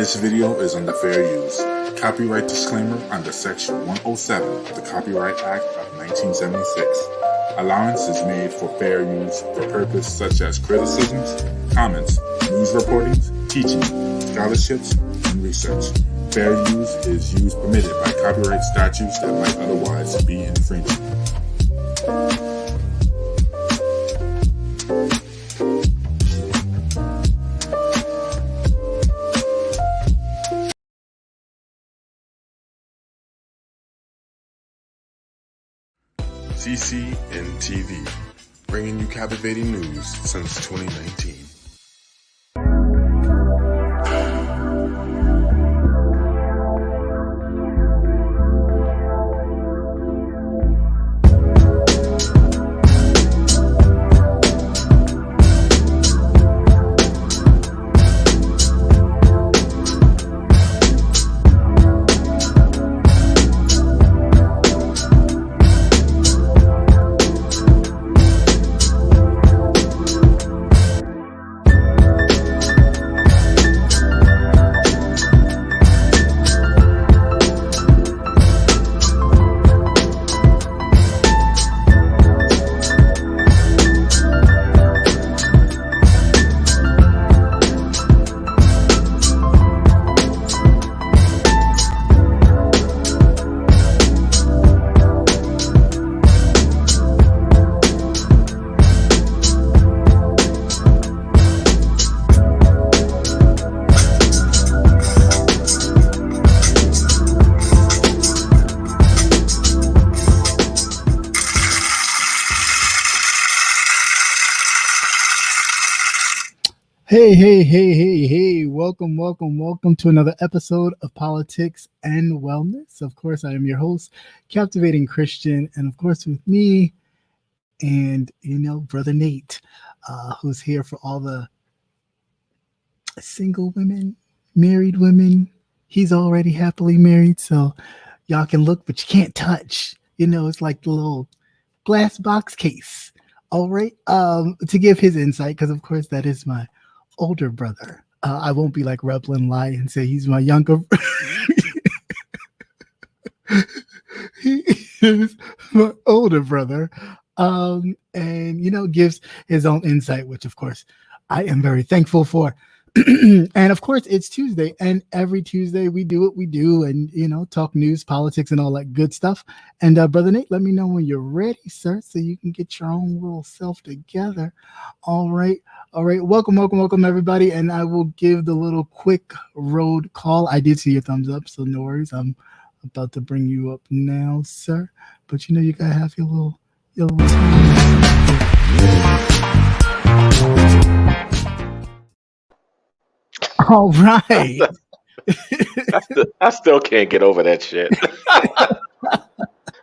This video is under fair use. Copyright disclaimer under Section 107 of the Copyright Act of 1976. Allowance is made for fair use for purposes such as criticisms, comments, news reportings, teaching, scholarships, and research. Fair use is use permitted by copyright statutes that might otherwise be infringing. CCNTV, bringing you captivating news since 2019. Hey, welcome to another episode of Politics and Wellness. Of course, I am your host, Captivating Christian, and of course with me and, Brother Nate, who's here for all the single women, married women. He's already happily married, so y'all can look, but you can't touch. It's like the little glass box case. All right, to give his insight, because of course that is my older brother. I won't be like Rebel and lie and say he's my younger. He is my older brother, and gives his own insight, which of course I am very thankful for. And of course it's Tuesday, and every Tuesday we do what we do, and talk news, politics, and all that good stuff. And Brother Nate, let me know when you're ready, sir, so you can get your own little self together. All right. Welcome, everybody. And I will give the little quick road call. I did see your thumbs up, so no worries. I'm about to bring you up now, sir. But you gotta have your little All right. I still can't get over that shit.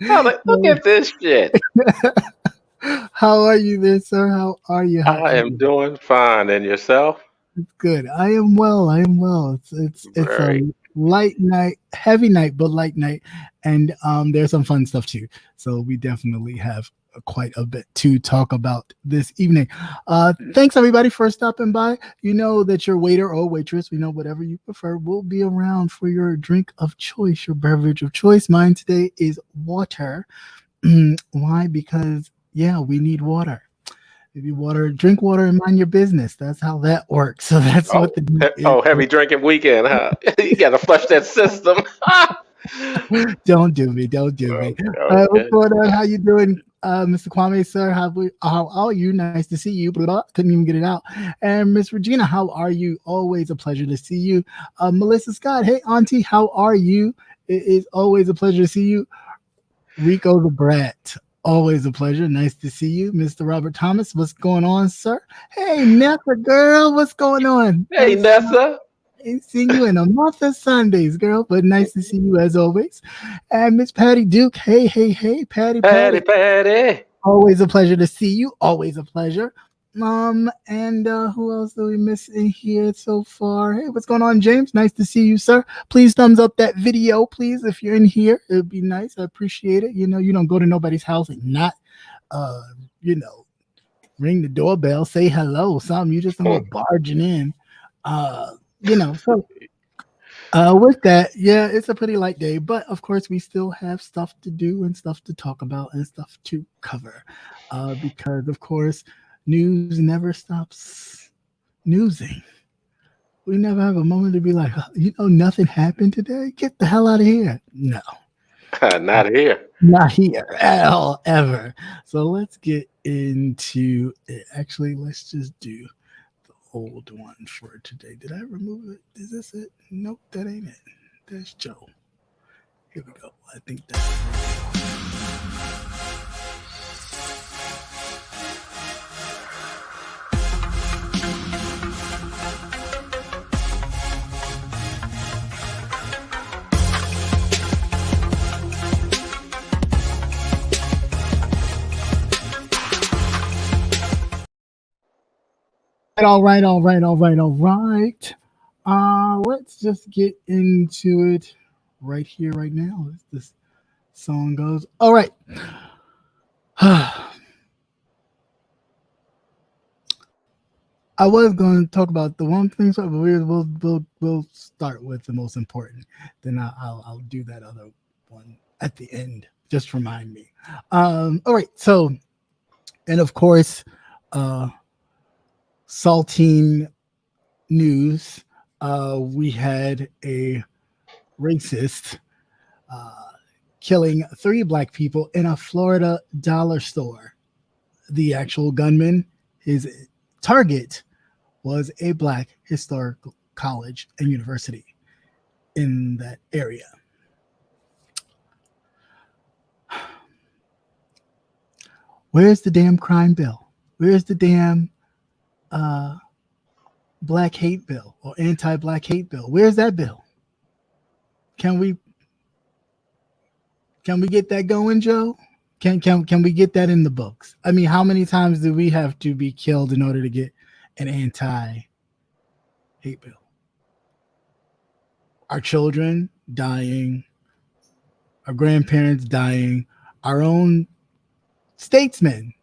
I'm like, look at this shit. How are you there, sir? How are you? I am doing fine. And yourself? Good. I am well. It's a light night, heavy night, but light night. And there's some fun stuff too. So we definitely have quite a bit to talk about this evening. Thanks everybody for stopping by. You know that your waiter or waitress, whatever you prefer, will be around for your drink of choice, your beverage of choice. Mine today is water. Why? Because we need water. If you drink water and mind your business. That's how that works. So that's what the heavy drinking weekend, huh? You gotta flush that system. Don't do me. Okay. What's going on? How you doing, Mr. Kwame, sir? How are you? Nice to see you. Couldn't even get it out. And Miss Regina, how are you? Always a pleasure to see you. Melissa Scott, hey auntie, how are you? It is always a pleasure to see you. Rico the Brat, always a pleasure. Nice to see you. Mr. Robert Thomas, what's going on, sir? Hey, Nessa, girl, what's going on? Hey, Nessa. Ain't seen you in a month of Sundays, girl, but nice to see you as always. And Miss Patty Duke, hey, Patty. Always a pleasure to see you. Always a pleasure. And who else do we miss in here so far? Hey, what's going on, James? Nice to see you, sir. Please thumbs up that video, please, if you're in here. It'd be nice. I appreciate it. You don't go to nobody's house and not ring the doorbell, say hello, something. You just barging in. So With that, yeah, it's a pretty light day, but of course, we still have stuff to do and stuff to talk about and stuff to cover, because of course, news never stops newsing. We never have a moment to be like, nothing happened today. Get the hell out of here. No, Not here. not here at all, ever. So let's get into it. Actually, let's just do the old one for today. Did I remove it? Is this it? Nope, that ain't it. There's Joe. Here we go. I think that's all right. Let's just get into it right here, right now. As this song goes. All right. I was going to talk about the one thing, but we'll start with the most important. Then I'll do that other one at the end. Just remind me. All right. So, and of course, saltine news. We had a racist killing 3 black people in a Florida dollar store. The actual gunman, his target was a black historical college and university in that area. Where's the damn crime bill? Where's the damn black hate bill or anti-black hate bill? Where's that bill? Can we get that going, Joe? Can we get that in the books? I mean, how many times do we have to be killed in order to get an anti-hate bill? Our children dying, our grandparents dying, our own statesmen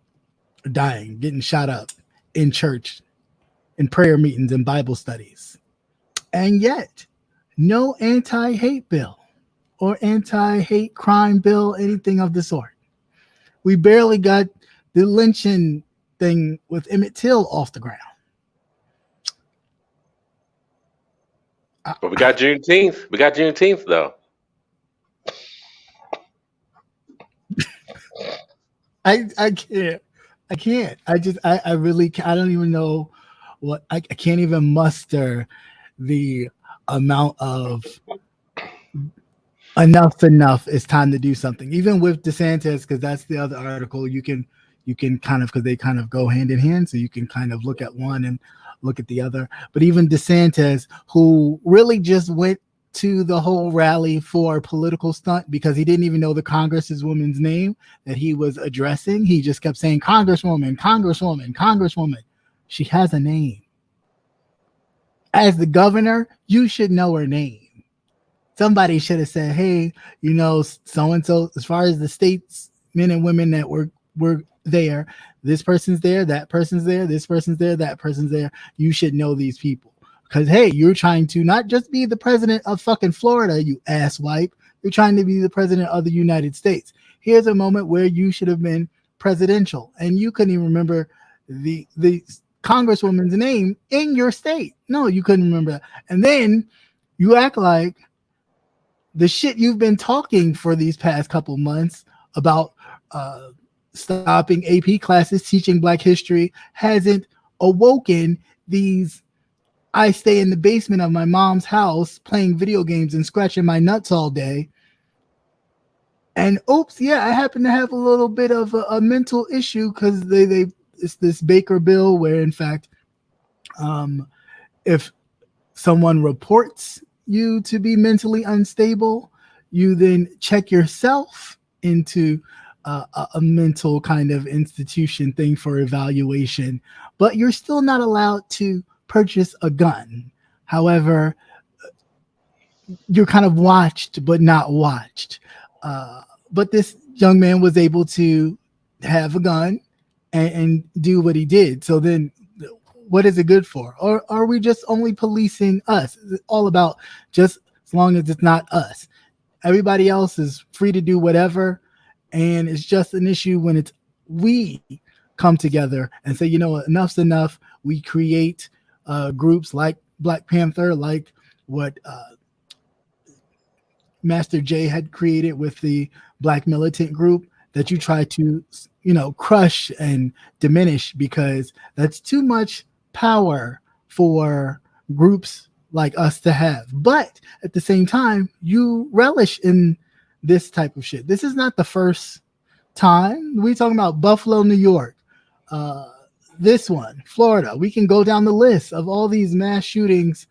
are dying, getting shot up in church, in prayer meetings and Bible studies. And yet, no anti-hate bill or anti-hate crime bill, anything of the sort. We barely got the lynching thing with Emmett Till off the ground. But we got Juneteenth. We got Juneteenth, though. I can't. I really can't. I don't even know what I can't even muster the amount of enough. It's time to do something. Even with DeSantis, because that's the other article. You can kind of, because they kind of go hand in hand, so you can kind of look at one and look at the other. But even DeSantis, who really just went to the whole rally for a political stunt because he didn't even know the congresswoman's name that he was addressing. He just kept saying, Congresswoman, Congresswoman, Congresswoman. She has a name. As the governor, you should know her name. Somebody should have said, hey, so-and-so, as far as the states, men and women that were there, this person's there, that person's there, this person's there, that person's there. You should know these people. Because, hey, you're trying to not just be the president of fucking Florida, you asswipe. You're trying to be the president of the United States. Here's a moment where you should have been presidential. And you couldn't even remember the congresswoman's name in your state. No, you couldn't remember that. And then you act like the shit you've been talking for these past couple months about stopping AP classes, teaching Black history, hasn't awoken these I stay in the basement of my mom's house playing video games and scratching my nuts all day. And oops, yeah, I happen to have a little bit of a mental issue because it's this Baker bill where, in fact, if someone reports you to be mentally unstable, you then check yourself into a mental kind of institution thing for evaluation, but you're still not allowed to purchase a gun. However, you're kind of watched but not watched. But this young man was able to have a gun and do what he did. So then what is it good for? Or are we just only policing us? Is it all about just as long as it's not us. Everybody else is free to do whatever, and it's just an issue when it's we come together and say, you know, enough's enough. We create groups like Black Panther, like what Master J had created with the Black Militant Group, that you try to, you know, crush and diminish, because that's too much power for groups like us to have. But at the same time, you relish in this type of shit. This is not the first time. We're talking about Buffalo, New York, this one, Florida. We can go down the list of all these mass shootings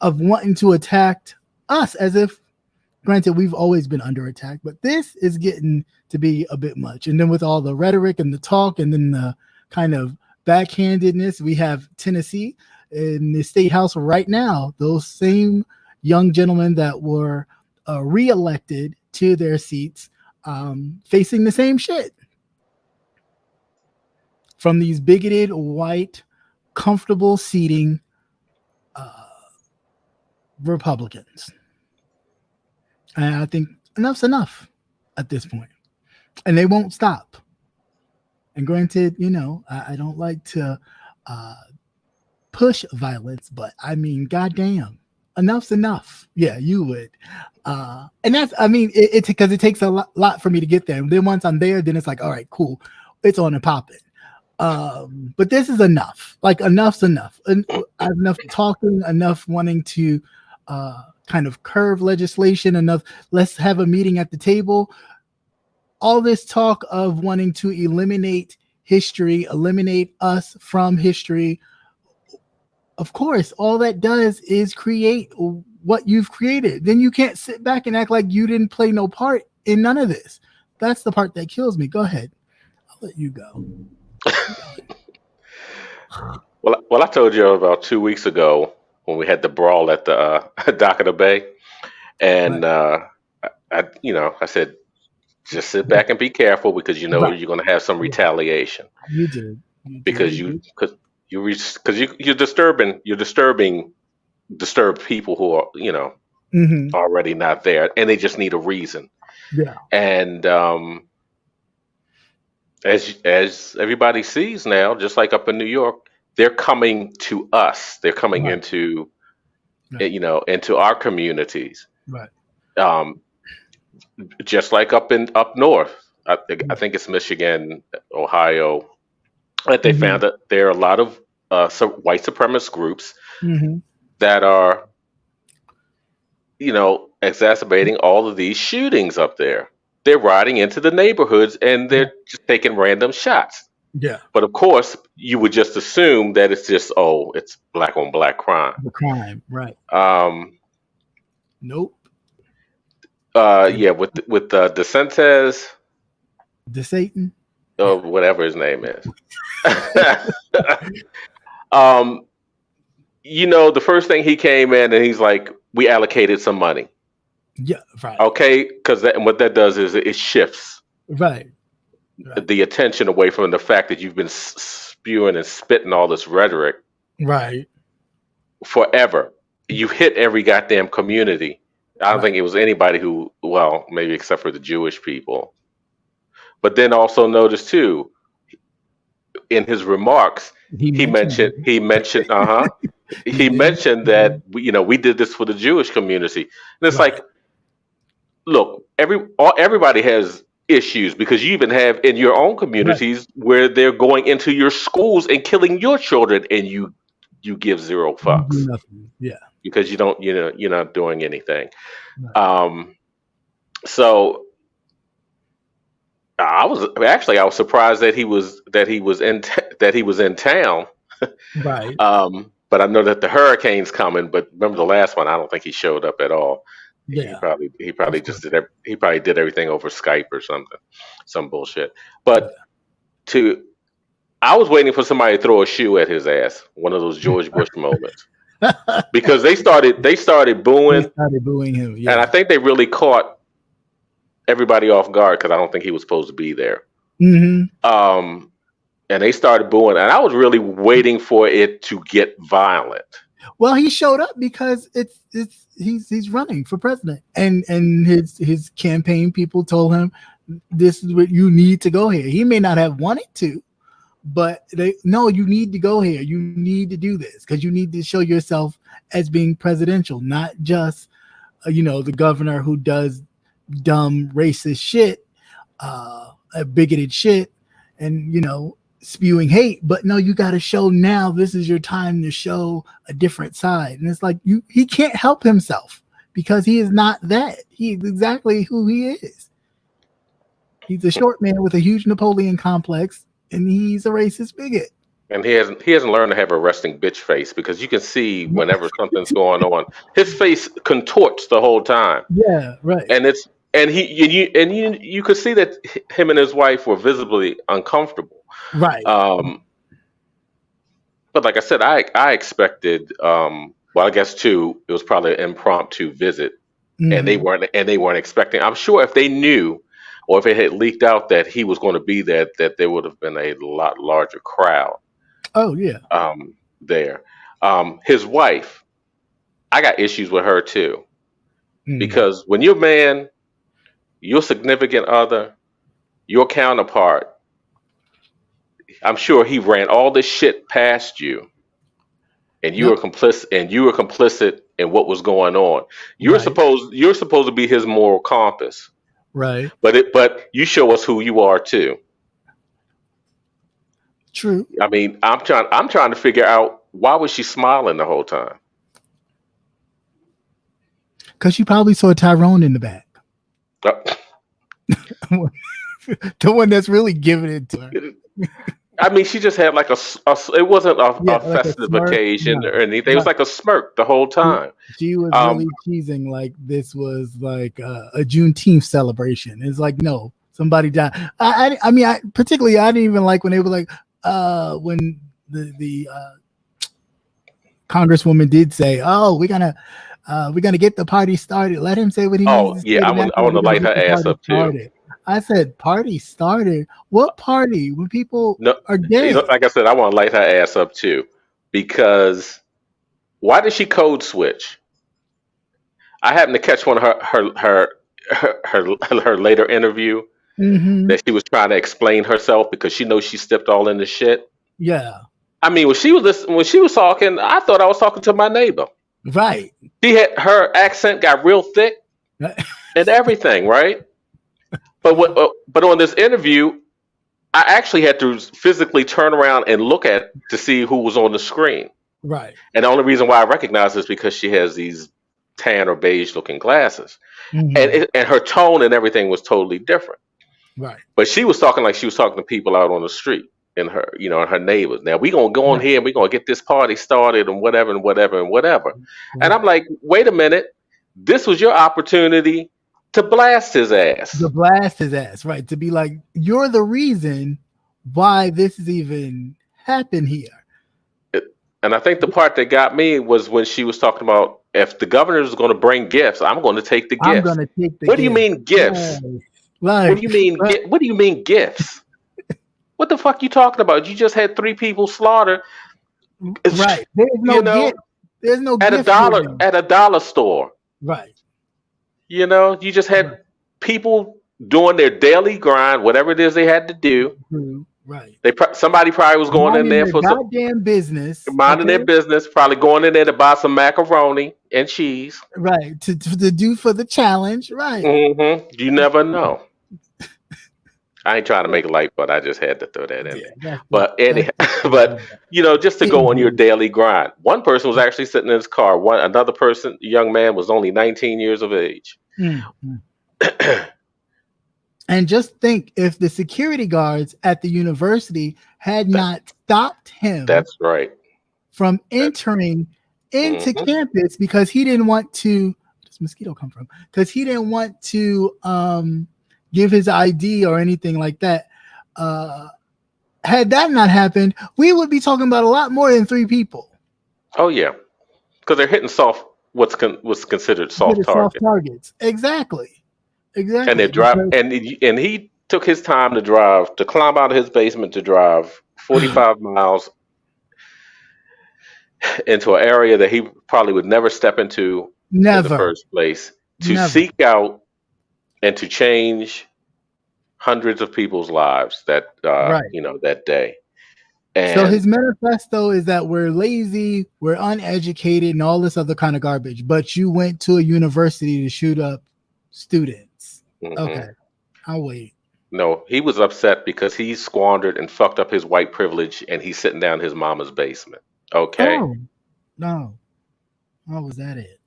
of wanting to attack us, as if, granted, we've always been under attack, but this is getting to be a bit much. And then with all the rhetoric and the talk and then the kind of backhandedness, we have Tennessee in the state house right now, those same young gentlemen that were reelected to their seats, facing the same shit from these bigoted, white, comfortable seating Republicans. And I think enough's enough at this point. And they won't stop. And granted, you know, I don't like to push violence, but I mean, goddamn, enough's enough. Yeah, you would. And that's, I mean, it's because it takes a lot for me to get there. And then once I'm there, then it's like, all right, cool. It's on and popping. But this is enough. Like, enough's enough. Enough talking, enough wanting to kind of curve legislation, enough, let's have a meeting at the table. All this talk of wanting to eliminate history, eliminate us from history. Of course, all that does is create what you've created. Then you can't sit back and act like you didn't play no part in none of this. That's the part that kills me. Go ahead. I'll let you go. Well, I told you about 2 weeks ago when we had the brawl at the dock of the bay, and I said, just sit back and be careful, because you know you're going to have some retaliation. You did. Because you're disturbing disturbed people who are, you know, already not there, and they just need a reason. Yeah. And as everybody sees now, just like up in New York, they're coming to us. They're coming into, you know, into our communities. Right. Just like up north, I think it's Michigan, Ohio, that they found that there are a lot of white supremacist groups that are, you know, exacerbating all of these shootings up there. They're riding into the neighborhoods and they're just taking random shots. Yeah. But of course, you would just assume that it's just, it's black on black crime. The crime, right? Nope. Yeah, with DeSantis, DeSatan, whatever his name is. You know, the first thing he came in and he's like, we allocated some money. Yeah, right. Okay, because what that does is it shifts the attention away from the fact that you've been spewing and spitting all this rhetoric forever. You hit every goddamn community. I don't think it was anybody who, well, maybe except for the Jewish people. But then also notice too, in his remarks, he mentioned that we did this for the Jewish community. And it's like, look, everybody has issues, because you even have in your own communities where they're going into your schools and killing your children, and you give zero fucks. Yeah. Because you're not doing anything. So I was surprised that he was in town. Right. But I know that the hurricane's coming. But remember the last one? I don't think he showed up at all. Yeah. He probably did everything over Skype or something, some bullshit. But I was waiting for somebody to throw a shoe at his ass. One of those George Bush moments. Because they started booing. They started booing him, and I think they really caught everybody off guard, because I don't think he was supposed to be there. And they started booing, and I was really waiting for it to get violent. Well, he showed up because he's running for president, and his campaign people told him this is what you need to go here. He may not have wanted to, but you need to go here. You need to do this because you need to show yourself as being presidential, not just the governor who does dumb racist shit, bigoted shit, and spewing hate. But no, you got to show now. This is your time to show a different side, and it's like he can't help himself because he is not that. He's exactly who he is. He's a short man with a huge Napoleon complex, and he's a racist bigot. And he hasn't learned to have a resting bitch face, because you can see whenever something's going on, his face contorts the whole time. Yeah, right. And you could see that him and his wife were visibly uncomfortable. Right. But like I said, I expected. Well, I guess too, it was probably an impromptu visit, and they weren't expecting. I'm sure if they knew, or if it had leaked out that he was going to be there, that there would have been a lot larger crowd. Oh yeah. There. His wife, I got issues with her too, because when your man, your significant other, your counterpart, I'm sure he ran all this shit past you, and you were complicit in what was going on. You're supposed to be his moral compass. Right. But you show us who you are too. True. I mean, I'm trying to figure out, why was she smiling the whole time? Because you probably saw Tyrone in the back. The one that's really giving it to her. I mean, she just had like it wasn't a festive occasion or anything. It was like a smirk the whole time. She was really teasing like this was like a Juneteenth celebration. It's like, no, somebody died. I mean, particularly, I didn't even like when they were like, when the Congresswoman did say, "Oh, we're gonna get the party started. Let him say what he needs to say." I want to light her ass up too. I said, "Party started? What party? When people are dead?" Like I said, I want to light her ass up too, because why did she code switch? I happened to catch one of her later interview. That she was trying to explain herself because she knows she stepped all in the shit. Yeah. I mean, when she was talking, I thought I was talking to my neighbor. Right. Her accent got real thick and everything, right? But on this interview, I actually had to physically turn around and look to see who was on the screen. Right. And the only reason why I recognize is because she has these tan or beige looking glasses, and her tone and everything was totally different. Right. But she was talking like she was talking to people out on the street, and her neighbors. Now we're gonna go on here and we're gonna get this party started and whatever and whatever and whatever. Right. And I'm like, wait a minute, this was your opportunity to blast his ass. Right. To be like, you're the reason why this is even happened here. And I think the part that got me was when she was talking about, if the governor is going to bring gifts, I'm going to take the gifts. I'm going to take the What do you mean gifts? Yes. What do you mean? What do you mean gifts? What the fuck you talking about? You just had 3 people slaughtered. Right. There's no gift. There's no at gift a dollar store. Right. You just had people doing their daily grind, whatever it is they had to do. Right. Somebody probably was going in there for some goddamn business. Minding their business, probably going in there to buy some macaroni and cheese. Right. To do for the challenge. Right. You never know. I ain't trying to make light, but I just had to throw that in there. But just to go on your daily grind. One person was actually sitting in his car. Another person, young man, was only 19 years of age. And just think, if the security guards at the university had not stopped him, that's right, from entering into campus because he didn't want to. Where does mosquito come from? Because he didn't want to give his ID or anything like that. Had that not happened, we would be talking about a lot more than 3 people. Oh yeah, because they're hitting what's considered soft targets. Exactly. And they drive, and he took his time to climb out of his basement to drive 45 miles. into an area that he probably would never step into in the first place to seek out and to change hundreds of people's lives that that day. And so his manifesto is that we're lazy, we're uneducated, and all this other kind of garbage. But you went to a university to shoot up students. Okay, I'll wait. No, he was upset because he squandered and fucked up his white privilege, and he's sitting down in his mama's basement. Okay. Oh, no. How was that it?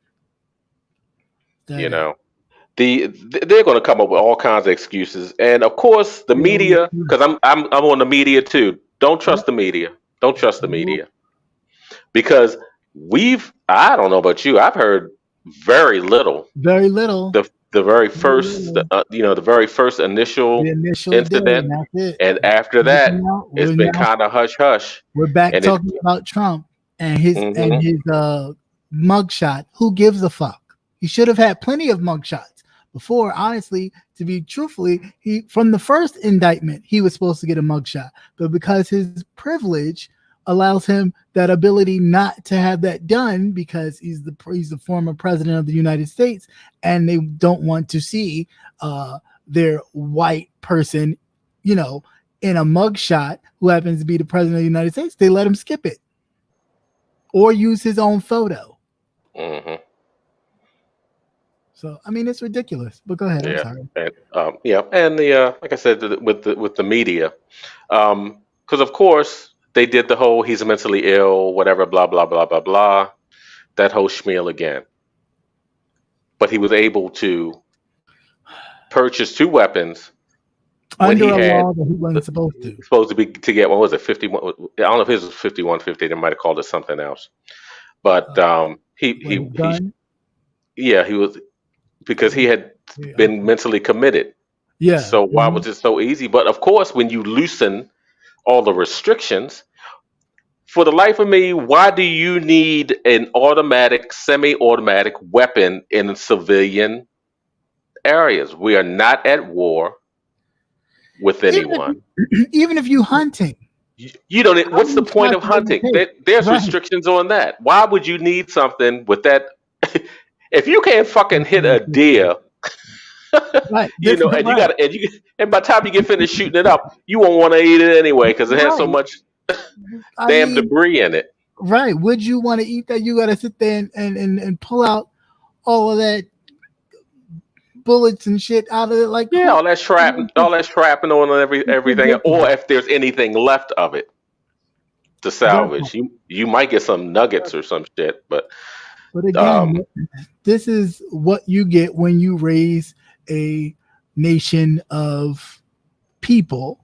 They're going to come up with all kinds of excuses, and of course the media, because I'm on the media too. Don't trust the media. Don't trust the media, because I don't know about you. I've heard very little. Very little. The very first, the very first initial incident, and after that, it's been kind of hush hush. We're back talking about Trump and his mugshot. Who gives a fuck? He should have had plenty of mugshots before. Honestly, to be truthfully, from the first indictment, he was supposed to get a mugshot, but because his privilege allows him that ability not to have that done, because he's the former president of the United States, and they don't want to see their white person, in a mugshot who happens to be the president of the United States. They let him skip it or use his own photo. So I mean, it's ridiculous. But go ahead. I'm sorry. And like I said, with the media, because of course they did the whole he's mentally ill, whatever, blah blah blah blah blah, that whole schmeal again. But he was able to purchase 2 weapons under a law that he wasn't supposed to. Supposed to be to get, what was it, 51? I don't know if his was 5150. They might have called it something else. But he was, because he had been mentally committed. Yeah. So why was it so easy? But of course, when you loosen all the restrictions, for the life of me, why do you need an automatic, semi-automatic weapon in civilian areas? We are not at war with anyone. Even if you hunting. You don't. What's the point of hunting? There's restrictions on that. Why would you need something with that? If you can't fucking hit a deer, and by the time you get finished shooting it up, you won't want to eat it anyway because it has so much debris in it. Right? Would you want to eat that? You got to sit there and pull out all of that bullets and shit out of it, all that shrapnel and everything, or if there's anything left of it to salvage, you might get some nuggets or some shit. But again, this is what you get when you raise a nation of people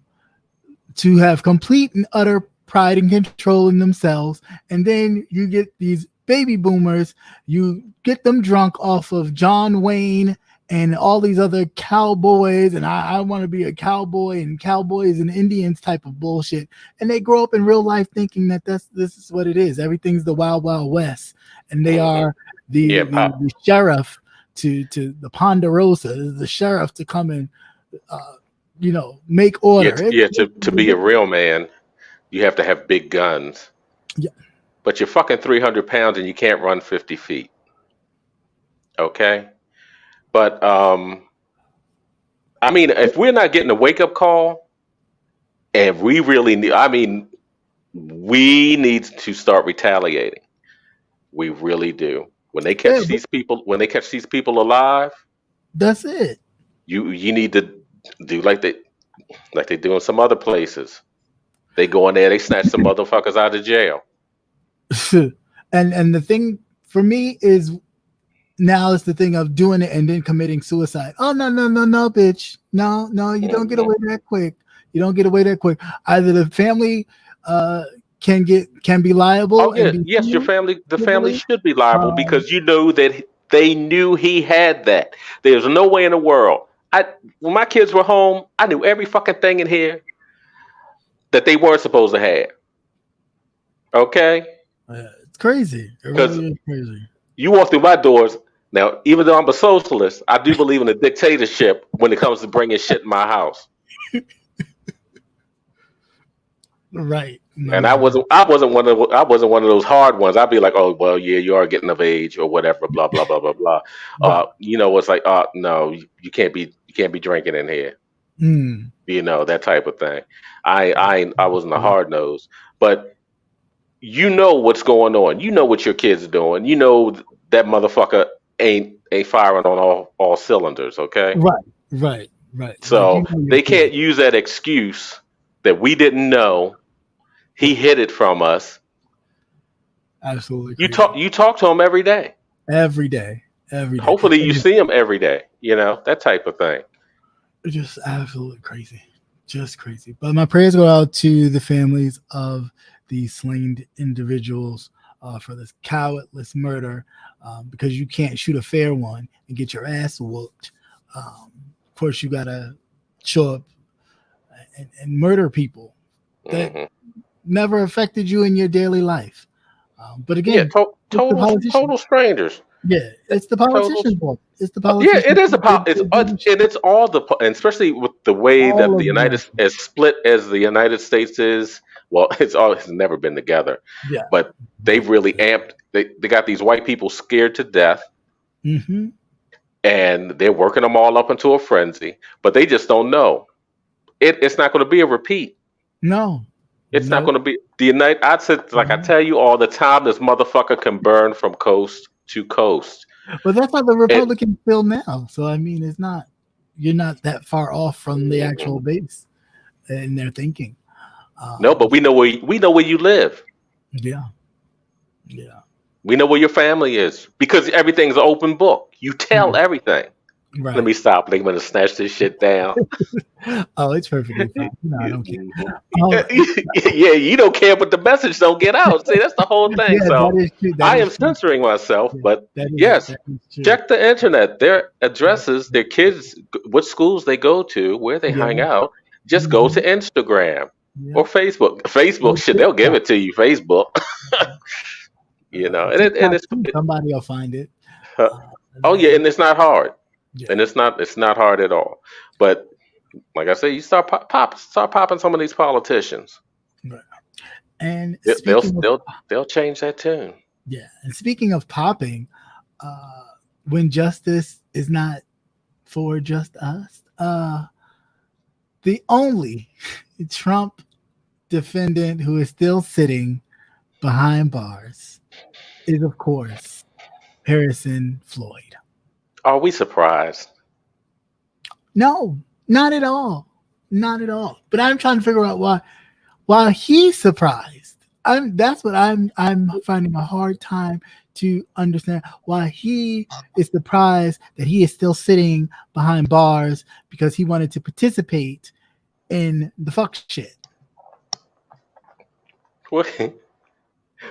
to have complete and utter pride and control in themselves, and then you get these baby boomers. You get them drunk off of John Wayne and all these other cowboys, and I want to be a cowboy, and cowboys and Indians type of bullshit. And they grow up in real life thinking that this is what it is. Everything's the Wild Wild West, and they are the sheriff to the Ponderosa, the sheriff to come and make order. To be a real man, you have to have big guns. Yeah, but you're fucking 300 pounds and you can't run 50 feet. Okay. But I mean, if we're not getting a wake-up call, and we really need, we need to start retaliating. We really do. When they catch these people alive, that's it. You need to do like they do in some other places. They go in there, they snatch some motherfuckers out of jail. and the thing for me is, now it's the thing of doing it and then committing suicide. Oh, no, bitch. No, you don't get away that quick. You don't get away that quick. Either the family can be liable. Oh, yes, the family should be liable because you know that they knew he had that. There's no way in the world. When my kids were home, I knew every fucking thing in here that they weren't supposed to have. Okay? It's crazy. It really is crazy. You walk through my doors. Now, even though I'm a socialist, I do believe in a dictatorship when it comes to bringing shit in my house. Right. No, And I wasn't one of those hard ones. I'd be like, oh well, yeah, you are getting of age or whatever, blah blah blah blah blah. right. It's like, no, you can't be drinking in here. Mm. That type of thing. I wasn't a hard nose, but what's going on. You know what your kids are doing. That motherfucker ain't firing on all cylinders. Okay. Right. Like, So they can't use that excuse that we didn't know. He hid it from us. Absolutely. You talk to him every day. Every day. Hopefully you see him every day. That type of thing. Just absolutely crazy. Just crazy. But my prayers go out to the families of the slain individuals for this cowardless murder, because you can't shoot a fair one and get your ass whooped. Of course, you got to show up and murder people that never affected you in your daily life. But again, total strangers. Yeah, it's the politicians' fault. It's the politicians. Yeah, it is it's all and especially with the way that the as split as the United States is. Well, it's never been together. Yeah, but they've really amped. They got these white people scared to death, and they're working them all up into a frenzy. But they just don't know. It's not going to be a repeat. No. It's not going to be the United. I tell you all the time, this motherfucker can burn from coast to coast. But that's how the Republicans feel now. So I mean, you're not that far off from the actual base in their thinking. No, but we know where you live. Yeah. We know where your family is because everything's an open book. You tell everything. Right. Let me stop. They're going to snatch this shit down. Oh, it's perfectly fine. No, I don't care. Yeah, you don't care, but the message don't get out. See, that's the whole thing. Yeah, so I am censoring myself, but yes, check the internet. Their addresses, their kids, what schools they go to, where they hang out. Just go to Instagram or Facebook. Facebook, shit, they'll give it to you. Facebook. And it's somebody will find it. Oh yeah, and it's not hard. Yeah. And it's not hard at all. But like I say, you start popping some of these politicians. Right. And they'll change that tune. Yeah. And speaking of popping, when justice is not for just us, the only Trump defendant who is still sitting behind bars is, of course, Harrison Floyd. Are we surprised? No, not at all. Not at all. But I'm trying to figure out why he's surprised. That's what I'm finding a hard time to understand, why he is surprised that he is still sitting behind bars because he wanted to participate in the fuck shit.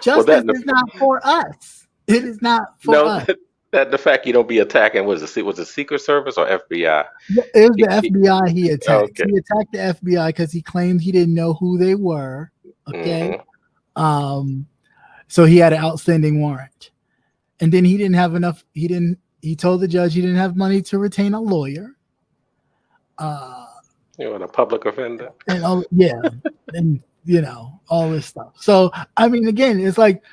Justice is not for us. It is not for us. That the fact you don't be attacking was it Secret Service or FBI? It was the FBI he attacked. Okay. He attacked the FBI because he claimed he didn't know who they were. Okay. So he had an outstanding warrant. And then he didn't have enough. He told the judge he didn't have money to retain a lawyer. You want a public offender? And and all this stuff. So I mean, again, it's like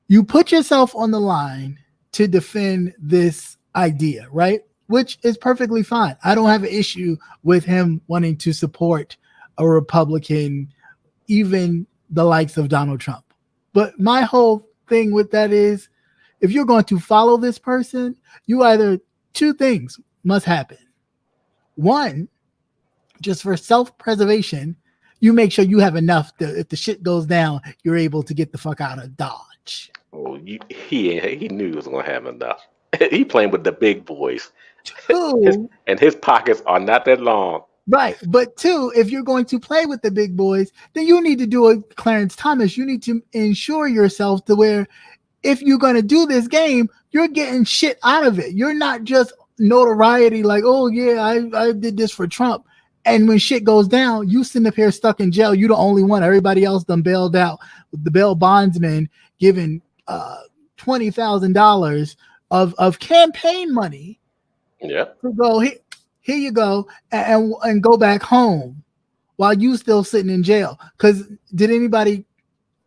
you put yourself on the line to defend this idea, right? Which is perfectly fine. I don't have an issue with him wanting to support a Republican, even the likes of Donald Trump. But my whole thing with that is, if you're going to follow this person, two things must happen. One, just for self-preservation, you make sure you have enough that if the shit goes down, you're able to get the fuck out of Dodge. Oh, he knew he was gonna have enough. He playing with the big boys. And his pockets are not that long. Right. But two, if you're going to play with the big boys, then you need to do a Clarence Thomas. You need to ensure yourself to where if you're going to do this game, you're getting shit out of it. You're not just notoriety like, oh yeah, I did this for Trump. And when shit goes down, you sitting up here stuck in jail. You're the only one. Everybody else done bailed out. The bail bondsman giving $20,000 of campaign money. Yeah. To go here you go and go back home. while you still sitting in jail. Because did anybody,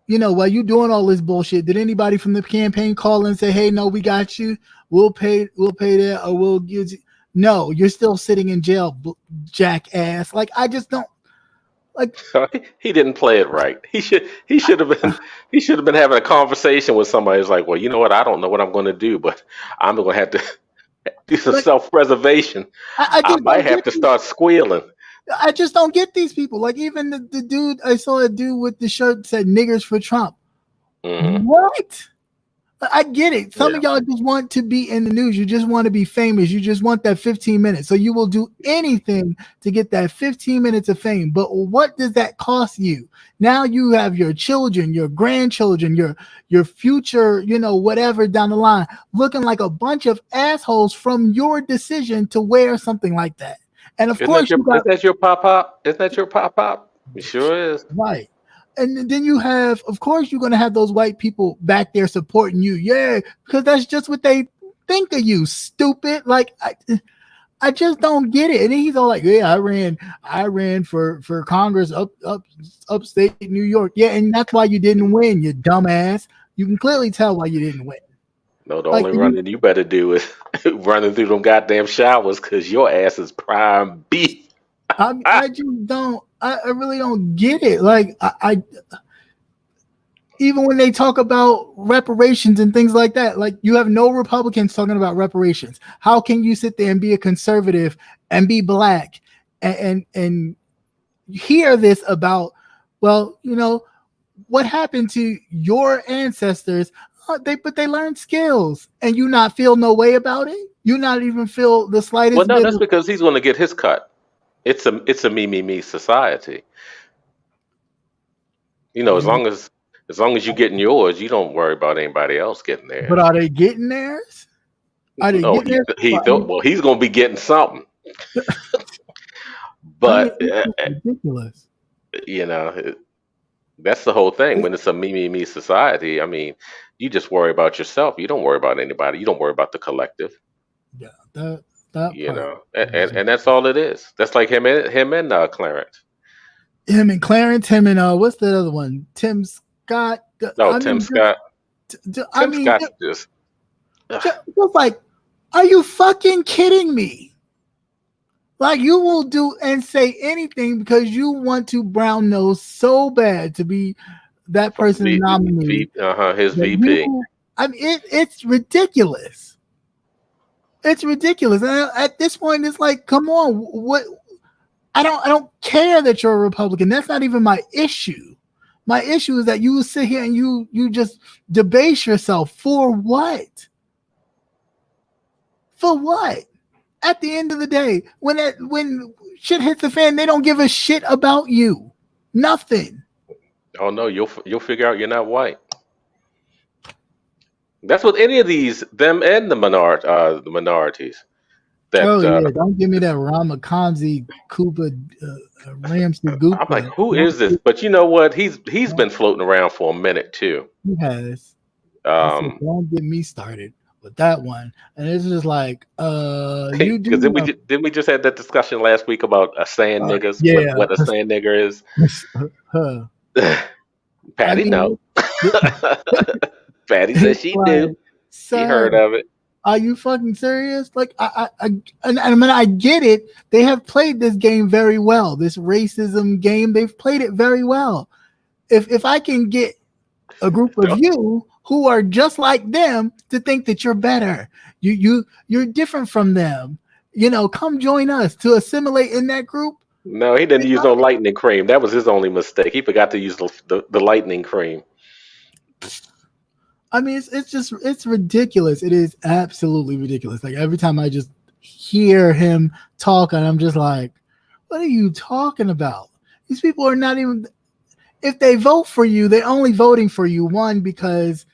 while you doing all this bullshit, did anybody from the campaign call and say, hey, no, we got you. We'll pay that, or we'll give you. No, you're still sitting in jail, jackass. Like, I just don't like. He didn't play it right. He should have been having a conversation with somebody who's like, well, you know what? I don't know what I'm going to do, but I'm going to have to do some self-preservation. I might have to start squealing. I just don't get these people. Like, even the dude, I saw a dude with the shirt that said niggers for Trump. Mm-hmm. What? I get it. Some of y'all just want to be in the news. You just want to be famous. You just want that 15 minutes. So you will do anything to get that 15 minutes of fame. But what does that cost you? Now you have your children, your grandchildren, your future, whatever down the line, looking like a bunch of assholes from your decision to wear something like that. And of course, isn't that your pop-pop? Isn't that your pop-pop? It sure is. Right. And then you have, of course, you're going to have those white people back there supporting you. Yeah, because that's just what they think of you, stupid. Like, I just don't get it. And he's all like, yeah, I ran for Congress upstate New York. Yeah, and that's why you didn't win, you dumbass. You can clearly tell why you didn't win. No, the only running you better do is running through them goddamn showers, because your ass is prime beef. I just don't. I really don't get it. Like, I even when they talk about reparations and things like that, like, you have no Republicans talking about reparations. How can you sit there and be a conservative and be black and hear this about, well, what happened to your ancestors? But they learned skills, and you not feel no way about it. You not even feel the slightest. Well, no, that's because he's going to get his cut. It's a me society. As long as you're getting yours, you don't worry about anybody else getting theirs. But are they getting theirs? He's going to be getting something. But it's ridiculous. That's the whole thing. When it's a me society, I mean, you just worry about yourself. You don't worry about anybody. You don't worry about the collective. Yeah, and that's all it is. That's like him and Clarence. Him and what's the other one? Tim Scott. Tim Scott. Scott just like, are you fucking kidding me? Like, you will do and say anything because you want to brown nose so bad to be that person's nominee. His VP. It's ridiculous. It's ridiculous. And at this point, it's like, come on, what? I don't care that you're a Republican. That's not even my issue. My issue is that you sit here and you just debase yourself for what? For what? At the end of the day, when shit hits the fan, they don't give a shit about you. Nothing. Oh no, you'll figure out you're not white. That's what any of these, them and the minorities. Don't give me that Ramakanzi Cooper Ramsey Gooper. I'm like, who is this? But you know what? He's been floating around for a minute too. He has. Don't get me started with that one. And it's just like, you do. Because then we just had that discussion last week about saying niggas. Yeah. What a saying nigger is. Patty, no. Patty said she knew. She heard of it. Are you fucking serious? Like, I mean, I get it. They have played this game very well. This racism game, they've played it very well. If I can get a group of you who are just like them to think that you're better, you're different from them, come join us to assimilate in that group. No, he didn't use no lightning cream. That was his only mistake. He forgot to use the lightning cream. I mean, it's ridiculous. It is absolutely ridiculous. Like, every time I just hear him talk, and I'm just like, what are you talking about? These people are not even, if they vote for you, they're only voting for you, one, because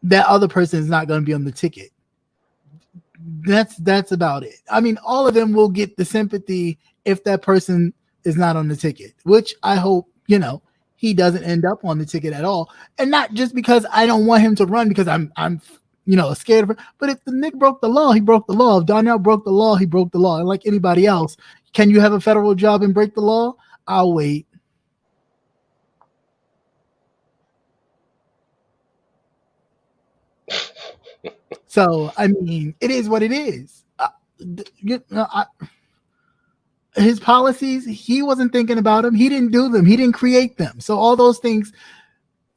that other person is not going to be on the ticket. That's about it. I mean, all of them will get the sympathy if that person is not on the ticket, which I hope, he doesn't end up on the ticket at all. And not just because I don't want him to run because I'm scared of him. But if the Nick broke the law, he broke the law. If Donnell broke the law, he broke the law. And like anybody else, can you have a federal job and break the law? I'll wait. So, I mean, it is what it is. His policies, he wasn't thinking about them. He didn't do them. He didn't create them. So all those things,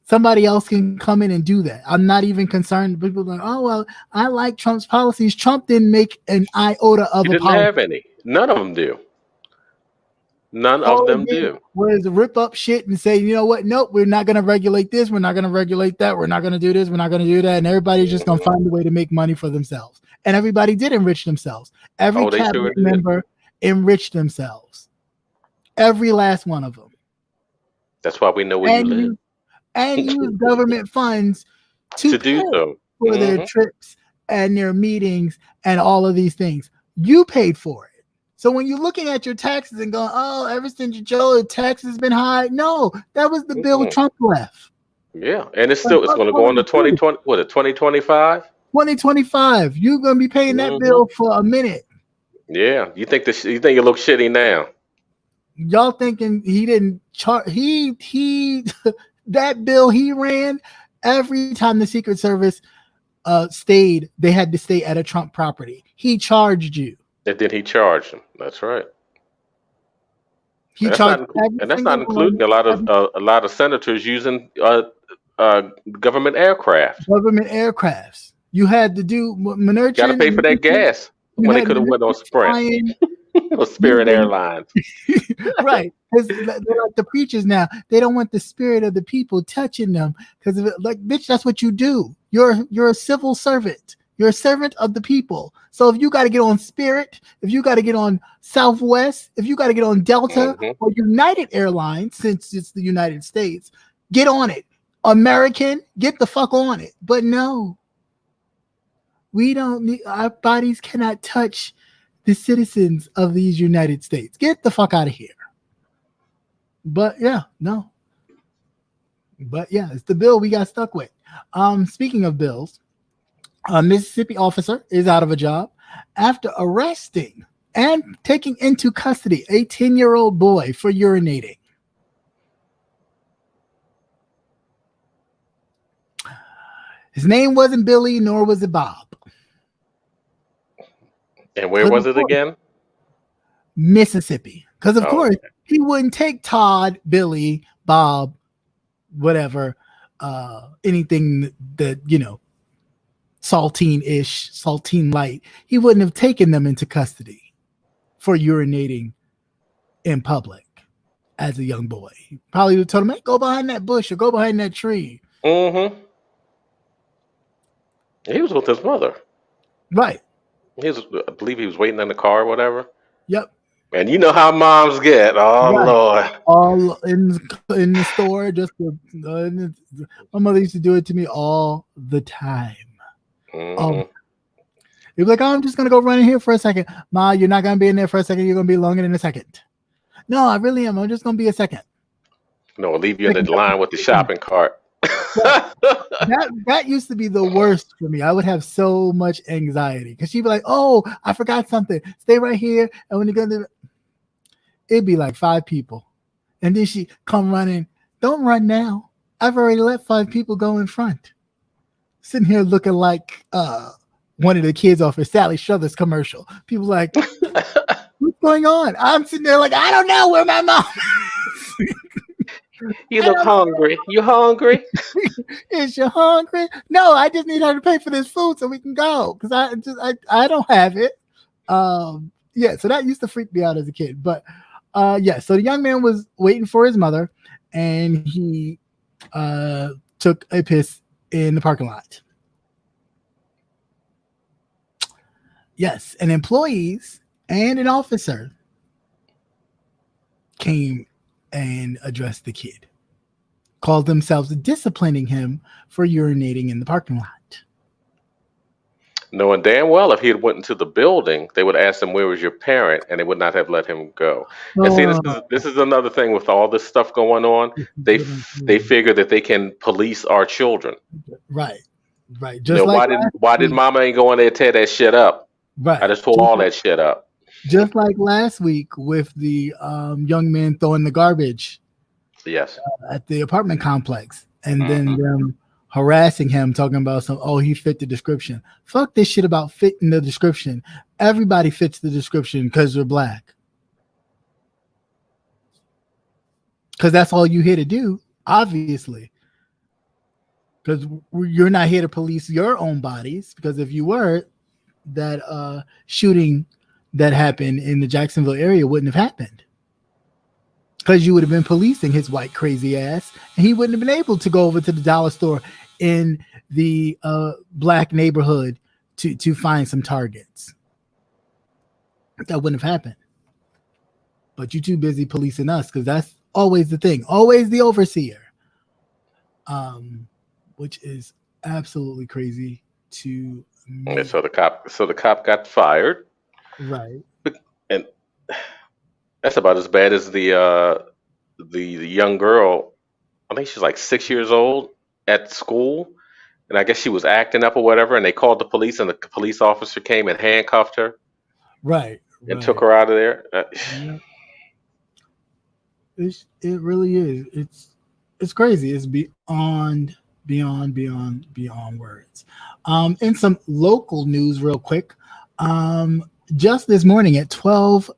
somebody else can come in and do that. I'm not even concerned. People are like, oh, well, I like Trump's policies. Trump didn't make an iota of He didn't have any. None of them do. None of them do. Was rip up shit and say, you know what? Nope, we're not going to regulate this. We're not going to regulate that. We're not going to do this. We're not going to do that. And everybody's just going to find a way to make money for themselves. And everybody did enrich themselves. Every cabinet member enriched themselves. Every last one of them. That's why we know where you live. And use government funds to do so for their trips and their meetings and all of these things. You paid for it. So when you're looking at your taxes and going, oh, ever since Joe, the taxes has been high. No, that was the bill Trump left. Yeah, and it's going to go on to 2020. What, 2025? 2025. You're going to be paying that bill for a minute. Yeah, you think it looks shitty now? Y'all thinking he didn't charge? He that bill he ran every time the Secret Service stayed. They had to stay at a Trump property. He charged you. And then he charged them. That's right. And that's not including a lot of senators using government aircraft. Government aircrafts. You had to do Mnuchin. Got to pay for that gas when they could have went on Sprint or Spirit Airlines. Right, because they're like the preachers now. They don't want the spirit of the people touching them because like, bitch, that's what you do. You're a civil servant. You're a servant of the people. So if you got to get on Spirit, if you got to get on Southwest, if you got to get on Delta or United Airlines, since it's the United States, get on it. American, get the fuck on it. But no, we don't need, our bodies cannot touch the citizens of these United States. Get the fuck out of here. But yeah, no. But yeah, it's the bill we got stuck with. Speaking of bills, a Mississippi officer is out of a job after arresting and taking into custody a 10-year-old boy for urinating. His name wasn't Billy, nor was it Bob. And where was it again? Mississippi. Because, of course, he wouldn't take Todd, Billy, Bob, whatever, anything that, you know, saltine-ish, saltine light. He wouldn't have taken them into custody for urinating in public as a young boy. He probably would have told him, hey, go behind that bush or go behind that tree. Mm-hmm. He was with his mother. Right. I believe he was waiting in the car or whatever. Yep. And you know how moms get. Oh, right. Lord. All in the store. Just my mother used to do it to me all the time. It'd be like, oh, I'm just going to go run in here for a second. Ma, you're not going to be in there for a second. You're going to be longer than a second. No, I really am. I'm just going to be a second. No, I'll leave you in the line with the shopping cart. that used to be the worst for me. I would have so much anxiety because she'd be like, oh, I forgot something. Stay right here. And when you go to, it'd be like 5 people. And then she come running. Don't run now. I've already let 5 people go in front. Sitting here looking like one of the kids off a Sally Struthers commercial. People like, what's going on? I'm sitting there like, I don't know where my mom is. You look hungry. You hungry? Is you hungry? No, I just need her to pay for this food so we can go because I don't have it. Yeah, so that used to freak me out as a kid. But yeah, so the young man was waiting for his mother and he took a piss in the parking lot. Yes, and employees and an officer came and addressed the kid, called themselves disciplining him for urinating in the parking lot. Knowing damn well if he had went into the building, they would ask him, where was your parent? And they would not have let him go. And see, this is another thing with all this stuff going on. They figure that they can police our children. Right. Just why did mama ain't go in there and tear that shit up? Right. I just tore all that shit up. Just like last week with the young man throwing the garbage. Yes. At the apartment complex, and then them harassing him, talking about he fit the description. Fuck this shit about fitting the description. Everybody fits the description because they're black. Because that's all you here to do, obviously. Because you're not here to police your own bodies. Because if you were, that shooting that happened in the Jacksonville area wouldn't have happened. Because you would have been policing his white crazy ass, and he wouldn't have been able to go over to the dollar store in the black neighborhood to find some targets. That wouldn't have happened. But you're too busy policing us, because that's always the thing, always the overseer, which is absolutely crazy to me. And so the cop got fired, right? And that's about as bad as the young girl. I think she's like 6 years old at school, and I guess she was acting up or whatever. And they called the police, and the police officer came and handcuffed her, right, and took her out of there. Yeah. It really is. It's crazy. It's beyond words. In some local news, real quick, just this morning at 12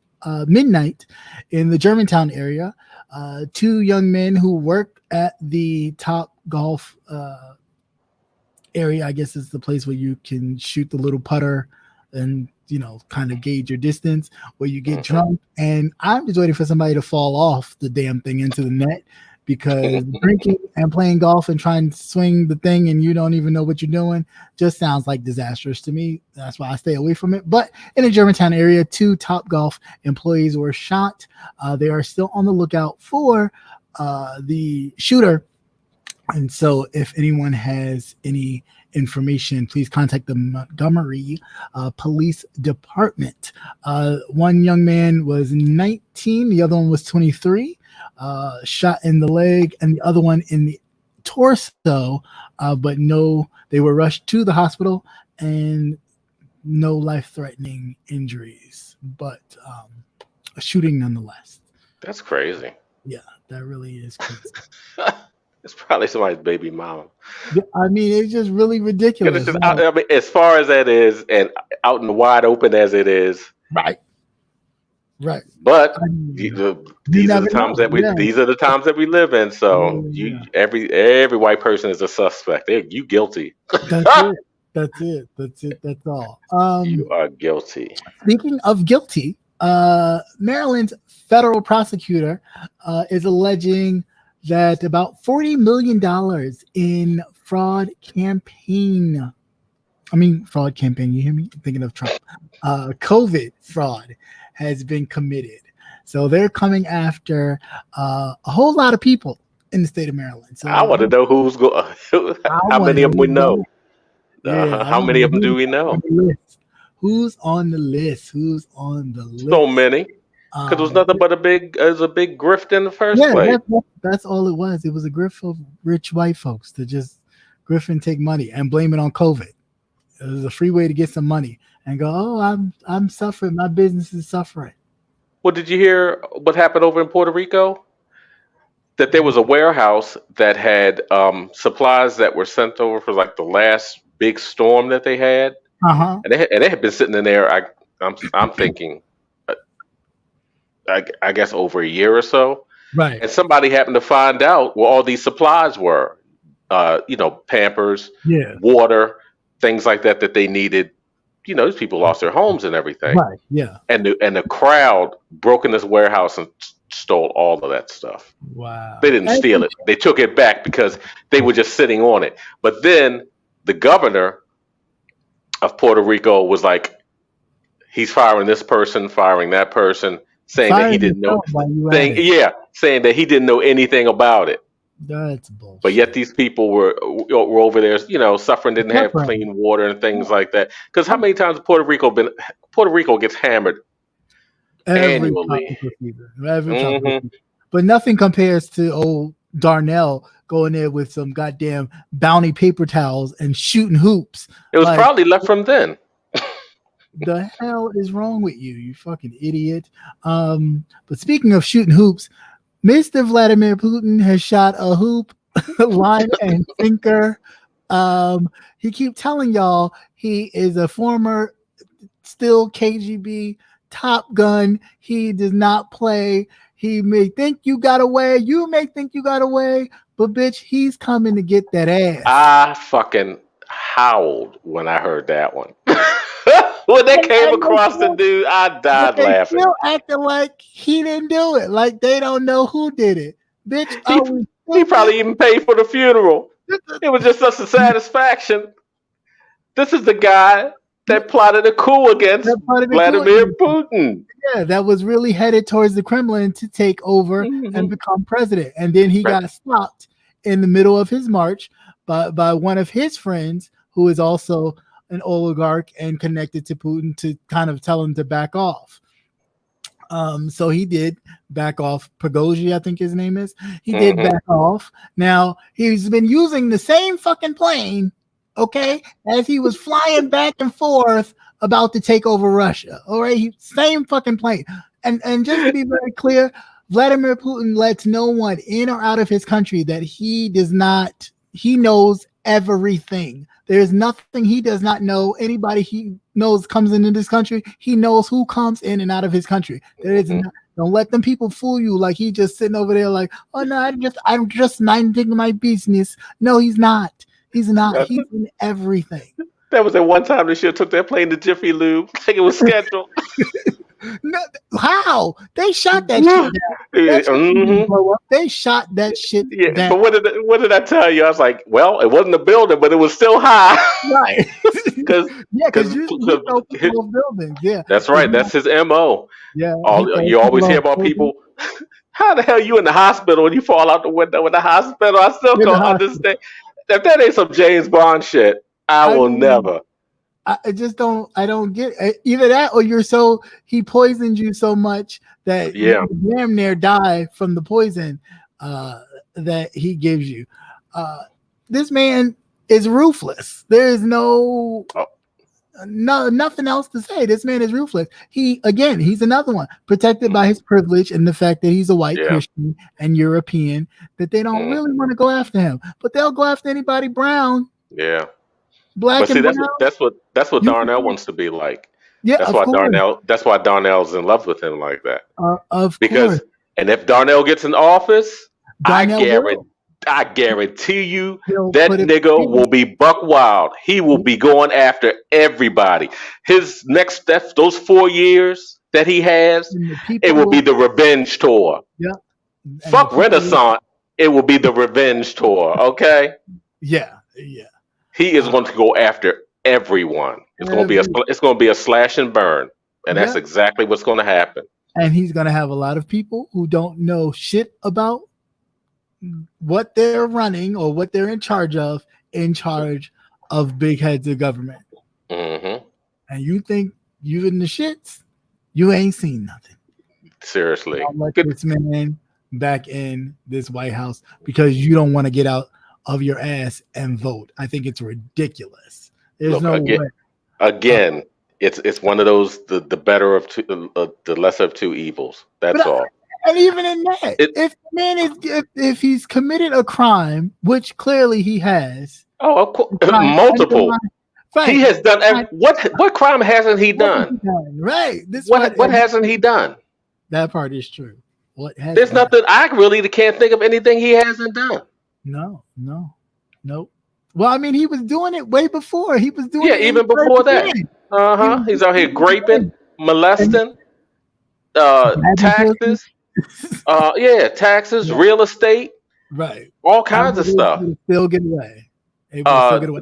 midnight in the Germantown area, two young men who work at the Top Golf area, I guess is the place where you can shoot the little putter and kind of gauge your distance, where you get drunk. And I'm just waiting for somebody to fall off the damn thing into the net, because drinking and playing golf and trying to swing the thing and you don't even know what you're doing just sounds like disastrous to me. That's why I stay away from it. But in the Germantown area, 2 Top Golf employees were shot. They are still on the lookout for the shooter. And so if anyone has any information, please contact the Montgomery Police Department. One young man was 19, the other one was 23, shot in the leg, and the other one in the torso, but no, they were rushed to the hospital and no life-threatening injuries, but a shooting nonetheless. That's crazy. Yeah, that really is crazy. It's probably somebody's baby mama. I mean, it's just really ridiculous. I mean, as far as that is, and out in the wide open as it is, right. But these are the times that we live in. So every white person is a suspect. You guilty. That's it. That's all. You are guilty. Speaking of guilty, Maryland's federal prosecutor is alleging that about $40 million in fraud campaign. You hear me? I'm thinking of Trump. COVID fraud has been committed. So they're coming after a whole lot of people in the state of Maryland. So I want to know how many of them we know. How many of them do we know? Who's on the list? So many. Because it was nothing but a big grift in the first place. That's all it was. It was a grift of rich white folks to just grift and take money and blame it on COVID. It was a free way to get some money and go, oh, I'm suffering. My business is suffering. Well, did you hear what happened over in Puerto Rico? That there was a warehouse that had supplies that were sent over for like the last big storm that they had, and they had been sitting in there. I'm thinking, I guess over a year or so. Right. And somebody happened to find out where all these supplies were, Pampers, water, things like that they needed. These people lost their homes and everything. Right. Yeah. And the crowd broke in this warehouse and stole all of that stuff. Wow. They didn't steal it. They took it back because they were just sitting on it. But then the governor of Puerto Rico was like, he's firing this person, firing that person, saying that he didn't know. Saying that he didn't know anything about it. That's bullshit. But yet these people were over there, suffering, didn't have clean water and things like that. Because how many times Puerto Rico gets hammered annually? But nothing compares to old Darnell going there with some goddamn Bounty paper towels and shooting hoops. It was probably left from then. The hell is wrong with you, you fucking idiot? But speaking of shooting hoops, Mr. Vladimir Putin has shot a hoop, line and sinker. He keep telling y'all he is a former, still KGB Top Gun. He does not play. He may think you got away. You may think you got away, but bitch, he's coming to get that ass. I fucking howled when I heard that one. When they came across the dude, I died laughing. Still acting like he didn't do it, like they don't know who did it. Bitch, he probably even paid for the funeral. It was just such a satisfaction. This is the guy that plotted a coup against Vladimir Putin. Yeah, that was really headed towards the Kremlin to take over and become president. And then he got stopped in the middle of his march by one of his friends, who is also an oligarch and connected to Putin, to kind of tell him to back off. So he did back off. Prigozhin, I think his name is. He did back off. Now, he's been using the same fucking plane, okay, as he was flying back and forth about to take over Russia. All right, same fucking plane. And just to be very clear, Vladimir Putin lets no one in or out of his country that he knows everything. There's nothing he does not know. Anybody he knows comes into this country, he knows who comes in and out of his country. There is don't let them people fool you like he just sitting over there like, oh no, I'm just minding my business. No, he's not. He's not. He's in everything. That was at one time they should have took that plane to Jiffy Lube. Like it was scheduled. No, how? They shot that shit down. They shot that shit down. But what did I tell you? I was like, well, it wasn't a building, but it was still high. Right. Because buildings. Yeah. That's right. That's his MO. Yeah. You always hear about people. How the hell you in the hospital and you fall out the window in the hospital? I still don't understand. If that ain't some James Bond shit, I will never. I just don't. I don't get either that, or he poisoned you so much that you damn near die from the poison that he gives you. This man is ruthless. There is nothing else to say. This man is ruthless. He's another one protected by his privilege and the fact that he's a white Christian and European, that they don't really want to go after him, but they'll go after anybody brown. Yeah. Black but see, and that's what Darnell wants to be like. Yeah, that's why Darnell's in love with him like that. Because if Darnell gets in office, I guarantee you that nigga will be buck wild. He will be going after everybody. His next step, those 4 years that he has, it will be the revenge tour. Yeah. Fuck Renaissance. It will be the revenge tour. Okay. Yeah. He is going to go after everyone. It's going to be a slash and burn, and that's exactly what's going to happen. And he's going to have a lot of people who don't know shit about what they're running or what they're in charge of big heads of government. Mm-hmm. And you think you in the shits? You ain't seen nothing. Seriously, let this man back in this White House because you don't want to get out of your ass and vote. I think it's ridiculous. There's way. Again, it's one of those the better of two, the lesser of two evils. That's all. And even in that, if he's committed a crime, which clearly he has. Oh, of course, multiple. Right. He has done what crime hasn't he done? Right. What hasn't he done? That part is true. There's nothing. I really can't think of anything he hasn't done. No. Well, I mean, he was doing it way before. He was doing it even before that. He's out here graping, molesting, taxes. Taxes, real estate, right? All kinds of stuff. Still get away.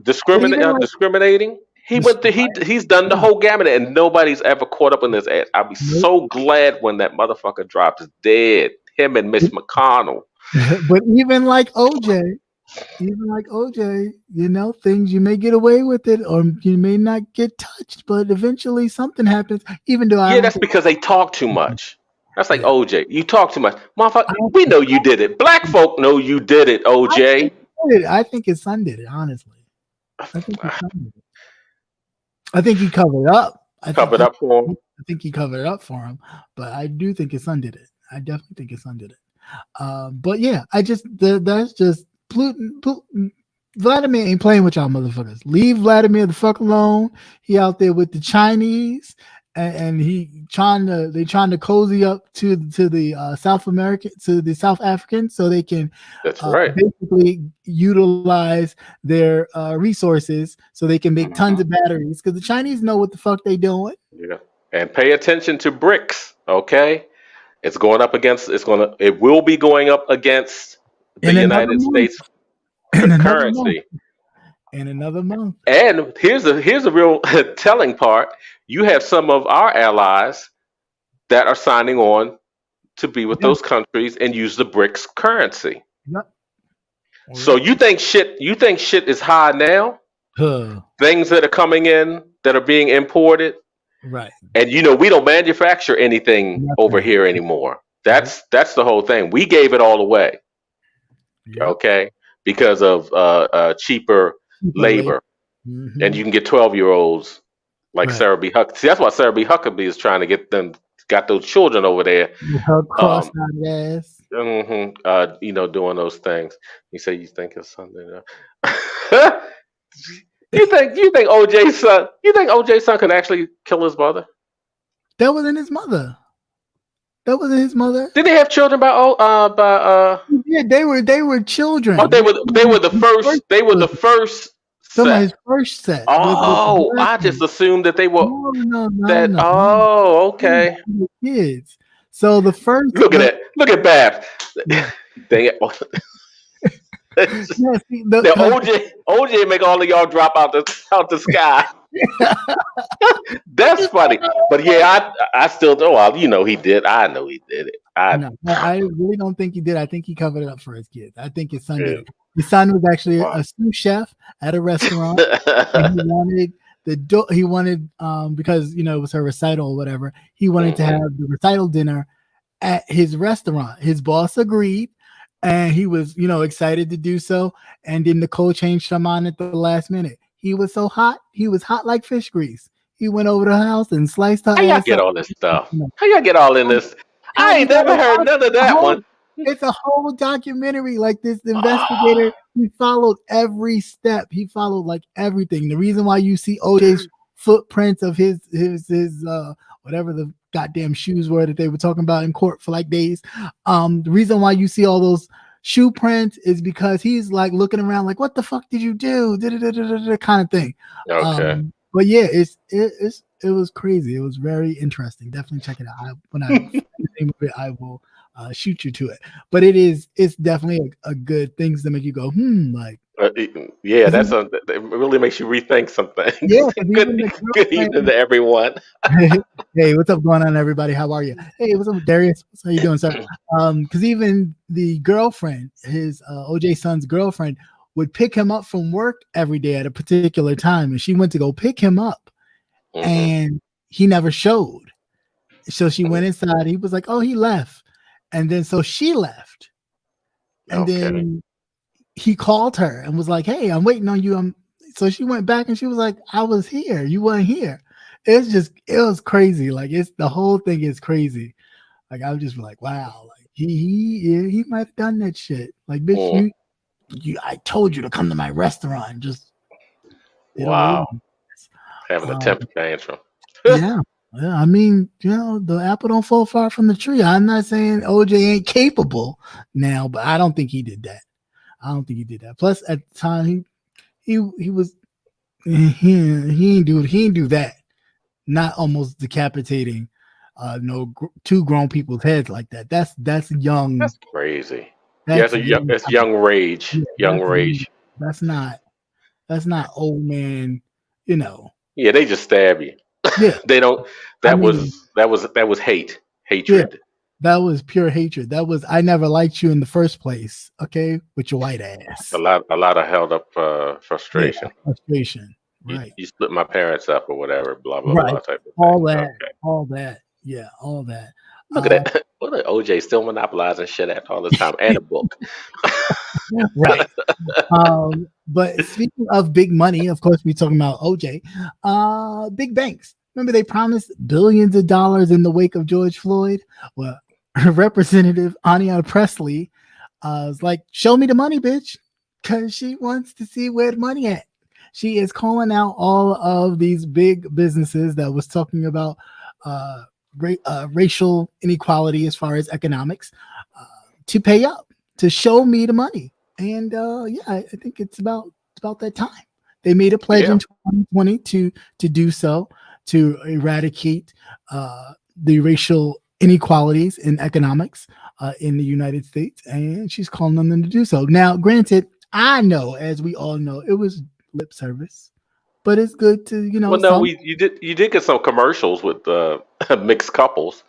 Discriminating. He's done the whole gamut, and nobody's ever caught up in this ass. I'll be so glad when that motherfucker drops dead. Him and Mitch McConnell. But even like OJ, things you may get away with it, or you may not get touched, but eventually something happens. Even though that's because they talk too much. That's like OJ. You talk too much, motherfucker. We know you did it. Black folk know you did it, OJ. I think his son did it. Honestly, I think he covered it up. Covered up for him. I think he covered it up for him, but I do think his son did it. I definitely think his son did it. But yeah, that's just Putin. Vladimir ain't playing with y'all motherfuckers. Leave Vladimir the fuck alone. He out there with the Chinese, and they trying to cozy up to the South Africans, so they can basically utilize their resources, so they can make tons of batteries, because the Chinese know what the fuck they doing. Yeah, and pay attention to BRICS. Okay, it will be going up against the United States currency in another month. And here's a real telling part. You have some of our allies that are signing on to be with those countries and use the BRICS currency. Yep. So you think shit is high now? Things that are coming in that are being imported. Right. And we don't manufacture anything over here anymore. That's the whole thing. We gave it all away. Yep. Okay. Because of cheaper labor. Mm-hmm. And you can get 12-year-olds like Sarah B. Huckabee. See, that's why Sarah B. Huckabee is trying to got those children over there. Doing those things. You say you think it's something. You think OJ's son? You think OJ's son could actually kill his mother? That wasn't his mother. That wasn't his mother. Did they have children Yeah, they were children. Oh, they were the first. They were the first. Some of his first set. Oh, I just assumed that they were. No. Oh, okay. Kids. So the first. Look at it. Look at Babs. Dang it. OJ make all of y'all drop out the sky. That's funny, but yeah, I still know. He did. I know he did it. I really don't think he did. I think he covered it up for his kids. I think his son did it. His son was actually a sous chef at a restaurant. And he wanted because it was her recital or whatever. He wanted to have the recital dinner at his restaurant. His boss agreed. And he was, excited to do so. And then Nicole changed her mind at the last minute. He was so hot. He was hot like fish grease. He went over to the house and sliced her. How y'all get all this stuff? How y'all get all in this? I ain't never heard none of that one. It's a whole documentary. Like this investigator, he followed every step. He followed like everything. The reason why you see OJ's footprints of his whatever the goddamn shoes were that they were talking about in court for like days. The reason why you see all those shoe prints is because he's like looking around like, what the fuck did you do? Kind of thing. Okay. But yeah, it was crazy. It was very interesting. Definitely check it out. When I name of it, I will shoot you to it. But it's definitely a good things to make you go, like. Yeah, it really makes you rethink something. Yeah, good evening to everyone. Hey, what's up going on, everybody? How are you? Hey, what's up, Darius? How you doing, sir? Because even the girlfriend, his OJ son's girlfriend, would pick him up from work every day at a particular time, and she went to go pick him up, and he never showed. So she went inside. He was like, "Oh, he left," and then so she left, and then he called her and was like, "Hey, I'm waiting on you." So she went back and she was like, "I was here. You weren't here." It was crazy. Like the whole thing is crazy. Like I was just like, wow. Like he might have done that shit. Like bitch, I told you to come to my restaurant. Just having a temper tantrum. Yeah. I mean, the apple don't fall far from the tree. I'm not saying OJ ain't capable now, but I don't think he did that. Plus, at the time, he didn't do that. Not almost decapitating, two grown people's heads like that. That's young. That's crazy. That's young rage. Yeah, young rage. That's not old man. Yeah, they just stab you. Yeah, they don't. That was hatred. Yeah. That was pure hatred. That was I never liked you in the first place. Okay, with your white ass. A lot of held up frustration. Yeah, frustration. Right. You split my parents up or whatever. Blah blah blah. Type of all thing. All that. Yeah, all that. Look at that. Look at OJ still monopolizing shit at all the time and a book. Right. But speaking of big money, of course, we're talking about OJ. Big banks. Remember they promised billions of dollars in the wake of George Floyd? Well, Representative Anya Presley was like, show me the money, bitch, because she wants to see where the money at. She is calling out all of these big businesses that was talking about racial inequality as far as economics to pay up, to show me the money. And I think it's about that time. They made a pledge in 2020 to do so, to eradicate the racial inequalities in economics in the United States, and she's calling on them to do so. Now, granted, I know, as we all know, it was lip service, but it's good to, you know. Well, no, you did get some commercials with mixed couples.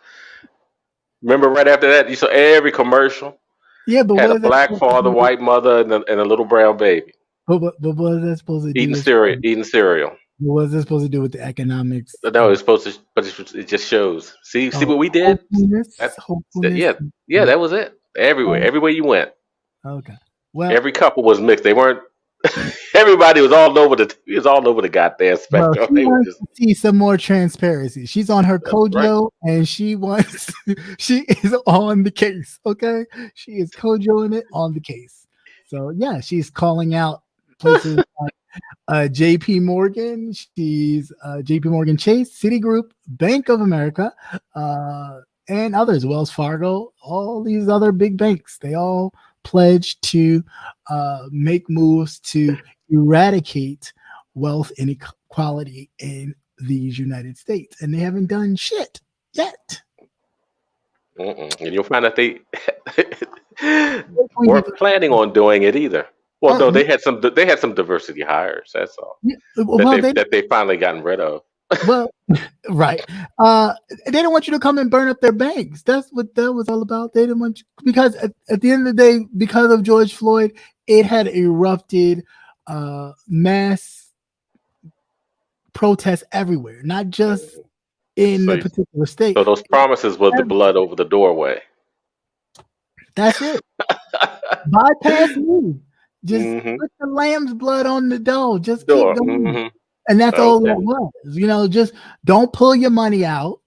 Remember, right after that, you saw every commercial. Yeah, but had a black father, white mother, and a little brown baby. But what was that supposed to do? Eating cereal. What was that supposed to do with the economics? No, it's supposed to, but it just shows. See what we did? That was it. Everywhere you went. Okay. Well, every couple was mixed. They weren't. Everybody was all over the goddamn spectrum. She wants to see some more transparency. She's on her Kojo, and she is on the case. Okay, she is Kojoing it on the case. So yeah, she's calling out places like JP Morgan. She's JP Morgan Chase, Citigroup, Bank of America, and others, Wells Fargo, all these other big banks. They all pledged to make moves to eradicate wealth inequality in these United States, and they haven't done shit yet. And you'll find that they weren't planning on doing it either. Well, no, they had some diversity hires. That's all. That they finally gotten rid of. Well, right. They didn't want you to come and burn up their banks. That's what that was all about. They didn't want you, because at the end of the day, because of George Floyd, it had erupted mass protests everywhere, not just in the particular state. So those promises was the blood over the doorway. That's it. Bypass me. Just put the lamb's blood on the door. Just keep going. And that's all it was. You know, just don't pull your money out.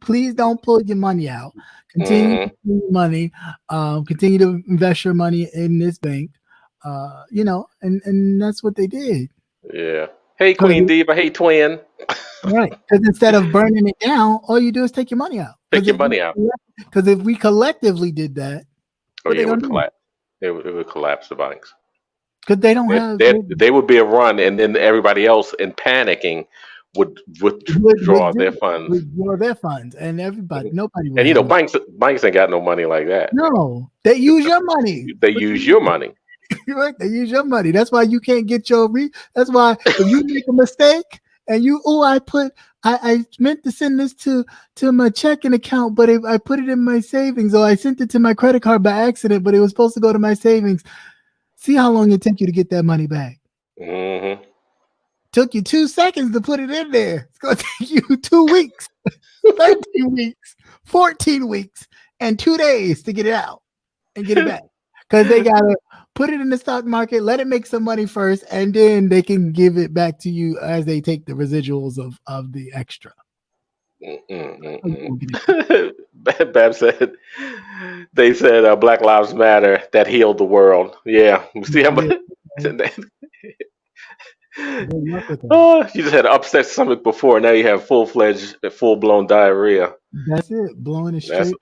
Please don't pull your money out. Continue to pull your money. Continue to invest your money in this bank. You know, and that's what they did. Yeah. Hey, Queen Diva. Hey, Twin. Right. Because instead of burning it down, all you do is take your money out. Take your money out. Because if we collectively did that, it would collapse. It would collapse the banks. Because they don't have. They would be a run, and then everybody else in panicking would withdraw their funds. Withdraw their funds, and nobody. And you know, banks ain't got no money like that. No, they use your money. They use your money. Right? They use your money. That's why you can't get your That's why if you make a mistake and I meant to send this to my checking account, but I put it in my savings, or I sent it to my credit card by accident, but it was supposed to go to my savings. See how long it took you to get that money back. Took you 2 seconds to put it in there. It's going to take you 2 weeks, 13 weeks, 14 weeks, and 2 days to get it out and get it back. Because they got to put it in the stock market, let it make some money first, and then they can give it back to you as they take the residuals of the extra. Bab said, they said Black Lives Matter, that healed the world. Yeah. See how much? You just had an upset stomach before. Now you have full-blown diarrhea. That's it. Blowing it straight.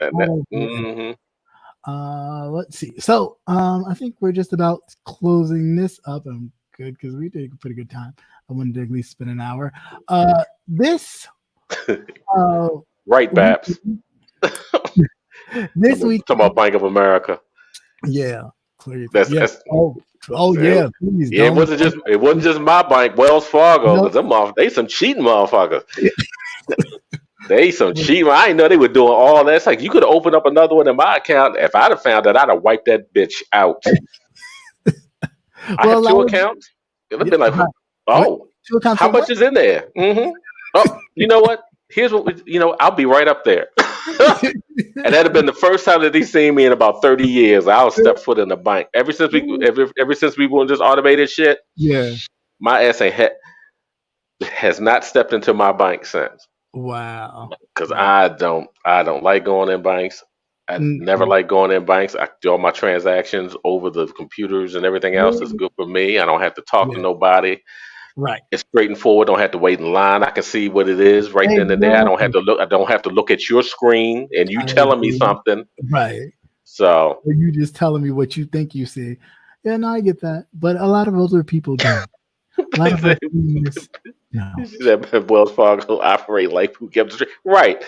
Let's see. So I think we're just about closing this up. I'm good because we did a pretty good time. I wanted to at least spend an hour. Right, Babs. This week, talking about Bank of America. Yeah, clearly. That's yeah. Please it wasn't just my bank, Wells Fargo. Nope. They some cheating motherfuckers. They some cheating. I didn't know they were doing all that. It's like you could open up another one in my account. If I'd have found that, I'd have wiped that bitch out. I have 2 accounts. It would have been like, how much is in there? Oh, you know what? Here's what I'll be right up there. And that'd have been the first time that he's seen me in about 30 years. I'll step foot in the bank. Ever since we doing this automated shit, yeah, my ass has not stepped into my bank since. Wow. Because I don't like going in banks. I never like going in banks. I do all my transactions over the computers and everything else. Is good for me. I don't have to talk to nobody. Right. It's straight and forward. Don't have to wait in line. I can see what it is right then and there. I don't have to look. I don't have to look at your screen and you telling me something. Right. So or you just telling me what you think you see. Yeah, no, I get that. But a lot of older people don't. A lot of seniors, no. That Wells Fargo operate like Pookie up the street. Right.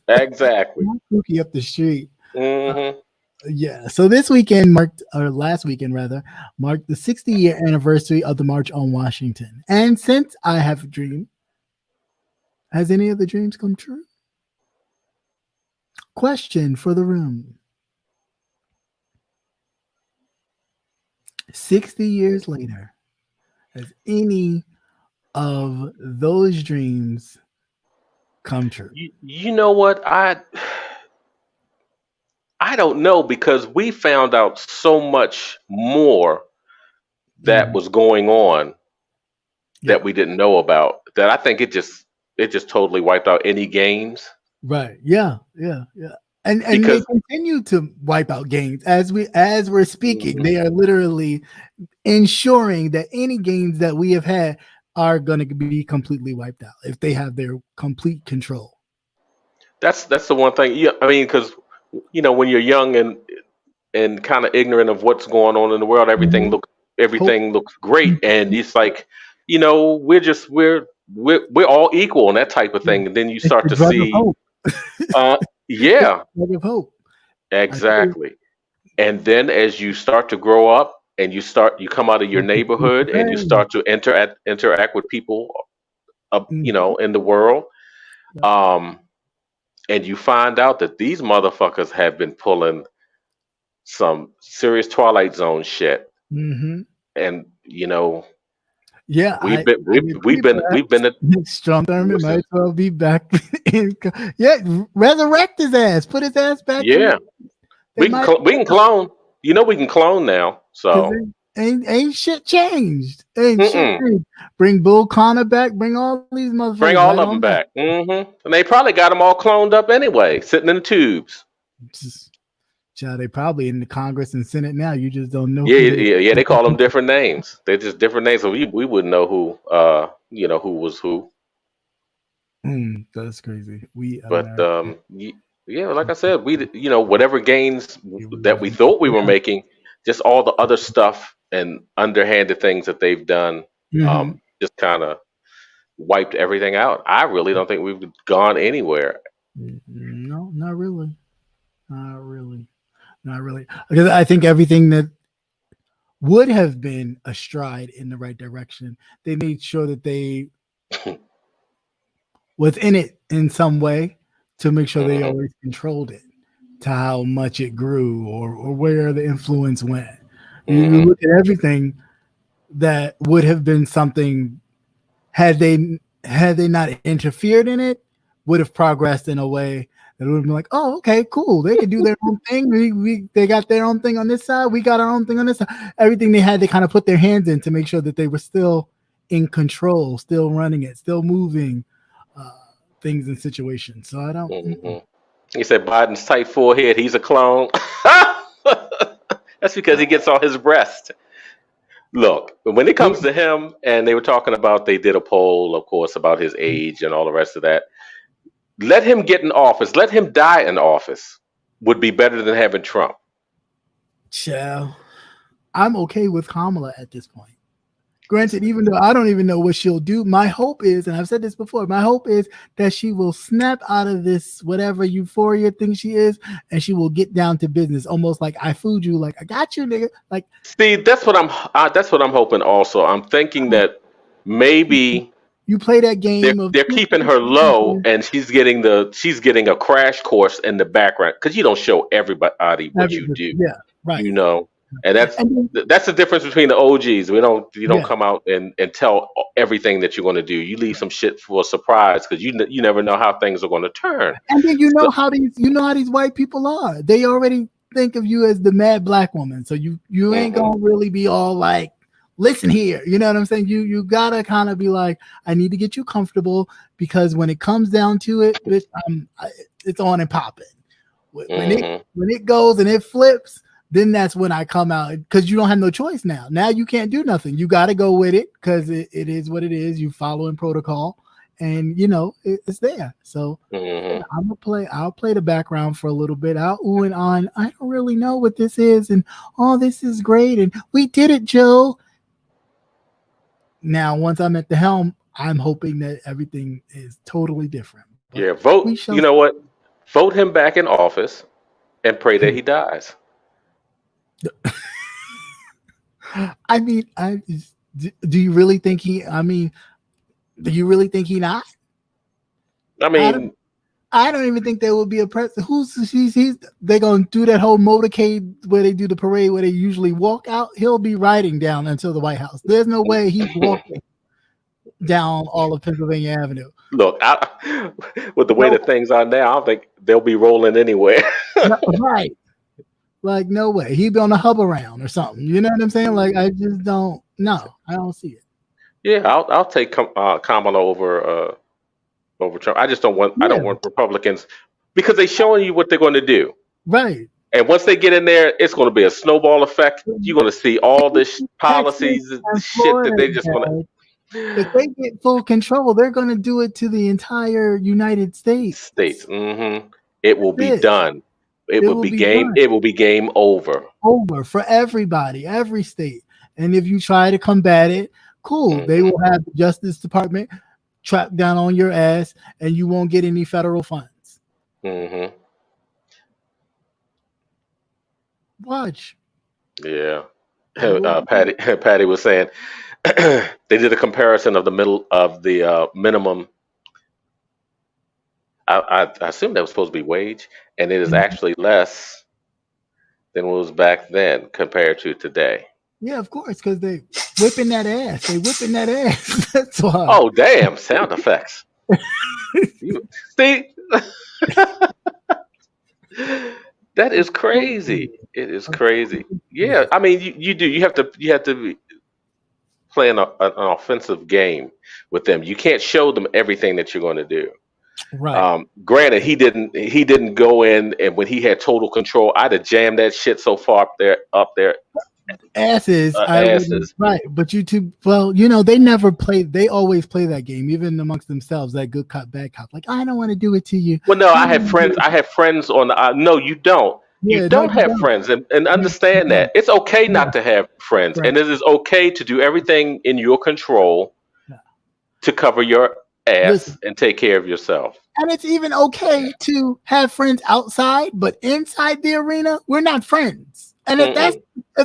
Exactly. Pookie up the street. Mm-hmm. Yeah. So this weekend last weekend rather, marked the 60-year anniversary of the March on Washington. And since I have a dream, has any of the dreams come true? Question for the room. 60 years later, has any of those dreams come true? You know what? I don't know, because we found out so much more that was going on that we didn't know about, that I think it just totally wiped out any games. Right. Yeah. And they continue to wipe out games as we're speaking. They are literally ensuring that any games that we have had are going to be completely wiped out if they have their complete control. That's the one thing. Yeah, I mean, because when you're young and kind of ignorant of what's going on in the world, everything looks great, and it's like, we're all equal and that type of thing, and then you start to see, yeah, of hope. Exactly. And then as you start to grow up and you come out of your neighborhood and you start to interact with people, in the world, and you find out that these motherfuckers have been pulling some serious Twilight Zone shit. And yeah, we've been at Strong Thurman might as well be back in. Yeah, resurrect his ass, put his ass back. Yeah, we can clone. We can clone now. So ain't shit changed. Ain't shit changed. Bring Bull Connor back. Bring all these motherfuckers. Bring all of them back. And they probably got them all cloned up anyway, sitting in the tubes. They probably in the Congress and Senate now. You just don't know. Yeah. They call them different names. They're just different names, so we wouldn't know who who was who. That's crazy. Like I said, whatever gains that we thought we were making, just all the other stuff and underhanded things that they've done, just kind of wiped everything out. I really don't think we've gone anywhere. No, not really. Not really. Because I think everything that would have been a stride in the right direction, they made sure that they was in it in some way to make sure they always controlled it to how much it grew or where the influence went. You look at everything that would have been something had they not interfered in it, would have progressed in a way that would have been like, oh, okay, cool. They can do their own thing. They got their own thing on this side. We got our own thing on this side. Everything they had, they kind of put their hands in to make sure that they were still in control, still running it, still moving things and situations. So I don't. He said Biden's tight forehead. He's a clone. That's because he gets all his breast. Look, when it comes to him, and they were talking about, they did a poll, of course, about his age and all the rest of that. Let him get in office. Let him die in office would be better than having Trump. Child, I'm okay with Kamala at this point. Granted, even though I don't even know what she'll do, my hope is, and I've said this before, my hope is that she will snap out of this whatever euphoria thing she is, and she will get down to business, almost like I fooled you, like I got you, nigga. Like, see, that's what I'm hoping. Also, I'm thinking that maybe you play that game. They're keeping her low, and she's getting a crash course in the background, because you don't show everybody what you do. Yeah, right. And that's the difference between the OGs. You don't come out and tell everything that you're going to do. You leave some shit for a surprise, because you never know how things are going to turn. And then how these white people are. They already think of you as the mad black woman, so you ain't gonna really be all like listen here. You know what I'm saying? You gotta kind of be like, I need to get you comfortable, because when it comes down to it, bitch, it's on and popping. When it goes and it flips, then that's when I come out, because you don't have no choice now. Now you can't do nothing. You got to go with it, because it is what it is. You following protocol, and it's there. So I'll play the background for a little bit. I'll ooh and on. I don't really know what this is, and this is great, and we did it, Joe. Now, once I'm at the helm, I'm hoping that everything is totally different. But vote. You know what? Vote him back in office and pray that he dies. I mean, do you really think he? Do you really think he not? I mean, I don't even think there will be a president. They're gonna do that whole motorcade where they do the parade where they usually walk out. He'll be riding down until the White House. There's no way he's walking down all of Pennsylvania Avenue. Look, with the way that things are now, I don't think they'll be rolling anywhere. Right. Like, no way. He'd be on a hub around or something. You know what I'm saying? Like, I just don't. No, I don't see it. Yeah, I'll take Kamala over Trump. I just don't want. I don't want Republicans, because they're showing you what they're going to do. Right. And once they get in there, it's going to be a snowball effect. You're going to see all this policies and shit that they just want to. If they get full control, they're going to do it to the entire United States. Mm-hmm. It will be done. It will be game. Done. It will be game over. Over for everybody, every state. And if you try to combat it, cool. Mm-hmm. They will have the Justice Department track down on your ass, and you won't get any federal funds. Mm-hmm. Watch. Yeah. Patty was saying they did a comparison of the minimum. I assume that was supposed to be wage, and it is actually less than what was back then compared to today. Yeah, of course, because they whipping that ass. That's why. Oh, damn! Sound effects. See, that is crazy. It is crazy. Yeah, I mean, you do. You have to be playing an offensive game with them. You can't show them everything that you're going to do. Right. Granted, he didn't go in, and when he had total control, I'd have jammed that shit so far up there. Asses. Right. But YouTube, well, they never play. They always play that game, even amongst themselves. That good cop, bad cop. Like, I don't want to do it to you. Well, no, I have friends on the. No, you don't. You don't have friends, and understand that it's okay not to have friends, and it is okay to do everything in your control to cover your ass and take care of yourself. And it's even okay to have friends outside, but inside the arena, we're not friends. And if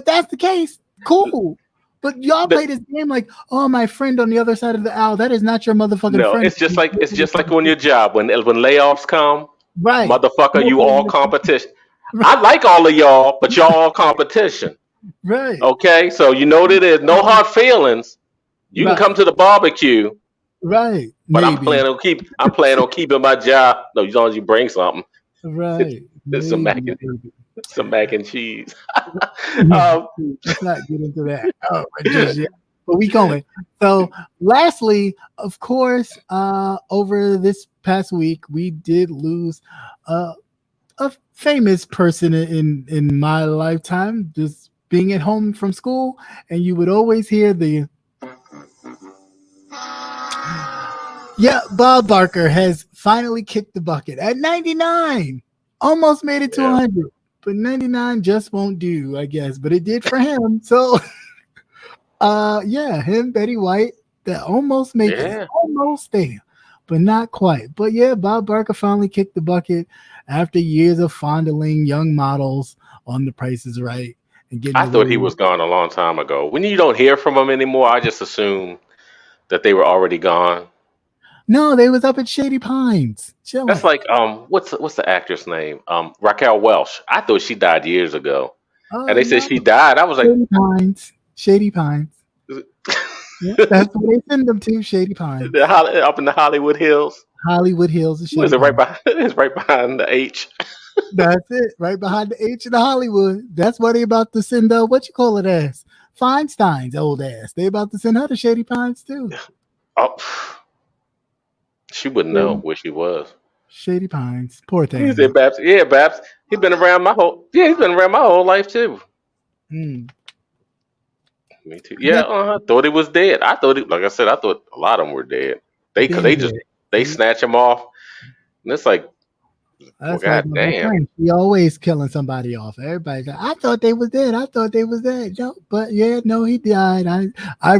that's the case, cool. But y'all play this game like, oh, my friend on the other side of the aisle. That is not your motherfucking friend. No, it's just like on your job when layoffs come. Right, motherfucker, you all competition. Right. I like all of y'all, but y'all all competition. Right. Okay, so you know that there's no hard feelings. You can come to the barbecue. Right. But I'm planning on keeping my job. No, as long as you bring something. Right. It's some mac and cheese. Let's not get into that. But we going. So lastly, of course, over this past week, we did lose a famous person in my lifetime, just being at home from school, and you would always hear the Bob Barker has finally kicked the bucket at 99. Almost made it to 100, but 99 just won't do, I guess. But it did for him. So, him, Betty White, that almost made it, almost there, but not quite. But Bob Barker finally kicked the bucket after years of fondling young models on The Price is Right. I thought he was gone a long time ago. When you don't hear from him anymore, I just assume that they were already gone. No, they was up at Shady Pines. Chilling. That's like what's the actress name? Raquel Welch. I thought she died years ago. And they said she died. I was like, Shady Pines. That's what they send them to, Shady Pines. Up in the Hollywood Hills. Hollywood Hills. Is it right behind? It's right behind the H. That's it, right behind the H in the Hollywood. That's why they about to send what you call it as Feinstein's old ass. They about to send her to Shady Pines too. Oh, she wouldn't know where she was. Shady Pines, poor thing. He said, Babs. Yeah, Babs. He's been around my whole. Yeah, he's been around my whole life too. Mm. Me too. Yeah, thought he was dead. I thought, like I said, I thought a lot of them were dead. They snatch him off, and it's like, that's well, God damn. He always killing somebody off. Everybody's like, I thought they was dead. I thought they was dead. No, but yeah, no, he died. I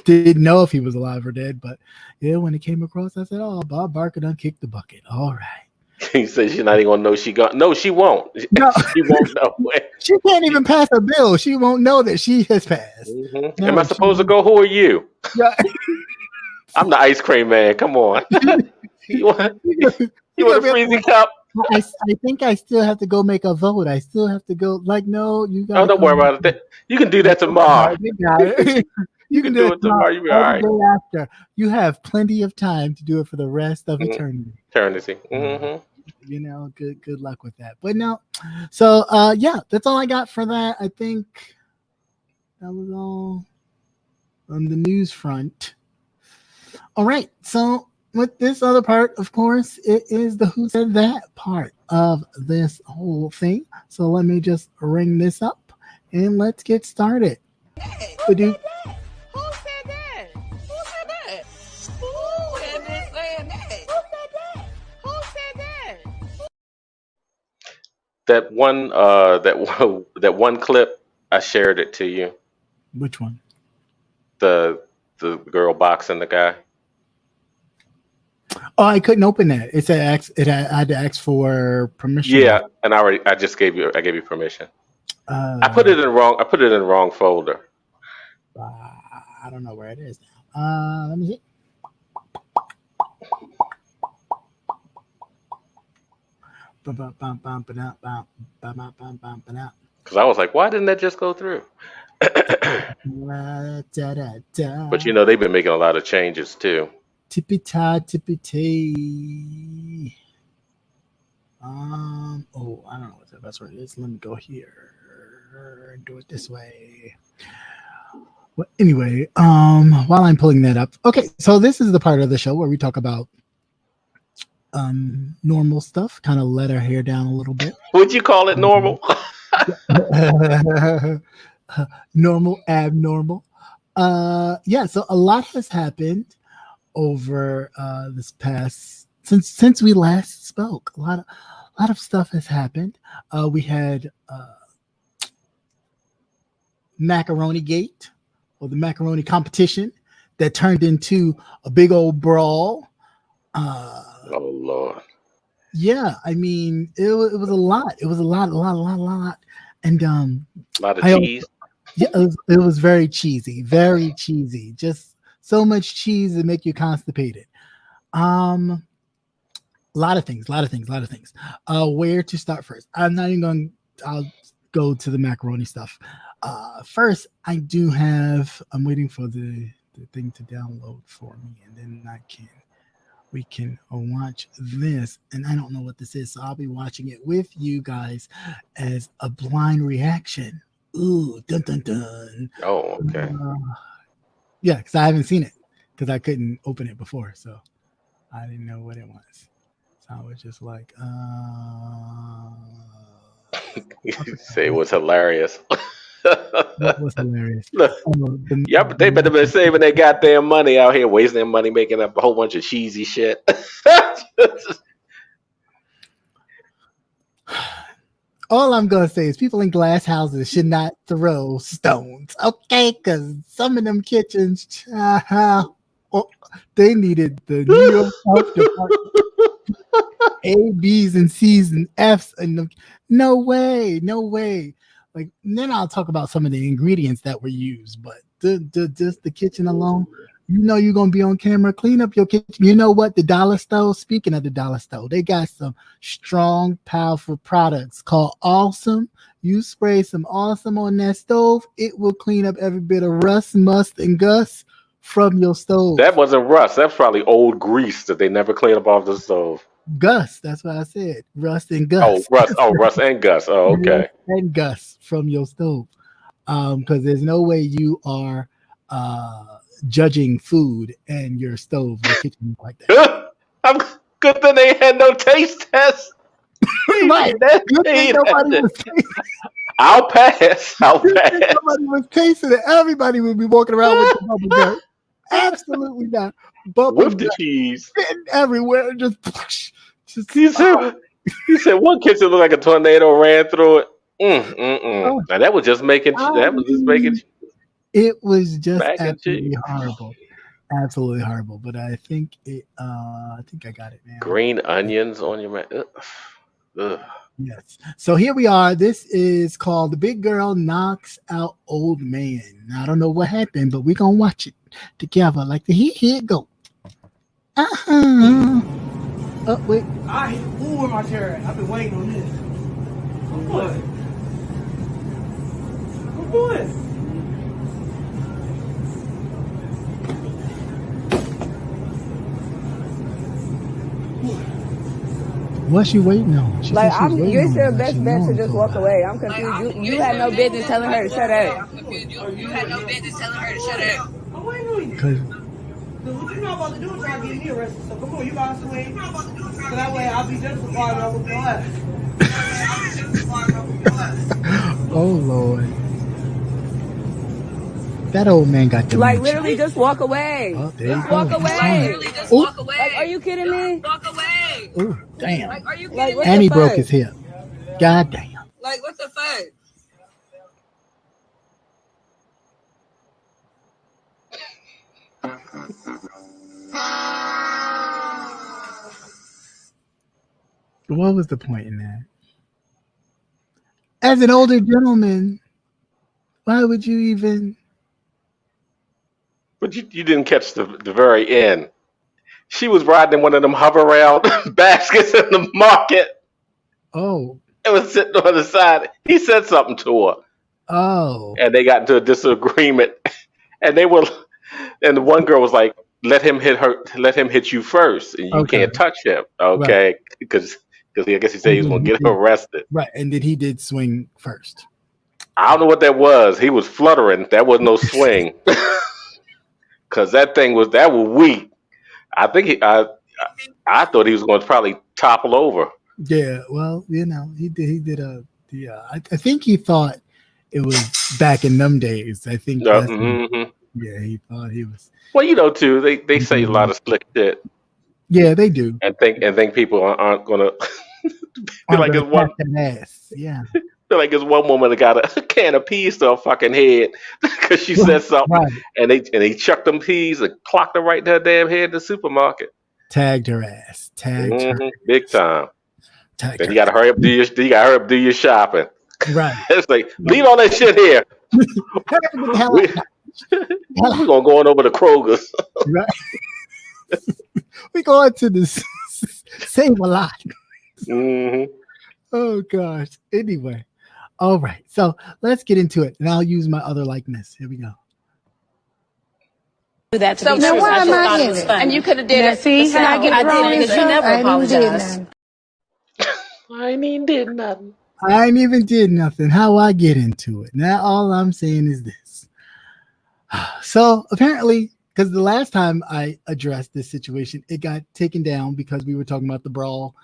didn't know if he was alive or dead, but yeah, when it came across, I said, "Oh, Bob Barker done kicked the bucket." All right. He said she's not even gonna know she got. No, she won't. No. She won't know. She can't even pass a bill. She won't know that she has passed. Mm-hmm. Am I supposed to go? Who are you? Yeah. I'm the ice cream man. Come on. You want a freezing cup? I think I still have to go make a vote. I still have to go. Like, no, you got. Oh, don't worry about it. You can do that tomorrow. You can do it tomorrow. You'll be all right. The day after. You have plenty of time to do it for the rest of eternity. Mm-hmm. You know, good luck with that. But no, so yeah, that's all I got for that. I think that was all on the news front. All right, so with this other part, of course, it is the who said that part of this whole thing. So let me just ring this up and let's get started. Who said that? Who said that? Who had been saying that? Who said that? That one clip, I shared it to you. Which one? The girl boxing the guy. Oh, I couldn't open that. It said I had to ask for permission. Yeah, and I gave you permission. I put it in the wrong folder. I don't know where it is now. Let me see. Because I was like, why didn't that just go through? But you know, they've been making a lot of changes too. Tippy-tie. Oh, I don't know what the best word is. Let me go here and do it this way. Well, anyway, while I'm pulling that up. Okay, so this is the part of the show where we talk about normal stuff, kind of let our hair down a little bit. Would you call it normal? Normal, abnormal. Yeah, so a lot has happened over this past since we last spoke. A lot of stuff has happened. We had Macaroni Gate, or the macaroni competition, that turned into a big old brawl. Oh Lord. Yeah, I mean, it was a lot. It was a lot, and a lot of cheese. Yeah, it was very cheesy, just so much cheese to make you constipated. A lot of things. Where to start first? I'm not even going. I'll go to the macaroni stuff. First, I'm waiting for the thing to download for me, and then we can watch this. And I don't know what this is, so I'll be watching it with you guys as a blind reaction. Ooh, dun dun dun. Oh, okay. Yeah, because I haven't seen it because I couldn't open it before, so I didn't know what it was. So I was just like, Say it was hilarious. That was hilarious. Yeah, but they better be saving their goddamn money out here, wasting their money making up a whole bunch of cheesy shit. All I'm gonna say is people in glass houses should not throw stones, okay? Because some of them kitchens, they needed the New York Health Department A, B's, and C's and F's, and no way. Like, then I'll talk about some of the ingredients that were used, but just the kitchen alone. You know you're going to be on camera. Clean up your kitchen. You know what? The dollar store, speaking of the dollar store, they got some strong, powerful products called Awesome. You spray some Awesome on that stove, it will clean up every bit of rust, must, and gus from your stove. That wasn't rust. That's probably old grease that they never cleaned up off the stove. Gus, that's what I said. Rust and gus. Rust and gus. Oh, okay. Rust and gus from your stove. because there's no way you are judging food and your stove or kitchen like that. I'm good thing they had no taste test. Right. Good thing nobody was tasting. I'll pass. Good thing nobody was tasting it. Everybody would be walking around with the bubble gut. Absolutely not. Bubble with the cheese everywhere. Just he said one kitchen looked like a tornado ran through it. Oh. Now that was just making. It was just absolutely horrible. Absolutely horrible. But I think I got it now. Green onions on your mouth. Yes. So here we are. This is called The Big Girl Knocks Out Old Man. Now, I don't know what happened, but we're going to watch it together. Like here it go. Oh, wait. I hit the pool in my chair. I've been waiting on this. What? What's doing? What's she waiting on? You're still best bet to just walk away. I'm confused. You had no business telling her to shut up. You had no business telling her to shut up. I'm waiting on you. Because what you're not about to do is try to get me arrested. So come on, you got to swing. So that way I'll be justified and I'll whoop your ass. Oh, Lord. That old man got dementia. Literally just walk away. Oh, just walk away. Just walk away. Are you kidding me? Walk away. Oh, damn. Are you kidding me? And he broke his hip. God damn. What the fuck? What was the point in that? As an older gentleman, why would you even? But you didn't catch the very end. She was riding in one of them hover around baskets in the market. Oh. It was sitting on the side. He said something to her. Oh. And they got into a disagreement. And the one girl was like, let him hit you first. And you can't touch him. Okay. Because I guess he said he was going to get arrested. Right. And then he did swing first. I don't know what that was. He was fluttering. That was no swing. Because that was weak. I think I thought he was going to probably topple over. Yeah, well, he did I think he thought it was back in them days. I think he thought he was. Well, too, they say a lot of slick shit. Yeah, they do. And think people aren't gonna feel like it's one ass. Yeah. Feel like it's one woman that got a can of peas to her fucking head because she said something, and they chucked them peas and clocked her right to her damn head in the supermarket. Tagged her ass. Her big time. Then you gotta hurry up, do your shopping. Right. It's like, leave all that shit here. We're gonna go on over to Kroger's. Right. We going to the Save a Lot. Mm-hmm. Oh gosh. Anyway. All right. So let's get into it. And I'll use my other likeness. Here we go. That so then why am I in it? And you could have did it. See how I get wrong because you never apologized. I ain't even did nothing. I ain't even did nothing. How I get into it? Now all I'm saying is this. So apparently, because the last time I addressed this situation, it got taken down because we were talking about the brawl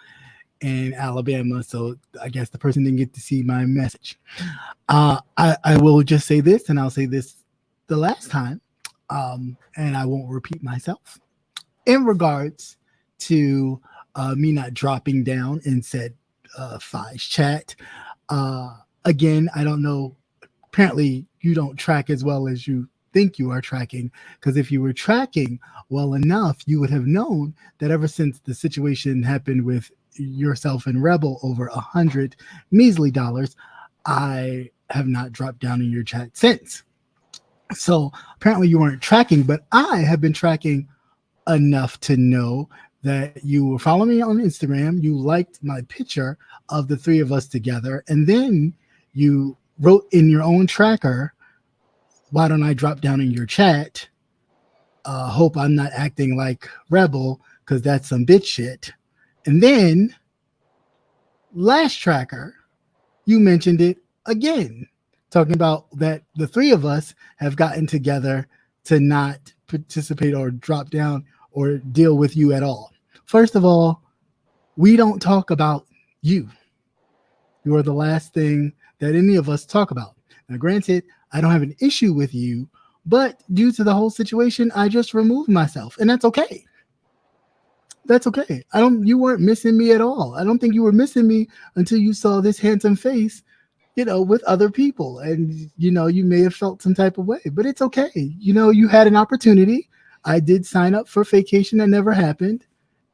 in Alabama. So I guess the person didn't get to see my message. I will just say this, and I'll say this the last time, and I won't repeat myself. In regards to me not dropping down in said Fi's chat, again, I don't know. Apparently, you don't track as well as you think you are tracking, because if you were tracking well enough, you would have known that ever since the situation happened with yourself and Rebel over $100 measly, I have not dropped down in your chat since. So apparently you weren't tracking, but I have been tracking enough to know that you were following me on Instagram. You liked my picture of the three of us together, and then you wrote in your own tracker, why don't I drop down in your chat? Hope I'm not acting like Rebel, because that's some bitch shit. And then last tracker, you mentioned it again, talking about that the three of us have gotten together to not participate or drop down or deal with you at all. First of all, we don't talk about you. You are the last thing that any of us talk about. Now, granted, I don't have an issue with you, but due to the whole situation, I just removed myself, and that's okay. That's okay. You weren't missing me at all. I don't think you were missing me until you saw this handsome face, with other people. And, you may have felt some type of way, but it's okay. You had an opportunity. I did sign up for vacation that never happened.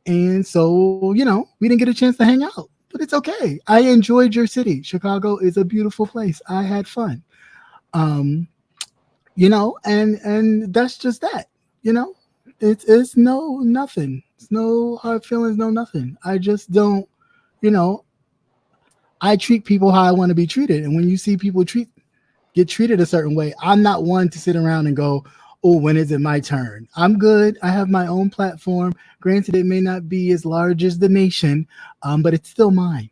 And so, we didn't get a chance to hang out, but it's okay. I enjoyed your city. Chicago is a beautiful place. I had fun. And that's just that, it's nothing. It's no hard feelings, no nothing. I just don't, I treat people how I want to be treated. And when you see people get treated a certain way, I'm not one to sit around and go, oh, when is it my turn? I'm good. I have my own platform. Granted, it may not be as large as the nation, but it's still mine.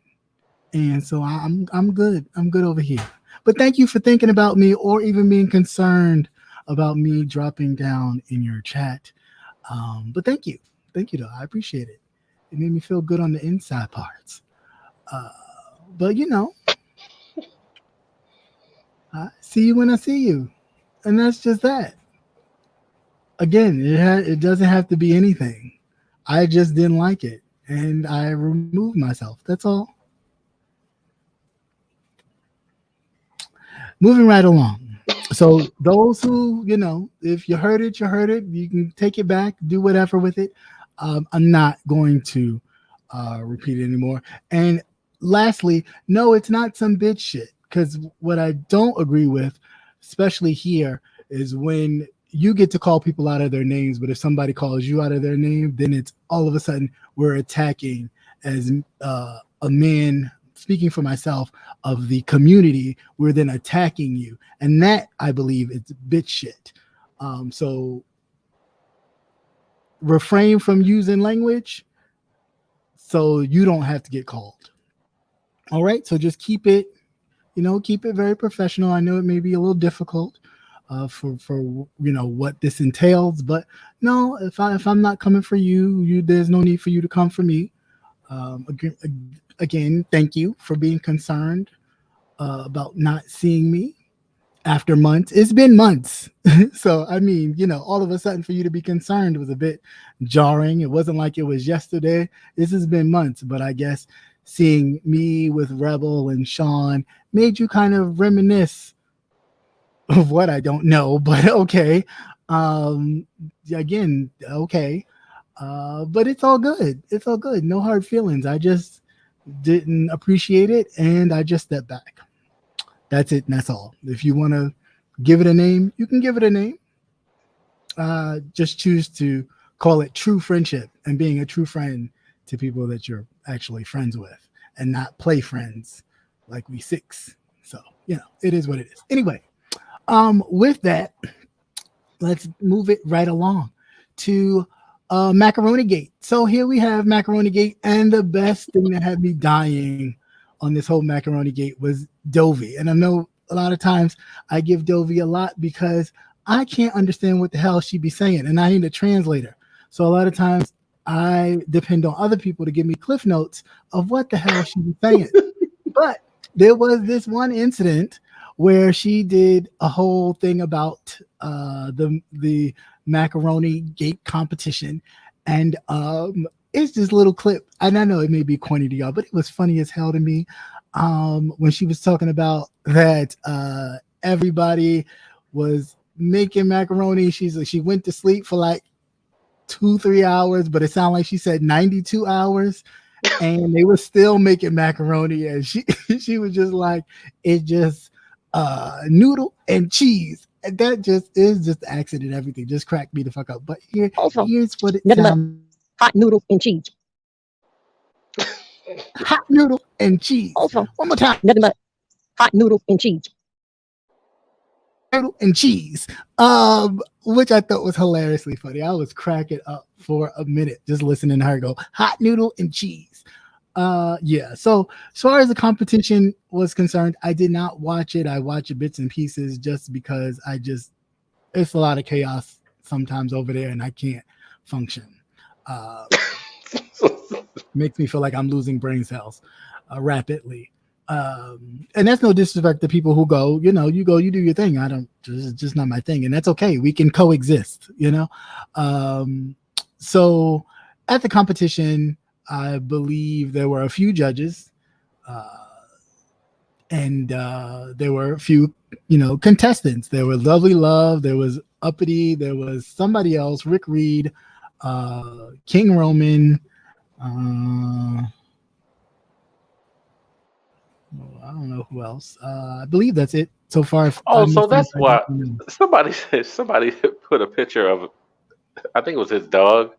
And so I'm good. I'm good over here. But thank you for thinking about me or even being concerned about me dropping down in your chat. But thank you. Thank you, though. I appreciate it. It made me feel good on the inside parts. But, I see you when I see you. And that's just that. Again, it doesn't have to be anything. I just didn't like it. And I removed myself. That's all. Moving right along. So those who, if you heard it, you heard it. You can take it back, do whatever with it. I'm not going to repeat it anymore. And lastly, no, it's not some bitch shit. Because what I don't agree with, especially here, is when you get to call people out of their names, but if somebody calls you out of their name, then it's all of a sudden we're attacking as a man, speaking for myself, of the community, we're then attacking you. And that, I believe, is bitch shit. So refrain from using language so you don't have to get called. All right, so just keep it very professional. I know it may be a little difficult for what this entails, but no, if I'm not coming for you, there's no need for you to come for me. Again, thank you for being concerned about not seeing me after months. It's been months. So, I mean, all of a sudden for you to be concerned was a bit jarring. It wasn't like it was yesterday. This has been months, but I guess seeing me with Rebel and Sean made you kind of reminisce of what I don't know, but okay. Again, okay. But it's all good. It's all good. No hard feelings. I just didn't appreciate it, and I just stepped back. That's it, and that's all. If you want to give it a name, you can give it a name. Just choose to call it true friendship and being a true friend to people that you're actually friends with and not play friends like we six. So, it is what it is. Anyway, with that, let's move it right along to Macaroni Gate. So here we have Macaroni Gate, and the best thing that had me dying on this whole Macaroni Gate was Dovey. And I know a lot of times I give Dovey a lot because I can't understand what the hell she be saying, and I need a translator. So a lot of times I depend on other people to give me cliff notes of what the hell she be saying. But there was this one incident where she did a whole thing about the Macaroni Gate competition, and it's this little clip, and I know it may be corny to y'all, but it was funny as hell to me when she was talking about that everybody was making macaroni. She went to sleep for like 2-3 hours, but it sounded like she said 92 hours, and they were still making macaroni, and she was just like, it just noodle and cheese. And that just is just accident. Everything just cracked me the fuck up. But here's what it sounds. Hot noodle and cheese. Hot noodle and cheese. Also, one more time. Nothing but hot noodle and cheese. Noodle and cheese. Which I thought was hilariously funny. I was cracking up for a minute just listening to her go hot noodle and cheese. Yeah. So as far as the competition was concerned, I did not watch it. I watch bits and pieces just because it's a lot of chaos sometimes over there, and I can't function. Makes me feel like I'm losing brain cells rapidly. And that's no disrespect to people who go, you do your thing. It's just not my thing. And that's okay. We can coexist, So at the competition, I believe there were a few judges and there were a few, contestants. There was Lovely Love. There was Uppity. There was somebody else, Rick Reed, King Roman. I don't know who else. I believe that's it so far. So that's why somebody put a picture of, I think it was his dog,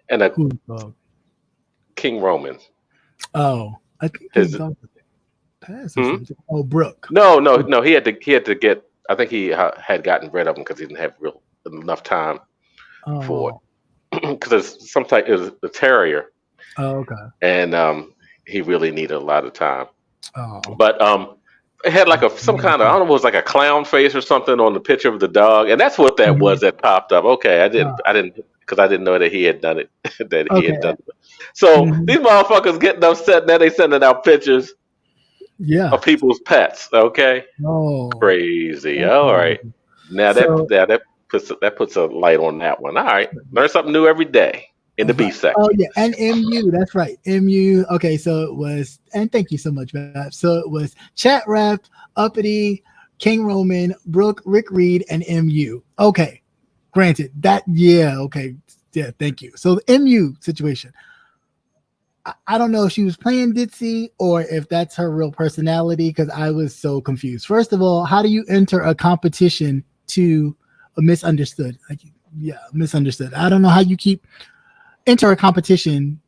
and a dog? King Roman. Oh, I think his dog passed or something. Oh, Brooke. No. He had to get. I think he had gotten rid of him because he didn't have enough time for it. Because sometimes it was a terrier. Oh, okay. And he really needed a lot of time. Oh. But it had like some kind of, I don't know, it was like a clown face or something on the picture of the dog, and that's what that was that popped up. Okay, I didn't because I didn't know that he had done it. He had done it. So these motherfuckers getting upset now. They sending out pictures, of people's pets. Okay, crazy. All right, now that puts a light on that one. All right, learn something new every day. In the B section. Oh, yeah. And MU, that's right. MU. Okay, so it was, and thank you so much, Bob. So it was Chat Rap, Uppity, King Roman, Brooke, Rick Reed, and MU. Okay, granted. Okay. Yeah, thank you. So the MU situation. I don't know if she was playing ditzy or if that's her real personality, because I was so confused. First of all, how do you enter a competition to a misunderstood? Misunderstood. I don't know how you enter a competition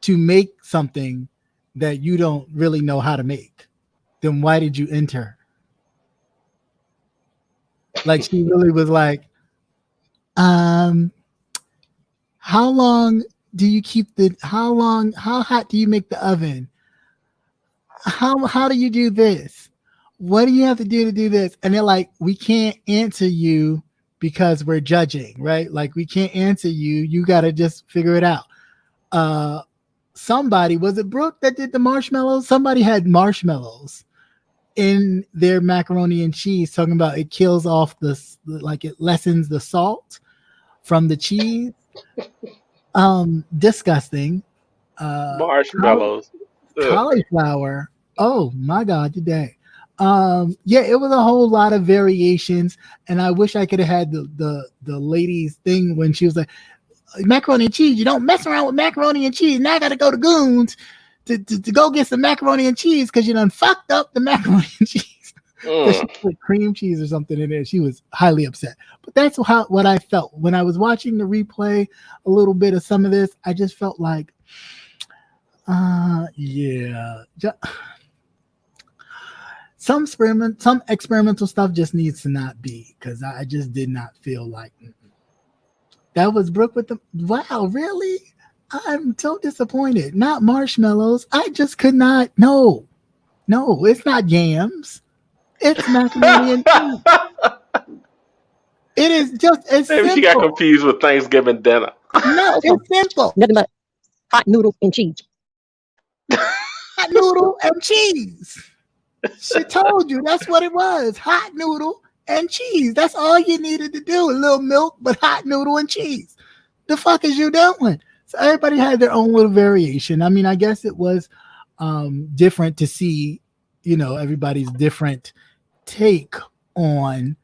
to make something that you don't really know how to make. Then why did you enter? Like, she really was like, how long do you keep how hot do you make the oven? How do you do this? What do you have to do this? And they're like, we can't answer you because we're judging, right? Like, we can't answer you. You got to just figure it out. Somebody, was it Brooke that did the marshmallows? Somebody had marshmallows in their macaroni and cheese, talking about it kills off it lessens the salt from the cheese. Disgusting. Marshmallows. Cauliflower. Oh my God, today. It was a whole lot of variations, and I wish I could have had the lady's thing when she was like, macaroni and cheese, you don't mess around with macaroni and cheese. Now I gotta go to Goons to go get some macaroni and cheese because you done fucked up the macaroni and cheese. She put cream cheese or something in there. She was highly upset. But that's what I felt when I was watching the replay, a little bit of some of this. I just felt like some experimental stuff just needs to not be, because I just did not feel like that was Brooke with the wow. Really, I'm so disappointed. Not marshmallows. I just could not. No, it's not yams. It's macaroni and cheese. It is just as Maybe simple. She got confused with Thanksgiving dinner. No, it's simple. Nothing but hot noodle and cheese. Hot noodle and cheese. She told you that's what it was. Hot noodle and cheese. That's all you needed to do. A little milk, but hot noodle and cheese. The fuck is you doing? So everybody had their own little variation. I mean, I guess it was different to see, everybody's different take on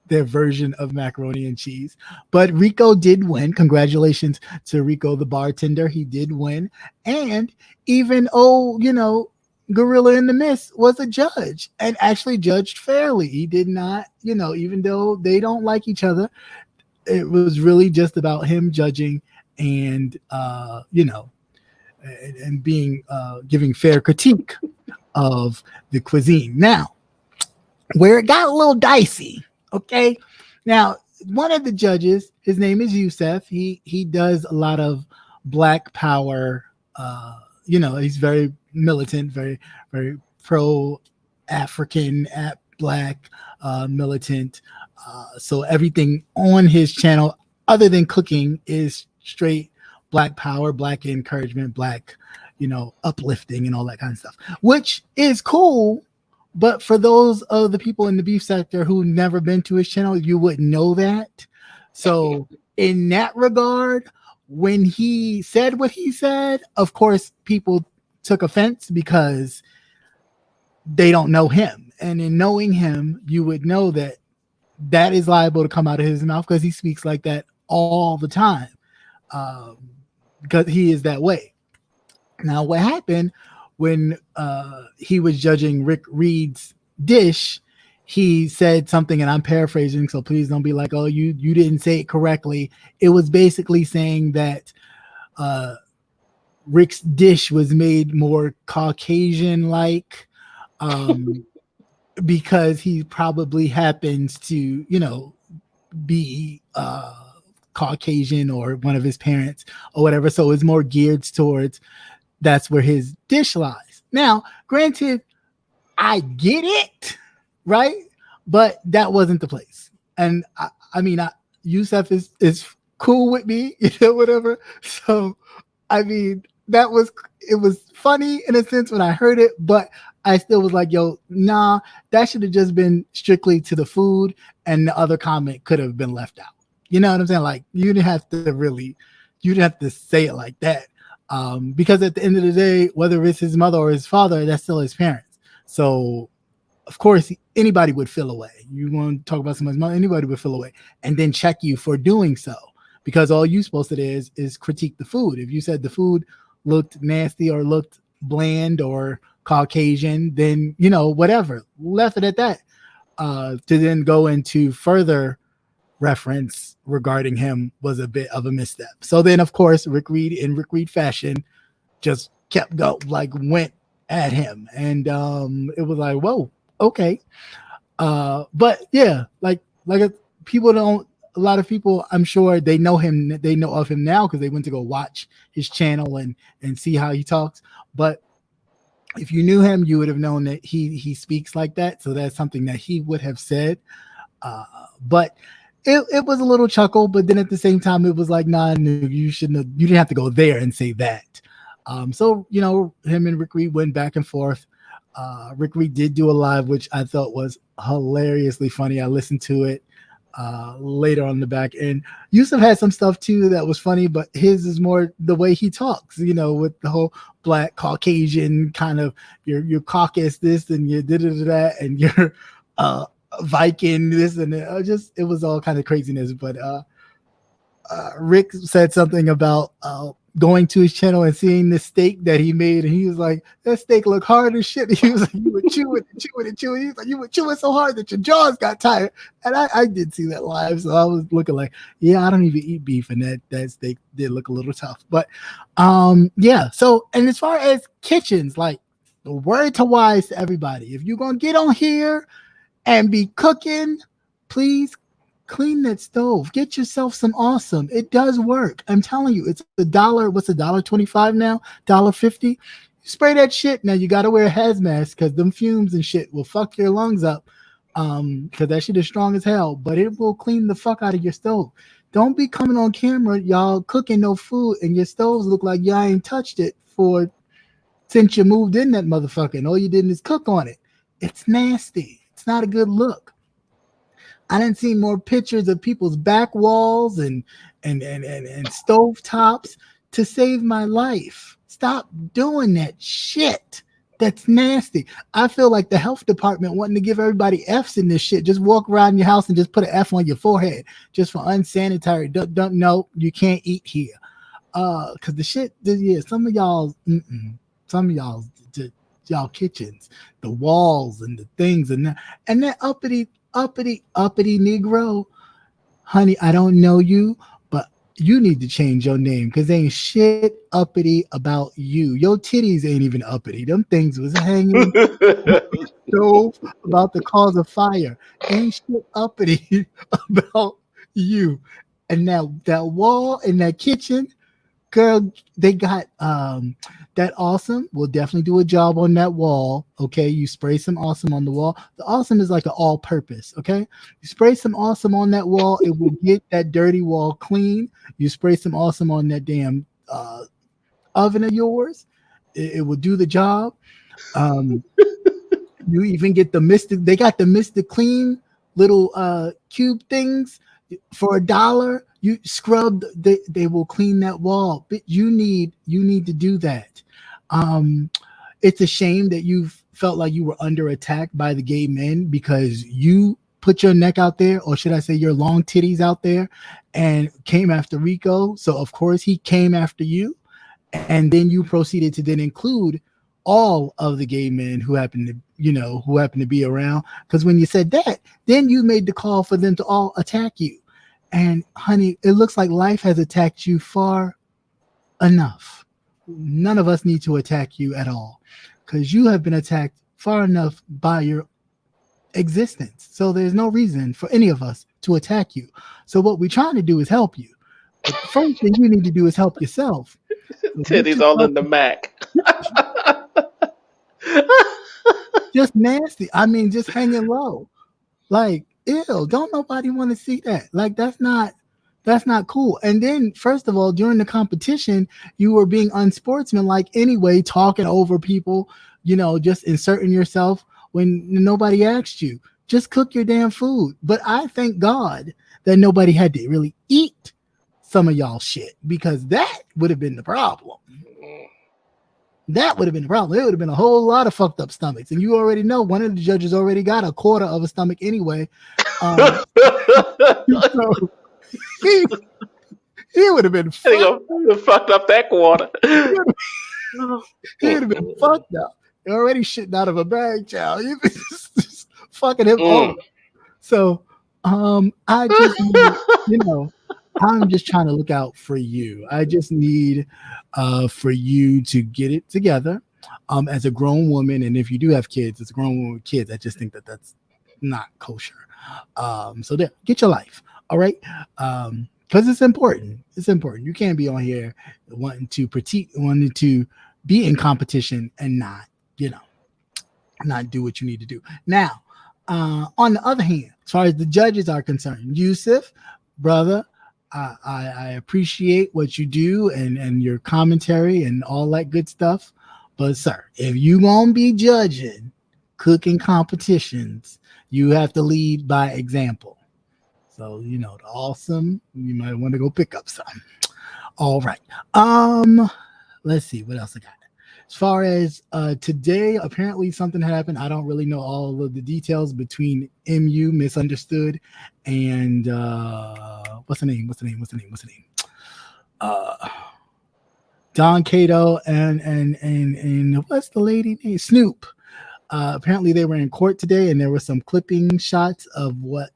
their version of macaroni and cheese. But Rico did win. Congratulations to Rico, the bartender. He did win. And even, Gorilla in the Mist was a judge and actually judged fairly. He did not, even though they don't like each other, it was really just about him judging and, and being, giving fair critique of the cuisine. Now, where it got a little dicey, okay? Now, one of the judges, his name is Youssef. He does a lot of Black Power. He's very militant, very, very pro African, Black, militant. So everything on his channel, other than cooking, is straight Black Power, Black encouragement, Black, uplifting and all that kind of stuff, which is cool. But for those of the people in the beef sector who never been to his channel, you wouldn't know that. So in that regard, when he said what he said, of course, people took offense because they don't know him. And in knowing him, you would know that that is liable to come out of his mouth because he speaks like that all the time, because he is that way. Now, what happened when he was judging Rick Reed's dish, he said something, and I'm paraphrasing, so please don't be like, oh, you didn't say it correctly. It was basically saying that Rick's dish was made more Caucasian-like, because he probably happens to, be Caucasian or one of his parents or whatever. So it's more geared towards that's where his dish lies. Now, granted, I get it, right? But that wasn't the place. And I mean, Yusef is cool with me, whatever. So, I mean, it was funny in a sense when I heard it, but I still was like, yo, nah, that should have just been strictly to the food, and the other comment could have been left out. You know what I'm saying? Like, you didn't have to say it like that. Because at the end of the day, whether it's his mother or his father, that's still his parents. So, of course, anybody would feel away. You want to talk about somebody's mother, anybody would feel away, and then check you for doing so, because all you supposed to do is critique the food. If you said the food looked nasty or looked bland or Caucasian, then, whatever, left it at that. To then go into further reference regarding him was a bit of a misstep. So then, of course, Rick Reed in Rick Reed fashion just kept went at him, and it was like, whoa, okay. But yeah, people don't. A lot of people, I'm sure, they know him. They know of him now because they went to go watch his channel and see how he talks. But if you knew him, you would have known that he speaks like that. So that's something that he would have said. But it was a little chuckle. But then at the same time, it was like, nah, no, you didn't have to go there and say that. So him and Rick Reed went back and forth. Rick Reed did do a live, which I thought was hilariously funny. I listened to it later on the back end. Yusuf had some stuff too that was funny, but his is more the way he talks, with the whole Black Caucasian kind of your caucus this and your da and your Viking this and it was all kind of craziness. But Rick said something about going to his channel and seeing the steak that he made, and he was like, that steak look hard as shit. He was like, you were chewing and chewing and chewing. He was like, you were chewing so hard that your jaws got tired. And I did see that live, so I was looking like, yeah, I don't even eat beef, and that steak did look a little tough. But yeah. So, and as far as kitchens, like, the word to wise to everybody, if you're gonna get on here and be cooking, please clean that stove. Get yourself some awesome. It does work. I'm telling you, it's $1. What's $1.25 now? $1.50. Spray that shit. Now you gotta wear a hazmat because them fumes and shit will fuck your lungs up. Because that shit is strong as hell, but it will clean the fuck out of your stove. Don't be coming on camera, y'all cooking no food, and your stoves look like y'all ain't touched it since you moved in that motherfucker, and all you did is cook on it. It's nasty. It's not a good look. I didn't see more pictures of people's back walls and stove tops to save my life. Stop doing that shit. That's nasty. I feel like the health department wanting to give everybody F's in this shit. Just walk around your house and just put an F on your forehead just for unsanitary. Don't know you can't eat here. Cause the shit, yeah, some of y'all kitchens, the walls and the things and that uppity Negro, honey, I don't know you, but you need to change your name because ain't shit uppity about you. Your titties ain't even uppity. Them things was hanging stove about the cause of fire. Ain't shit uppity about you. And now that wall in that kitchen, girl, they got that awesome will definitely do a job on that wall. Okay, you spray some awesome on the wall. The awesome is like an all-purpose. Okay, you spray some awesome on that wall, it will get that dirty wall clean. You spray some awesome on that damn oven of yours, it will do the job. You even get the Mystic. They got the Mystic Clean little cube things for $1. You scrub, they will clean that wall. But you need to do that. It's a shame that you felt like you were under attack by the gay men because you put your neck out there, or should I say your long titties out there, and came after Rico. So of course he came after you, and then you proceeded to then include all of the gay men who happen to be around. Because when you said that, then you made the call for them to all attack you. And honey, it looks like life has attacked you far enough. None of us need to attack you at all, because you have been attacked far enough by your existence. So there's no reason for any of us to attack you. So what we're trying to do is help you. But the first thing you need to do is help yourself. Titties all in the Mac. Just nasty. I mean, just hanging low. Like, ew, don't nobody want to see that. Like, that's not cool. And then, first of all, during the competition, you were being unsportsmanlike anyway, talking over people, just inserting yourself when nobody asked you. Just cook your damn food. But I thank God that nobody had to really eat some of y'all shit, because that would have been the problem. That would have been the problem. It would have been a whole lot of fucked up stomachs. And you already know one of the judges already got a quarter of a stomach anyway. So he would have been fucked up that quarter. He would have been fucked up. They're already shitting out of a bag, child. You just fucking him over. So I just need, I'm just trying to look out for you. I just need for you to get it together as a grown woman. And if you do have kids, as a grown woman with kids, I just think that that's not kosher. So there, get your life. All right. Because it's important. It's important. You can't be on here wanting to be in competition and not do what you need to do. Now, on the other hand, as far as the judges are concerned, Yusuf, brother, I appreciate what you do and your commentary and all that good stuff. But sir, if you gonna be judging cooking competitions, you have to lead by example. So the awesome, you might want to go pick up some. All right. Let's see what else I got. As far as today, apparently something happened. I don't really know all of the details between MU Misunderstood and what's the name? Don Cato and what's the lady name? Snoop. Apparently they were in court today, and there were some clipping shots of what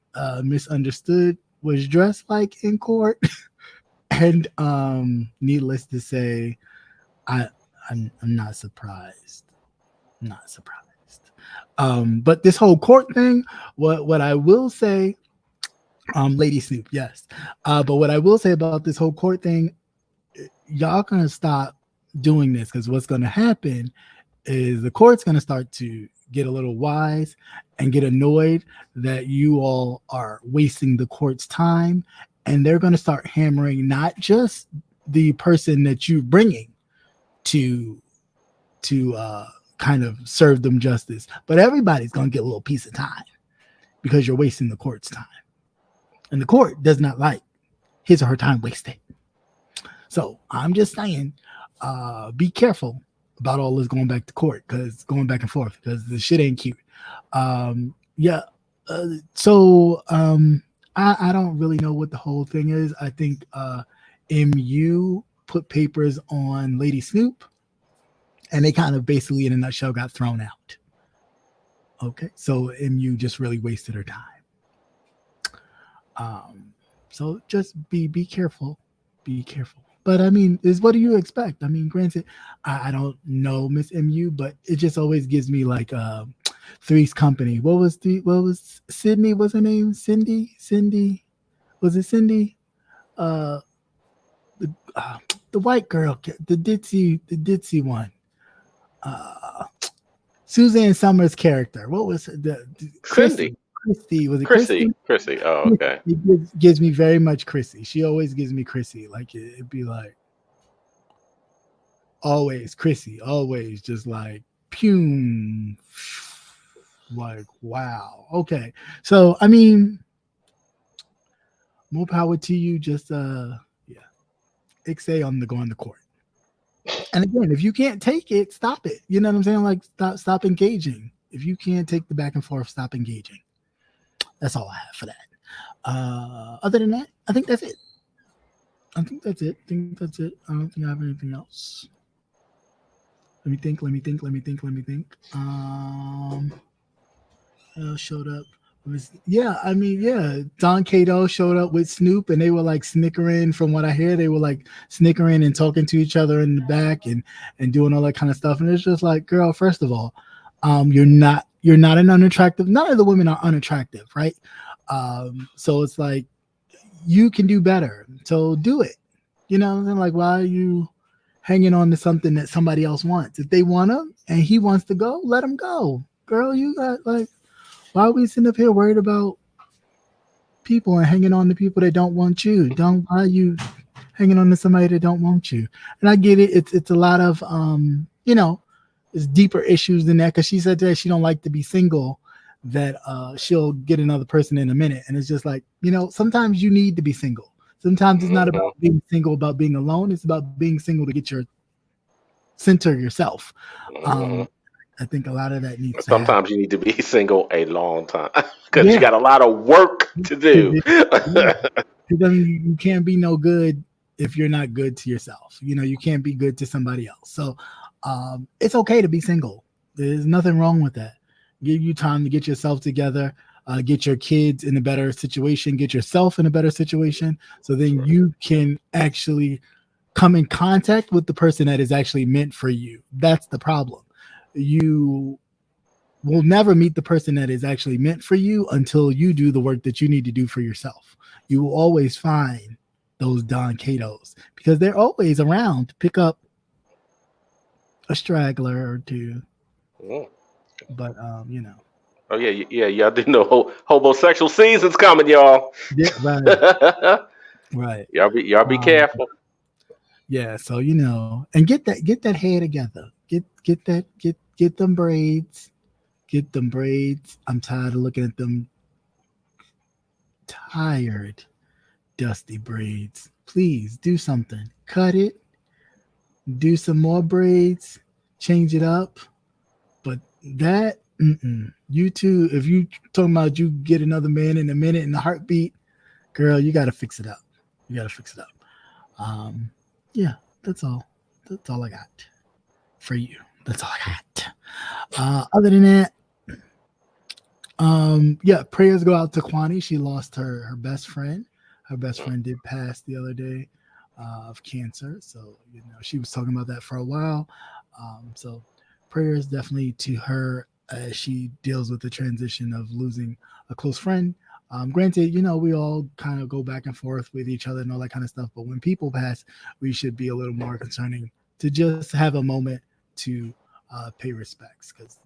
Misunderstood was dressed like in court. And needless to say, I'm not surprised. Not surprised. But this whole court thing, what I will say, Lady Snoop, yes. But what I will say about this whole court thing, y'all gonna stop doing this, because what's gonna happen is the court's gonna start to get a little wise and get annoyed that you all are wasting the court's time, and they're gonna start hammering not just the person that you're bringing to kind of serve them justice, but everybody's gonna get a little piece of time because you're wasting the court's time, and the court does not like his or her time wasted. So I'm just saying, be careful about all this going back to court, because going back and forth, because the shit ain't cute. I don't really know what the whole thing is. I think MU put papers on Lady Snoop, and they kind of basically in a nutshell got thrown out. Okay, so MU just really wasted her time. So just be careful. Be careful. But I mean, what do you expect? I mean, granted, I don't know Miss MU, but it just always gives me like Three's Company. What was Sydney? What's her name? Cindy? Was it Cindy? the white girl, the ditzy one. Suzanne Summers' character. What was the Christy? Christy, was it Christy? Christy. Oh, okay. It gives me very much Chrissy. She always gives me Chrissy. Like it'd be like always Chrissy, always just like pum. Like wow. Okay. So I mean, more power to you. Just XA on the going to court. And again, if you can't take it, stop it. You know what I'm saying? Like stop engaging. If you can't take the back and forth, stop engaging. That's all I have for that. Other than that, I think that's it. I don't think I have anything else. Let me think. Showed up. Don Cato showed up with Snoop, and they were like snickering. From what I hear, they were like snickering and talking to each other in the back and doing all that kind of stuff. And it's just like, girl, first of all, you're not an unattractive. None of the women are unattractive, right? So it's like you can do better. So do it. You know what I'm saying? Like, why are you hanging on to something that somebody else wants? If they want him and he wants to go, let him go. Girl, you got like. Why are we sitting up here worried about people and hanging on to people that don't want you? Why are you hanging on to somebody that don't want you? And I get it. It's a lot of it's deeper issues than that. Because she said that she don't like to be single. That she'll get another person in a minute. And it's just like, sometimes you need to be single. Sometimes it's not about being single, about being alone. It's about being single to get your center yourself. I think a lot of that needs. Sometimes you need to be single a long time because you got a lot of work to do. You can't be no good if you're not good to yourself. You can't be good to somebody else. So it's okay to be single. There's nothing wrong with that. Give you time to get yourself together, get your kids in a better situation, get yourself in a better situation, so then you can actually come in contact with the person that is actually meant for you. That's the problem. You will never meet the person that is actually meant for you until you do the work that you need to do for yourself. You will always find those Don Catos because they're always around to pick up a straggler or two. But Oh yeah, y'all didn't know homosexual season's coming, y'all. Yeah, right. Right. Y'all be careful. Yeah, so and get that hair together. Get them braids. Get them braids. I'm tired of looking at them tired, dusty braids. Please do something. Cut it. Do some more braids. Change it up. But that, you too, if you talking about you get another man in a minute in a heartbeat, girl, you got to fix it up. Yeah, that's all. That's all I got for you. That's all I got. Other than that, prayers go out to Kwani. She lost her best friend. Her best friend did pass the other day of cancer. So, she was talking about that for a while. So prayers definitely to her as she deals with the transition of losing a close friend. Granted, we all kind of go back and forth with each other and all that kind of stuff. But when people pass, we should be a little more concerning to just have a moment to pay respects, because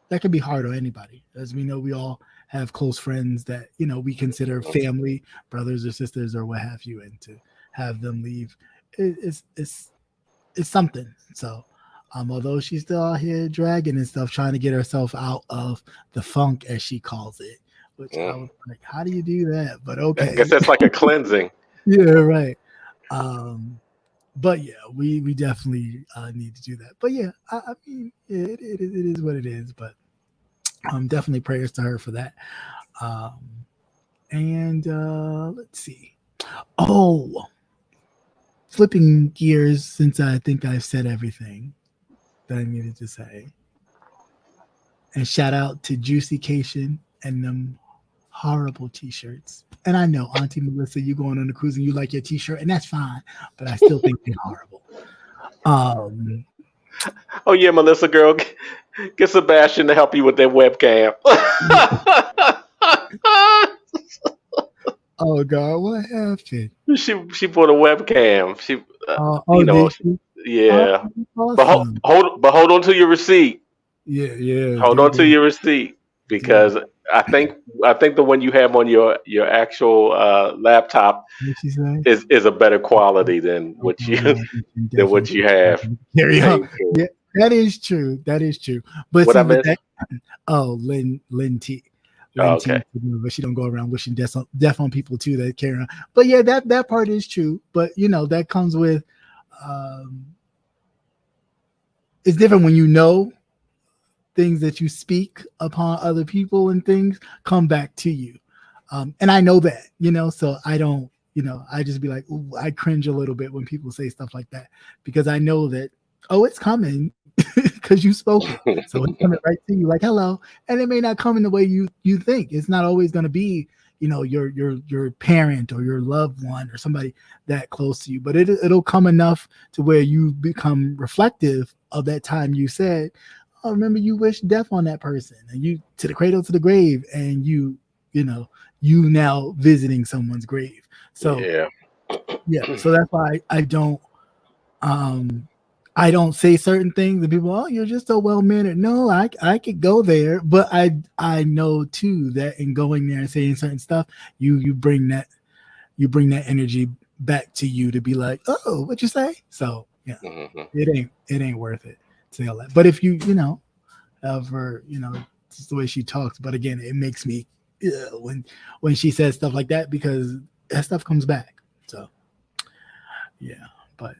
that can be hard on anybody. As we know, we all have close friends that we consider family, brothers or sisters or what have you, and to have them leave it's something. So although she's still out here dragging and stuff, trying to get herself out of the funk, as she calls it, which I was like, how do you do that? But okay, I guess that's like a cleansing. Yeah, right. But yeah, we definitely need to do that. But yeah, I mean, it is what it is. But definitely prayers to her for that. And let's see. Oh, flipping gears, since I think I've said everything that I needed to say. And shout out to Juicycation and them horrible t-shirts. And I know, Auntie Melissa, you going on the cruise and you like your t-shirt, and that's fine, but I still think they're horrible. Oh yeah, Melissa girl, get Sebastian to help you with that webcam. Oh God, what happened? She bought a webcam. you know, yeah. Awesome. But hold on to your receipt. Yeah. Hold on to your receipt because I think the one you have on your actual laptop is a better quality than what you have. Carry on. Yeah, that is true. But what see, I missed? Lynn T. Okay. But she don't go around wishing death on people too that carry on. But yeah, that part is true. But that comes with it's different when things that you speak upon other people and things come back to you. And I know that, so I don't, I just be like, ooh, I cringe a little bit when people say stuff like that because I know that, it's coming because you spoke it. So it's coming right to you like, hello. And it may not come in the way you think. It's not always going to be, your parent or your loved one or somebody that close to you, but it'll come enough to where you become reflective of that time you said, oh, remember you wished death on that person and you to the cradle to the grave and you now visiting someone's grave. So yeah. So that's why I don't say certain things and people, oh, you're just so well-mannered. No, I could go there, but I know too that in going there and saying certain stuff, you bring that energy back to you to be like, oh, what'd you say? So yeah, it ain't worth it to say all that. But if you ever, it's the way she talks. But again, it makes me when she says stuff like that because that stuff comes back. So yeah, but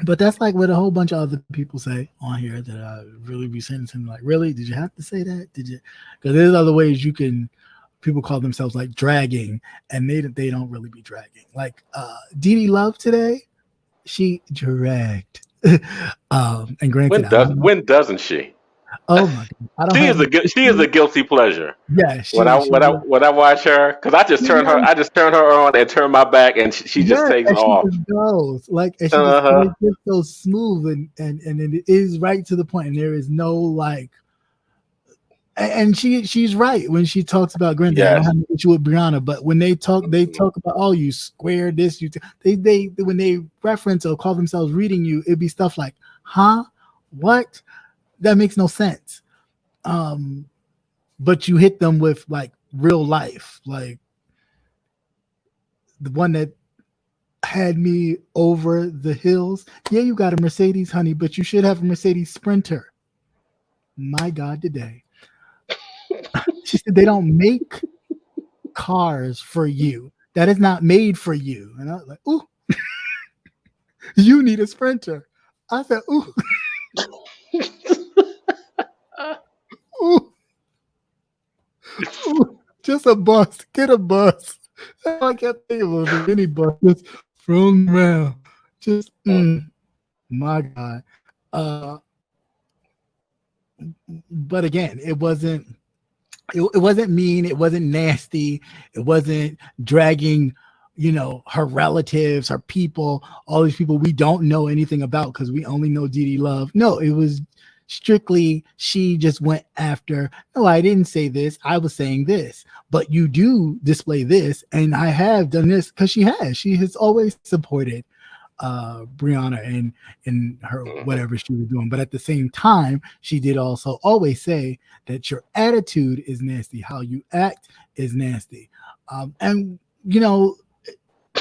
but that's like what a whole bunch of other people say on here that I really be saying to them like, really? Did you have to say that? Did you? Because there's other ways people call themselves like dragging and they don't really be dragging. Like Dee Love today, she dragged. And granted, when doesn't she? Oh my God! She is a guilty pleasure. Yeah, when I watch her, because I just turn her on and turn my back, and she just takes off. She goes like, and she just so smooth and it is right to the point, and there is no like. And she's right when she talks about granted. I don't have an issue with Brianna, but when they talk about, oh, you square this, they when they reference or call themselves reading you, it'd be stuff like, huh, what? That makes no sense. But you hit them with like real life, like the one that had me over the hills. Yeah, you got a Mercedes, honey, but you should have a Mercedes Sprinter. My God, today. She said they don't make cars for you. That is not made for you. And I was like, ooh, you need a Sprinter. I said, ooh. Ooh. Ooh. Just a bus. Get a bus. I kept thinking of a mini bus just thrown around. Just, my God. But again, it wasn't mean, it wasn't nasty, it wasn't dragging her relatives, her people, all these people we don't know anything about because we only know Dee Love. No, it was strictly she just went after, no, I didn't say this, I was saying this, but you do display this and I have done this because she has always supported Brianna in her whatever she was doing, but at the same time she did also always say that your attitude is nasty, how you act is nasty, and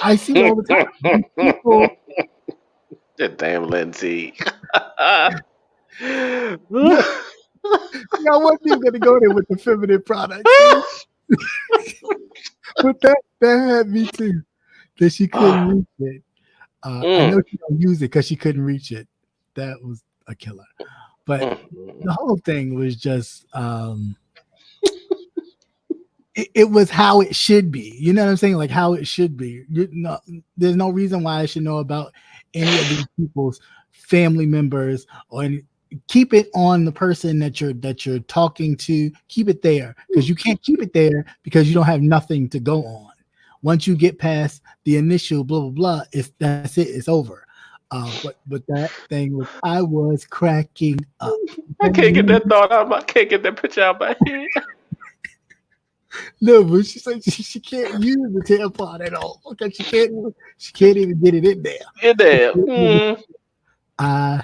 I see all the time people. That damn Lindsay. I wasn't even gonna go there with the feminine products, but that had me too, that she couldn't reach it. I know she don't use it because she couldn't reach it. That was a killer. But the whole thing was just it was how it should be. You know what I'm saying? Like how it should be. There's no reason why I should know about any of these people's family members or any. Keep it on the person that you're talking to. Keep it there because you can't keep it there because you don't have nothing to go on. Once you get past the initial blah blah blah, that's it. It's over. But that thing was, I was cracking up. I can't get that thought out. I can't get that picture out of my head. No, but she said she can't use the tampon at all because she can't even get it in there. In there. I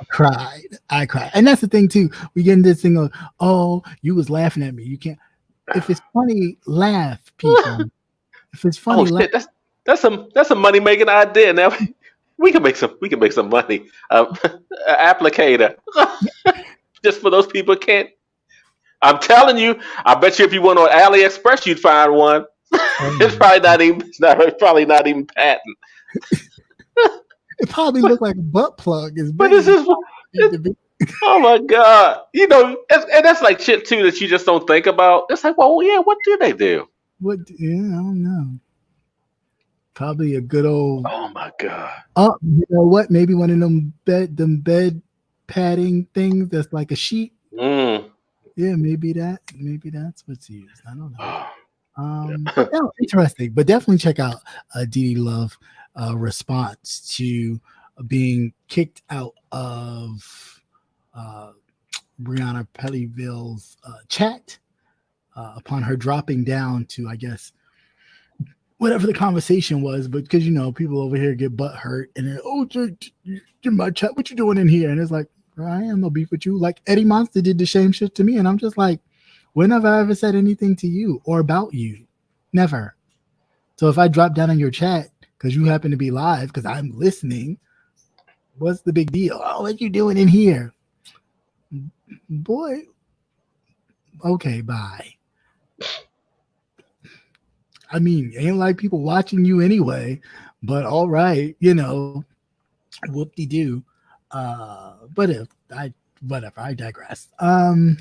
cried. And that's the thing too. We get into this thing of, oh, you was laughing at me. You can't. If it's funny, laugh, people. If it's funny, laugh. Shit, that's a money making idea. Now we can make some money. Applicator. Just for those people who can't. I'm telling you, I bet you if you went on AliExpress, you'd find one. It's probably not even patent. It probably looked like a butt plug. But oh my God. And that's like shit too that you just don't think about. It's like, well, yeah, what do they do? I don't know. Probably a good old. Oh my God. Oh, you know what? Maybe one of them bed padding things that's like a sheet. Yeah, maybe that's what's used. I don't know. Interesting, but definitely check out Dee Love response to being kicked out of Breonna Pellyville's chat upon her dropping down to, I guess, whatever the conversation was. But because people over here get butt hurt and then, you're my chat, what you doing in here? And it's like, I am no beef with you. Like Eddie Monster did the same shit to me, and I'm just like, when have I ever said anything to you or about you? Never. So if I drop down on your chat because you happen to be live because I'm listening, what's the big deal? Oh, what you doing in here? Boy, okay, bye. I mean, ain't like people watching you anyway, but all right, whoop-de-doo. But I digress.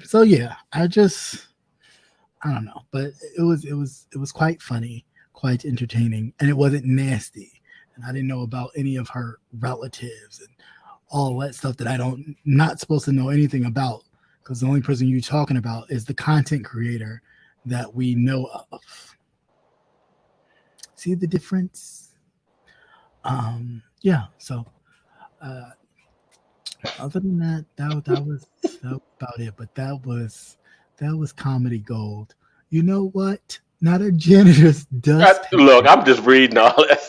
So yeah, I don't know, but it was quite funny, quite entertaining, and it wasn't nasty. And I didn't know about any of her relatives and all that stuff that I'm not supposed to know anything about, because the only person you're talking about is the content creator that we know of. See the difference? Yeah. So, other than that, that was about it. But that was comedy gold. You know what? Not a janitor's dust. Look, I'm just reading all that.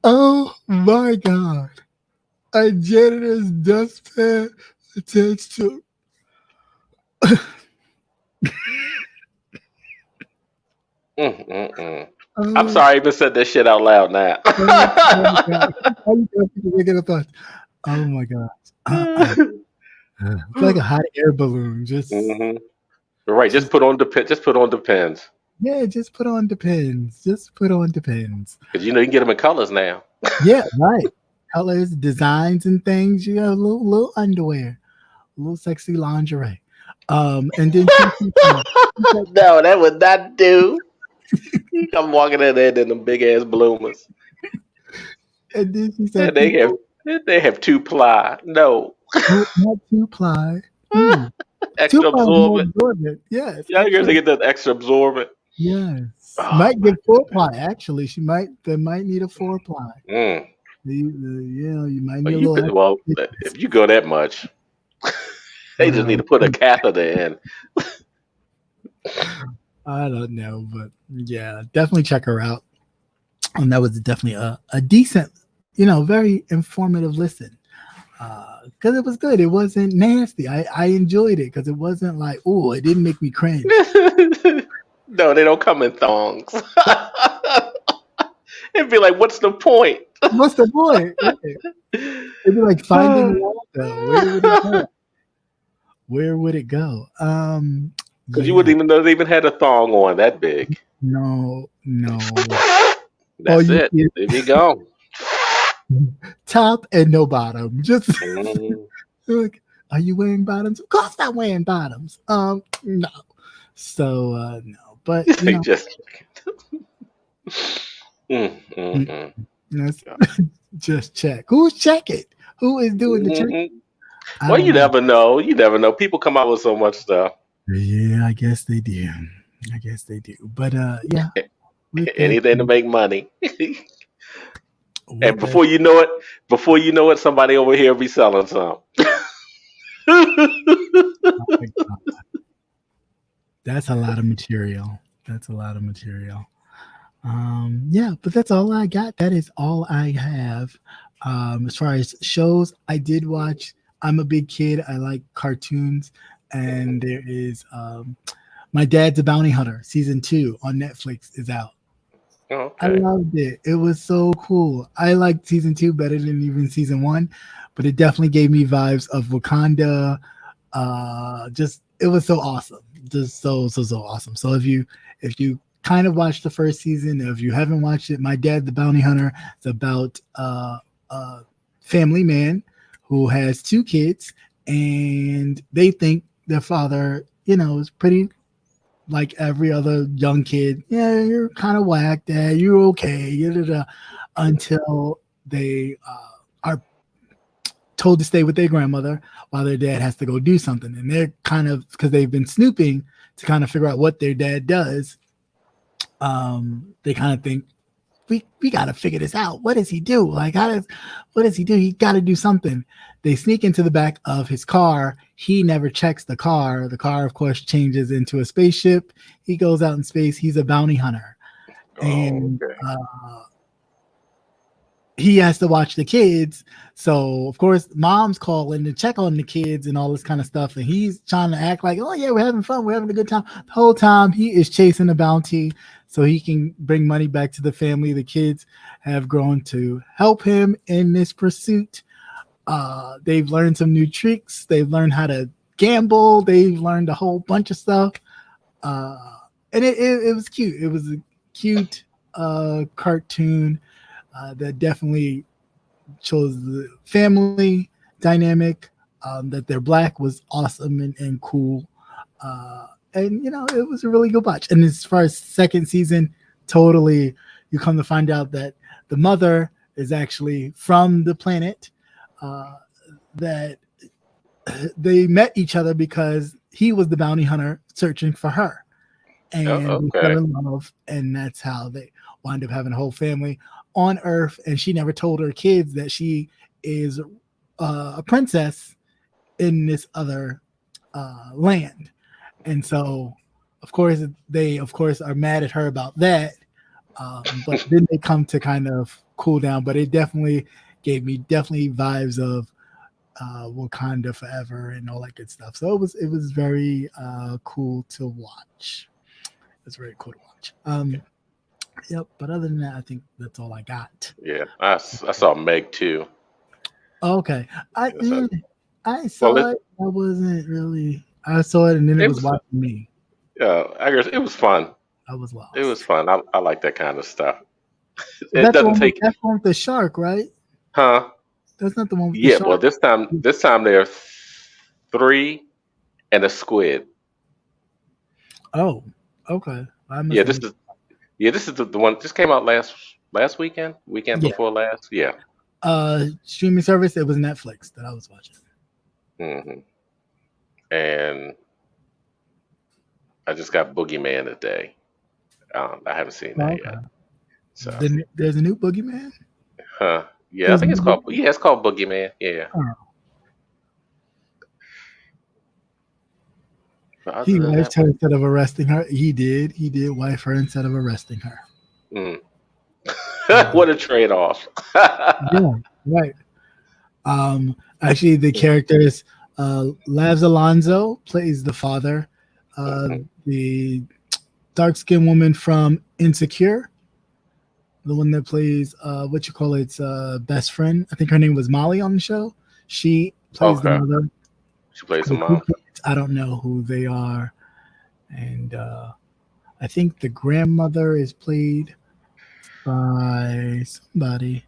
Oh my God! A janitor's dustpan attached to. I'm sorry I even said that shit out loud now. Oh my God. It's like a hot air balloon. Just right. Just put on Depends. Yeah, just put on Depends. Because you can get them in colors now. Yeah, right. Colors, designs, and things. You have a little underwear, a little sexy lingerie. And then no, that would not do. You come walking in there in them big ass bloomers. And then she said, they have 2-ply. No, not 2-ply. Extra 2-ply absorbent. Yes. Y'all girls get that extra absorbent. Yes. Might get 4-ply. Actually, they might need a 4-ply. You might need a little. Well, if you go that much, they just need to put a catheter in. I don't know, but yeah, definitely check her out. And that was definitely a decent, very informative listen. Because it was good. It wasn't nasty. I enjoyed it because it wasn't like, oh, it didn't make me cringe. No, they don't come in thongs. It'd be like, what's the point? What's the point? It'd be like Finding Waldo. Where would it go? Because you wouldn't even know they even had a thong on that big. No. That's it. There you go. Top and no bottom. Just like, are you wearing bottoms? Of course I'm wearing bottoms. No. So no. But just just check. Who's checking? Who is doing the check? Well, you never know. People come out with so much stuff. Yeah, I guess they do. But yeah. Anything to make money. And before you know it, somebody over here will be selling some. That's a lot of material. Yeah, but that's all I got. That is all I have. As far as shows, I did watch. I'm a big kid. I like cartoons, and there is My Dad's a Bounty Hunter season 2 on Netflix is out. Okay. I loved it. It was so cool. I liked season 2 better than even season 1, but it definitely gave me vibes of Wakanda. Just it was so awesome. Just so awesome. So if you kind of watched the first season, if you haven't watched it, My Dad the Bounty Hunter, it's about a family man who has 2 kids, and they think their father, is pretty like every other young kid. Yeah, you're kind of whack, Dad. You're okay. Until they are told to stay with their grandmother while their dad has to go do something. And they're kind of, because they've been snooping to kind of figure out what their dad does, they kind of think, we got to figure this out. What does he do? Like, what does he do? He got to do something. They sneak into the back of his car. He never checks the car. The car, of course, changes into a spaceship. He goes out in space. He's a bounty hunter. And he has to watch the kids. So, of course, mom's calling to check on the kids and all this kind of stuff. And he's trying to act like, oh, yeah, we're having fun. We're having a good time. The whole time he is chasing a bounty so he can bring money back to the family. The kids have grown to help him in this pursuit. They've learned some new tricks. They've learned how to gamble. They've learned a whole bunch of stuff. And it was cute. It was a cute cartoon. That definitely shows the family dynamic. That they're Black was awesome and cool. And it was a really good watch. And as far as second season, totally, you come to find out that the mother is actually from the planet, that they met each other because he was the bounty hunter searching for her. And they fell in love, and that's how they wind up having a whole family on Earth. And she never told her kids that she is a princess in this other land. And so, of course, they are mad at her about that. But then they come to kind of cool down. But it definitely gave me vibes of Wakanda Forever and all that good stuff. So it was very cool to watch. It's very cool to watch. Yep. But other than that, I think that's all I got. Yeah, I saw Meg too. Okay, I saw it. I wasn't really. I saw it, and then it was watching me. I guess it was fun. I was lost. It was fun. I like that kind of stuff. It doesn't take. That's one with the shark, right? Huh? That's not the one with the shark. Well, this time there are 3 and a squid. Oh, okay. This is the one. This came out last weekend before last. Yeah. Streaming service. It was Netflix that I was watching. Mm-hmm. And I just got Boogeyman today. I haven't seen that yet. So there's a new Boogeyman. Huh? Yeah, I think it's called. Yeah, it's called Boogeyman. Yeah. He wifed her instead of arresting her. He did wife her instead of arresting her. What a trade-off. Yeah, right. Actually, the characters, Lavs Alonso plays the father. The dark-skinned woman from Insecure, the one that plays best friend. I think her name was Molly on the show. She plays the mother. She plays the mom. I don't know who they are. And I think the grandmother is played by somebody.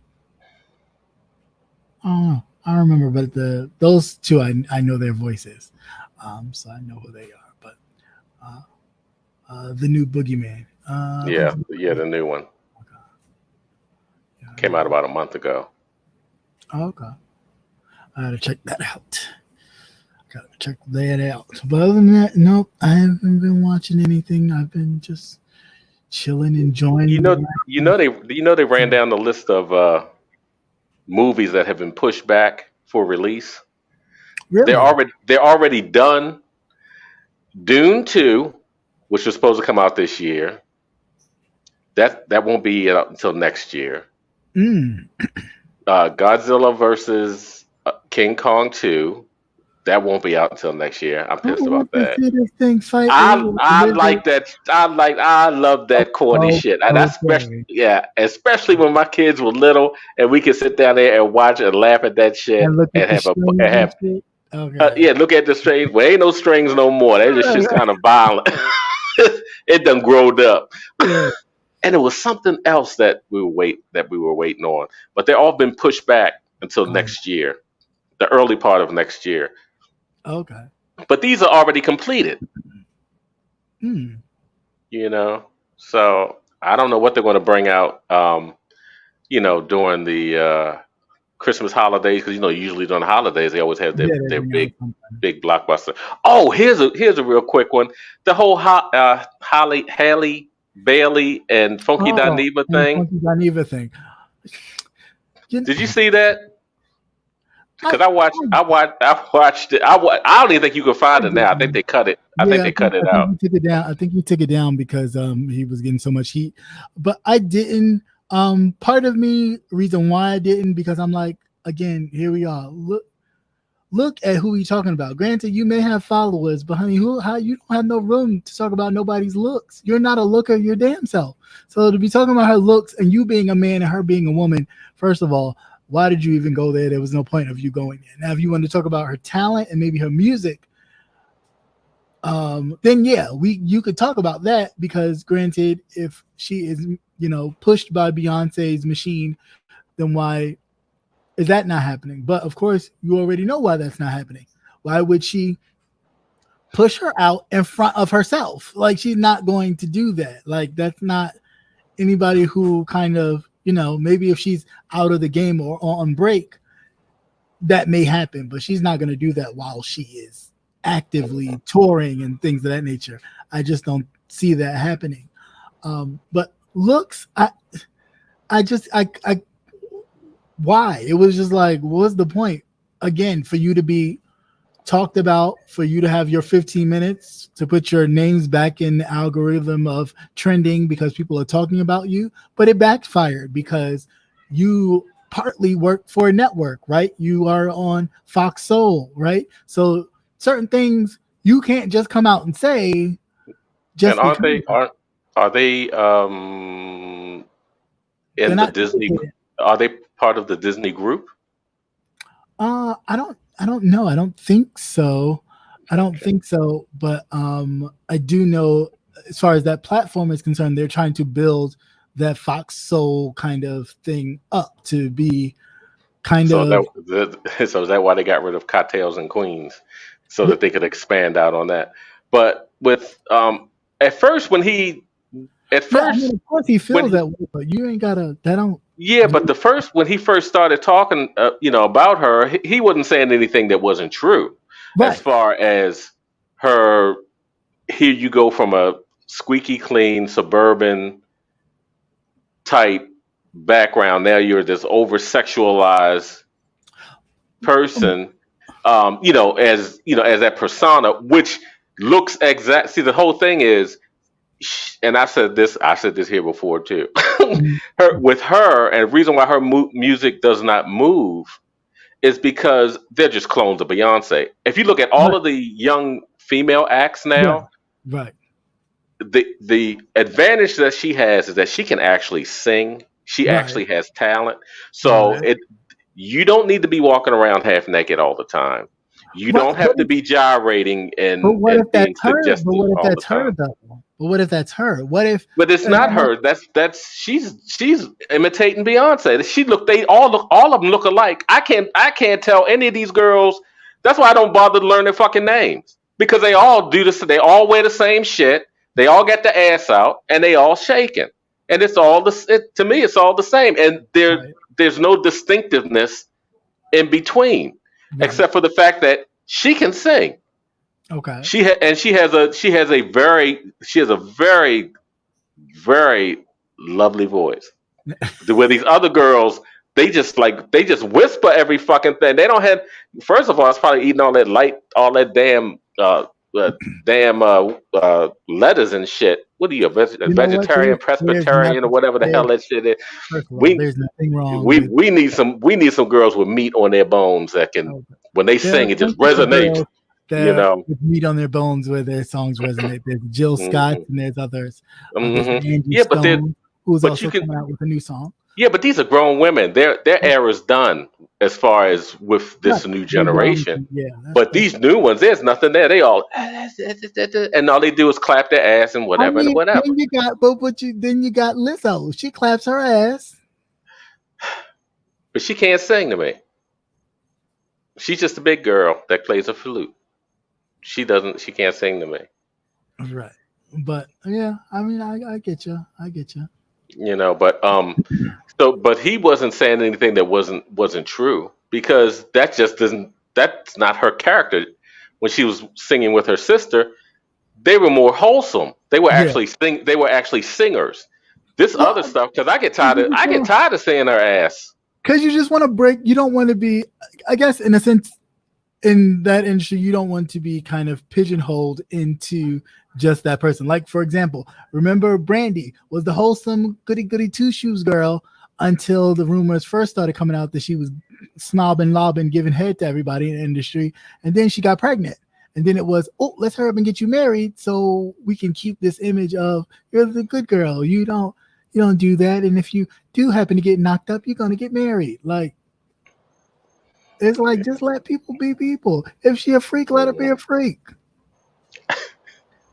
Oh, I don't remember, but those two I know their voices. So I know who they are. But the new Boogeyman. The new one. Okay. Came out about a month ago. Okay. I gotta check that out. But other than that, nope, I haven't been watching anything. I've been just chilling, enjoying. They ran down the list of movies that have been pushed back for release. Really? They're already done. Dune 2 which was supposed to come out this year. That won't be out until next year. Godzilla versus King Kong 2. That won't be out until next year. I'm pissed about that. I like that. I love that corny shit. Especially when my kids were little and we could sit down there and watch and laugh at that shit and look at the strings. Well, ain't no strings no more. That just kind of violent. It done growed up. Yeah. And it was something else that we were waiting on, but they're all been pushed back until next year, the early part of next year. Okay. But these are already completed. You know, so I don't know what they're going to bring out. During the Christmas holidays, because usually during the holidays they always have their big blockbuster. Oh, here's a real quick one. The whole Halle Bailey and Funky Dineva thing. Did you see that? Because I watched it. I don't even think you can find it now. I think they cut it. I think they cut it out. I think he took it down because he was getting so much heat. But I didn't. Part of me, reason why I didn't, because I'm like, again, here we are. Look at who he's talking about. Granted, you may have followers, but honey, you don't have no room to talk about nobody's looks. You're not a looker your damn self. So to be talking about her looks and you being a man and her being a woman, first of all, why did you even go there? There was no point of you going there. Now, if you want to talk about her talent and maybe her music, then yeah, you could talk about that, because granted, if she is, pushed by Beyonce's machine, then why is that not happening? But of course, you already know why that's not happening. Why would she push her out in front of herself? Like, she's not going to do that. Like, that's not anybody who kind of, maybe if she's out of the game or on break, that may happen, but she's not going to do that while she is actively touring and things of that nature. I just don't see that happening. But looks, why? It was just like, what's the point? Again, for you to be talked about, for you to have your 15 minutes to put your names back in the algorithm of trending because people are talking about you, but it backfired because you partly work for a network, right? You are on Fox Soul, right? So certain things you can't just come out and say. Just and are they in the Disney? Are they part of the Disney group? I don't know. I don't think so. But I do know, as far as that platform is concerned, they're trying to build that Fox Soul kind of thing up to be So is that why they got rid of Cocktails and Queens, so that they could expand out on that? But with at first, of course he feels that way, but you ain't gotta. That don't. Yeah, but when he first started talking, about her, he wasn't saying anything that wasn't true. Right. As far as her, here you go from a squeaky clean suburban type background. Now you're this over sexualized person, as that persona, which looks exact. See, the whole thing is. And I said this here before too. And the reason why her music does not move is because they're just clones of Beyonce. If you look at all of the young female acts now, right, the advantage that she has is that she can actually sing. She actually has talent. So you don't need to be walking around half naked all the time. You don't have to be gyrating and being suggestive all the time. But what if that's her? But it's not her. She's imitating Beyonce. They all of them look alike. I can't tell any of these girls. That's why I don't bother to learn their fucking names, because they all do this. They all wear the same shit. They all get the ass out and they all shaking. And it's all to me, it's all the same. And there's no distinctiveness in between, except for the fact that she can sing. Okay. She has a very, very lovely voice. Where these other girls, they just whisper every fucking thing. They don't have. First of all, it's probably eating all that damn damn letters and shit. What are you, a vegetarian, Presbyterian, or whatever the hell that shit is? First of all, there's nothing wrong. We need some girls with meat on their bones that can, when they sing, it just resonates. You know, with meat on their bones where their songs resonate. There's Jill Scott and there's others. Yeah, Stone, who's also coming out with a new song. Yeah, but these are grown women. Their era's done as far as with this new generation. But these new ones, there's nothing there. They all and all they do is clap their ass and whatever and whatever. Then you got Lizzo. She claps her ass. But she can't sing to me. She's just a big girl that plays a flute. She can't sing to me. Right. But yeah, I mean I get you. You know, but but he wasn't saying anything that wasn't true, because that's not her character. When she was singing with her sister, they were more wholesome. They were actually singers. This other stuff, because I get tired of seeing her ass. Because you just want to break. You don't want to be, I guess, in a sense, in that industry, you don't want to be kind of pigeonholed into just that person. Like, for example, remember Brandy was the wholesome goody two shoes girl until the rumors first started coming out that she was snobbing, lobbing, giving head to everybody in the industry, and then she got pregnant. And then it was, let's hurry up and get you married so we can keep this image of you're the good girl. You don't do that. And if you do happen to get knocked up, you're gonna get married. Like, it's like, just let people be people. If she a freak, let her be a freak.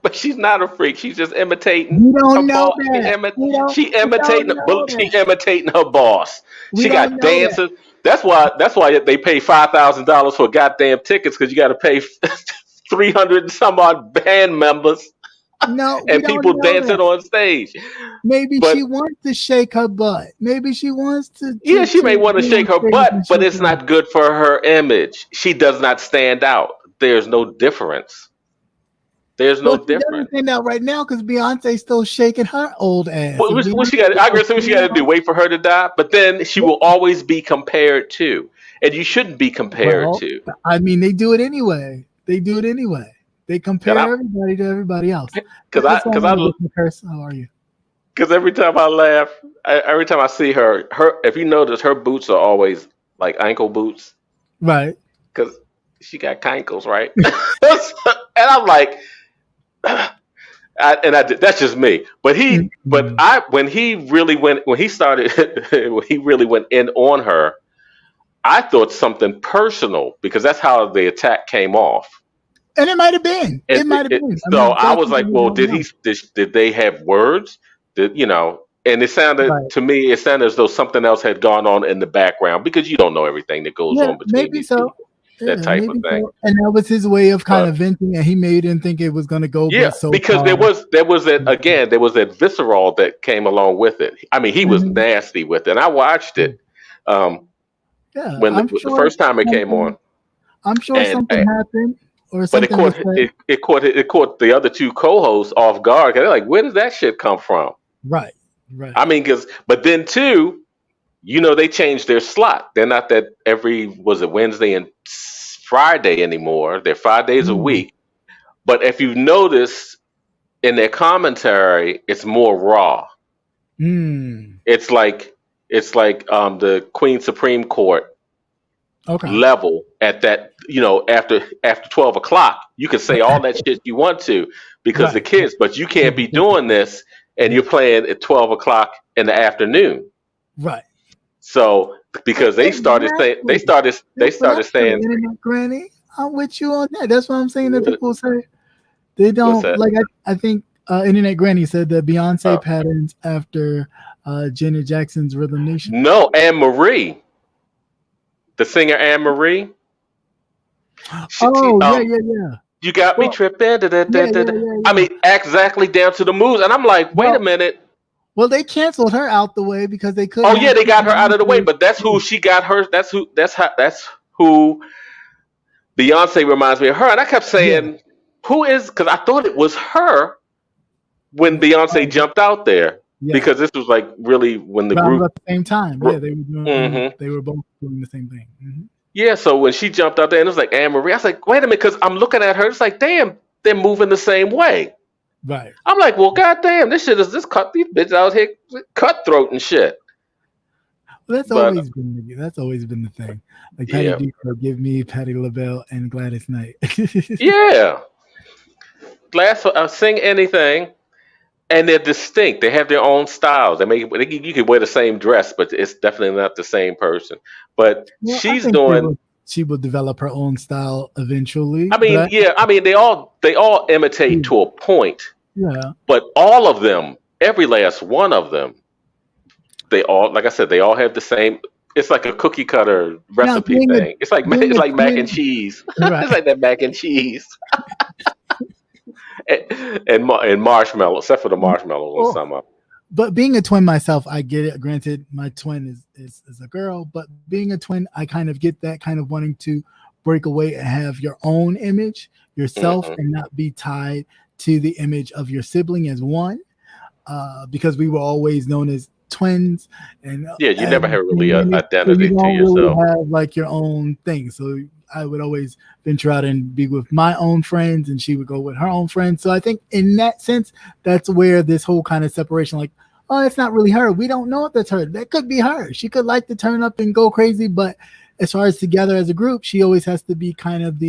But she's not a freak. She's just imitating. You don't know that. She imitating her boss. She got dancers. That's why they pay $5,000 for goddamn tickets, because you got to pay 300 and some odd band members. No, and people dancing on stage. Maybe she wants to shake her butt. Maybe she wants to. Yeah, she may want to shake her butt, but it's not good for her image. She does not stand out. There's no difference. There's no difference. She doesn't stand out right now because Beyonce's still shaking her old ass. What she got? I agree. What she got to do? Wait for her to die. But then she will always be compared to, and you shouldn't be compared to. I mean, they do it anyway. They compare everybody to everybody else. How are you? Because every time I laugh, every time I see her, if you notice, her boots are always like ankle boots, right? Because she got cankles, right? And I'm like, that's just me. But when he really went in on her, I thought something personal, because that's how the attack came off. And it might have been. It might have been. So I was like, well, did they have words? And it sounded to me, as though something else had gone on in the background, because you don't know everything that goes on between maybe these so. people. That type of thing. So. And that was his way of kind of venting, and he didn't think it was going to go. Yeah, because there was that visceral that came along with it. I mean, he was nasty with it. And I watched it when the first time it came on. I'm sure something happened. But it caught the other two co-hosts off guard. They're like, where does that shit come from? Right. I mean, but then too, they changed their slot. They're not that Wednesday and Friday anymore. They're 5 days a week. But if you notice in their commentary, it's more raw. It's like the Queen Supreme Court level at that. After 12 o'clock, you can say all that shit you want to, because the kids, but you can't be doing this and you're playing at 12 o'clock in the afternoon. Right. So because they started saying, Granny, I'm with you on that. That's what I'm saying, that people say they don't like. I think Internet Granny said that Beyonce patterns after Janet Jackson's Rhythm Nation. No, Anne Marie, the singer Anne Marie. Yeah. You got me tripping. I mean, exactly down to the moves, and I'm like, wait a minute. Well, they canceled her out the way because they couldn't. Oh yeah, they got her out of the way, but that's who she got her. That's who Beyonce reminds me of her. And I kept saying, who is? Because I thought it was her when Beyonce jumped out there. Yeah. Because this was like really when the group at the same time. Yeah, they were doing. They were both doing the same thing. Yeah, so when she jumped out there and it was like Anne Marie, I was like, wait a minute, because I'm looking at her, it's like, damn, they're moving the same way. Right. I'm like, well, goddamn, this cut these bitches out here cutthroat and shit. Well, that's always been the thing. Like Patty Duke, Give Me, Patti LaBelle, and Gladys Knight. Yeah. Sing Anything, and they're distinct. They have their own styles. You could wear the same dress, but it's definitely not the same person. But she's doing. She will develop her own style eventually. I mean, they all imitate to a point. Yeah. But all of them, every last one of them, they all, like I said, they all have the same. It's like a cookie cutter recipe thing. It's like mac and cheese. Right. It's like that mac and cheese. and marshmallow, except for the marshmallows on some of them. But being a twin myself, I get it. Granted, my twin is a girl, but being a twin, I kind of get that kind of wanting to break away and have your own image, yourself, and not be tied to the image of your sibling as one. Because we were always known as twins, and you never had really an identity you to yourself. Really have like your own thing. So I would always venture out and be with my own friends, and she would go with her own friends. So I think in that sense, that's where this whole kind of separation, like, oh, it's not really her. We don't know if that's her. That could be her. She could like to turn up and go crazy, but as far as together as a group, she always has to be kind of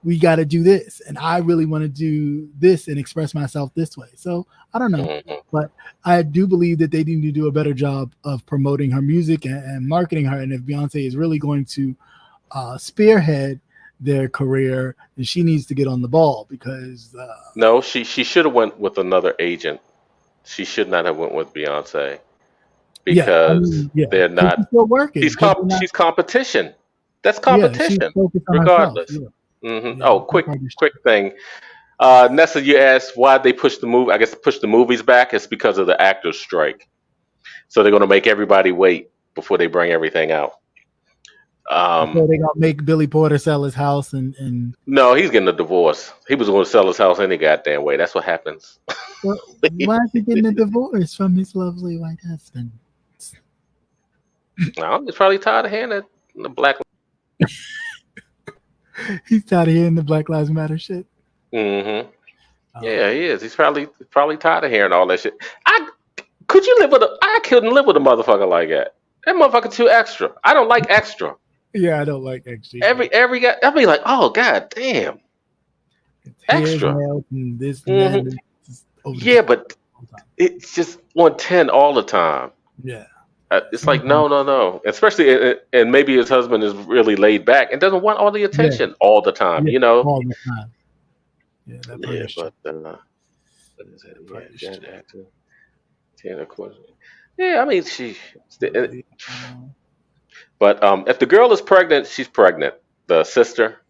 we got to do this, and I really want to do this and express myself this way. So I don't know, but I do believe that they need to do a better job of promoting her music and marketing her. And if Beyonce is really going to spearhead their career, then she needs to get on the ball, because no, she should have went with another agent. She should not have went with Beyonce, because they're not. She's still working. She's competition. That's competition, regardless. Oh, quick thing. Nessa, you asked why they pushed the movie. I guess push the movies back. It's because of the actors' strike. So they're going to make everybody wait before they bring everything out. So they're gonna make Billy Porter sell his house and no, he's getting a divorce. He was going to sell his house any goddamn way. That's what happens. Well, why is he getting a divorce from his lovely white husband? No, he's probably tired of hearing it. The black. He's tired of hearing the Black Lives Matter shit. Yeah, he is. He's probably tired of hearing all that shit. I couldn't live with a motherfucker like that. That motherfucker too extra. I don't like extra. Yeah, I don't like extra. Every guy, I'll be like, oh god damn, extra. And this and that. Yeah, but it's just 110 all the time. Yeah. It's like no, especially and maybe his husband is really laid back and doesn't want all the attention all the time, you know. All the time. Yeah, yeah, I mean but if the girl is pregnant, she's pregnant. The sister.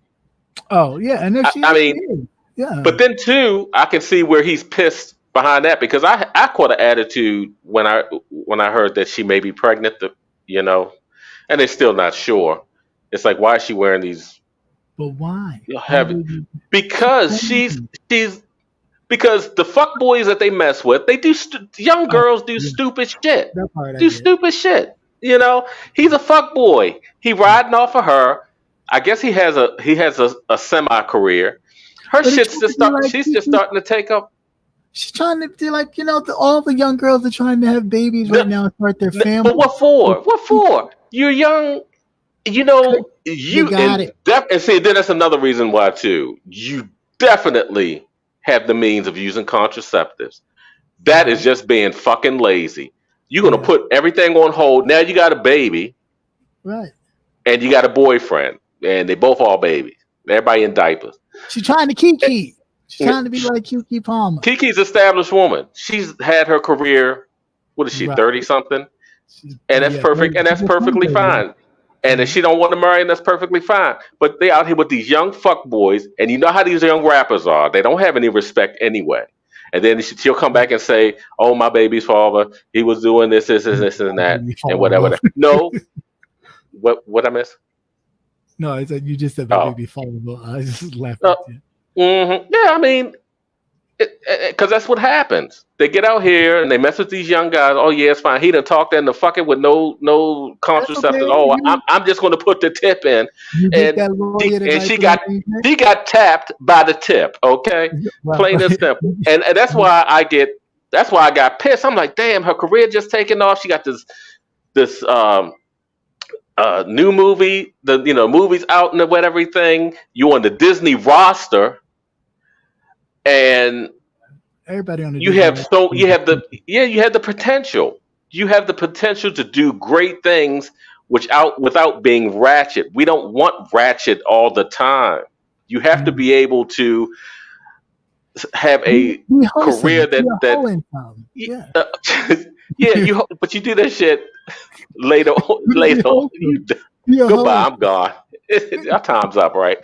Oh yeah, and if I mean, yeah. But then too, I can see where he's pissed behind that, because I caught an attitude when I heard that she may be pregnant, you know, and they're still not sure. It's like, why is she wearing these? But why? Because because the fuck boys that they mess with, they do young girls do stupid shit. Stupid shit. You know, he's a fuck boy. He riding off of her. I guess he has a semi career. Her shit's just she's just starting to take up. She's trying to do, like, you know, all the young girls are trying to have babies right now and start their family. But what for? What for? You're young. You know, you got it. And see, then that's another reason why too. You definitely have the means of using contraceptives. That is just being fucking lazy. You're gonna put everything on hold. Now you got a baby, right? And you got a boyfriend, and they both all babies. Everybody in diapers. She's trying to Kiki. She's trying to be like Kiki Palmer. Kiki's an established woman. She's had her career. What is she? 30 something, and that's perfect. And that's perfectly fine. And if she don't want to marry, that's perfectly fine. But they out here with these young fuck boys, and you know how these young rappers are. They don't have any respect anyway. And then she'll come back and say, "Oh, my baby's father, he was doing this, and that, and whatever." No, what I miss? No, I said you just said my baby father. I just laughed at you. Yeah, I mean, Because that's what happens. They get out here and they mess with these young guys. Oh yeah, it's fine. He done talked into fucking with no contraceptive. okay. Oh, I'm just going to put the tip in, You get and that lawyer to write she for got the she got tapped by the tip. Okay, Well, plain and simple. And that's why I got pissed. I'm like, damn, her career just taking off. She got this new movie. Movies out and what everything. You on the Disney roster. And everybody on the you have the potential. You have the potential to do great things without being ratchet. We don't want ratchet all the time. You have to be able to have a career that but you do that shit later on. Goodbye, I'm gone. Our time's up, right?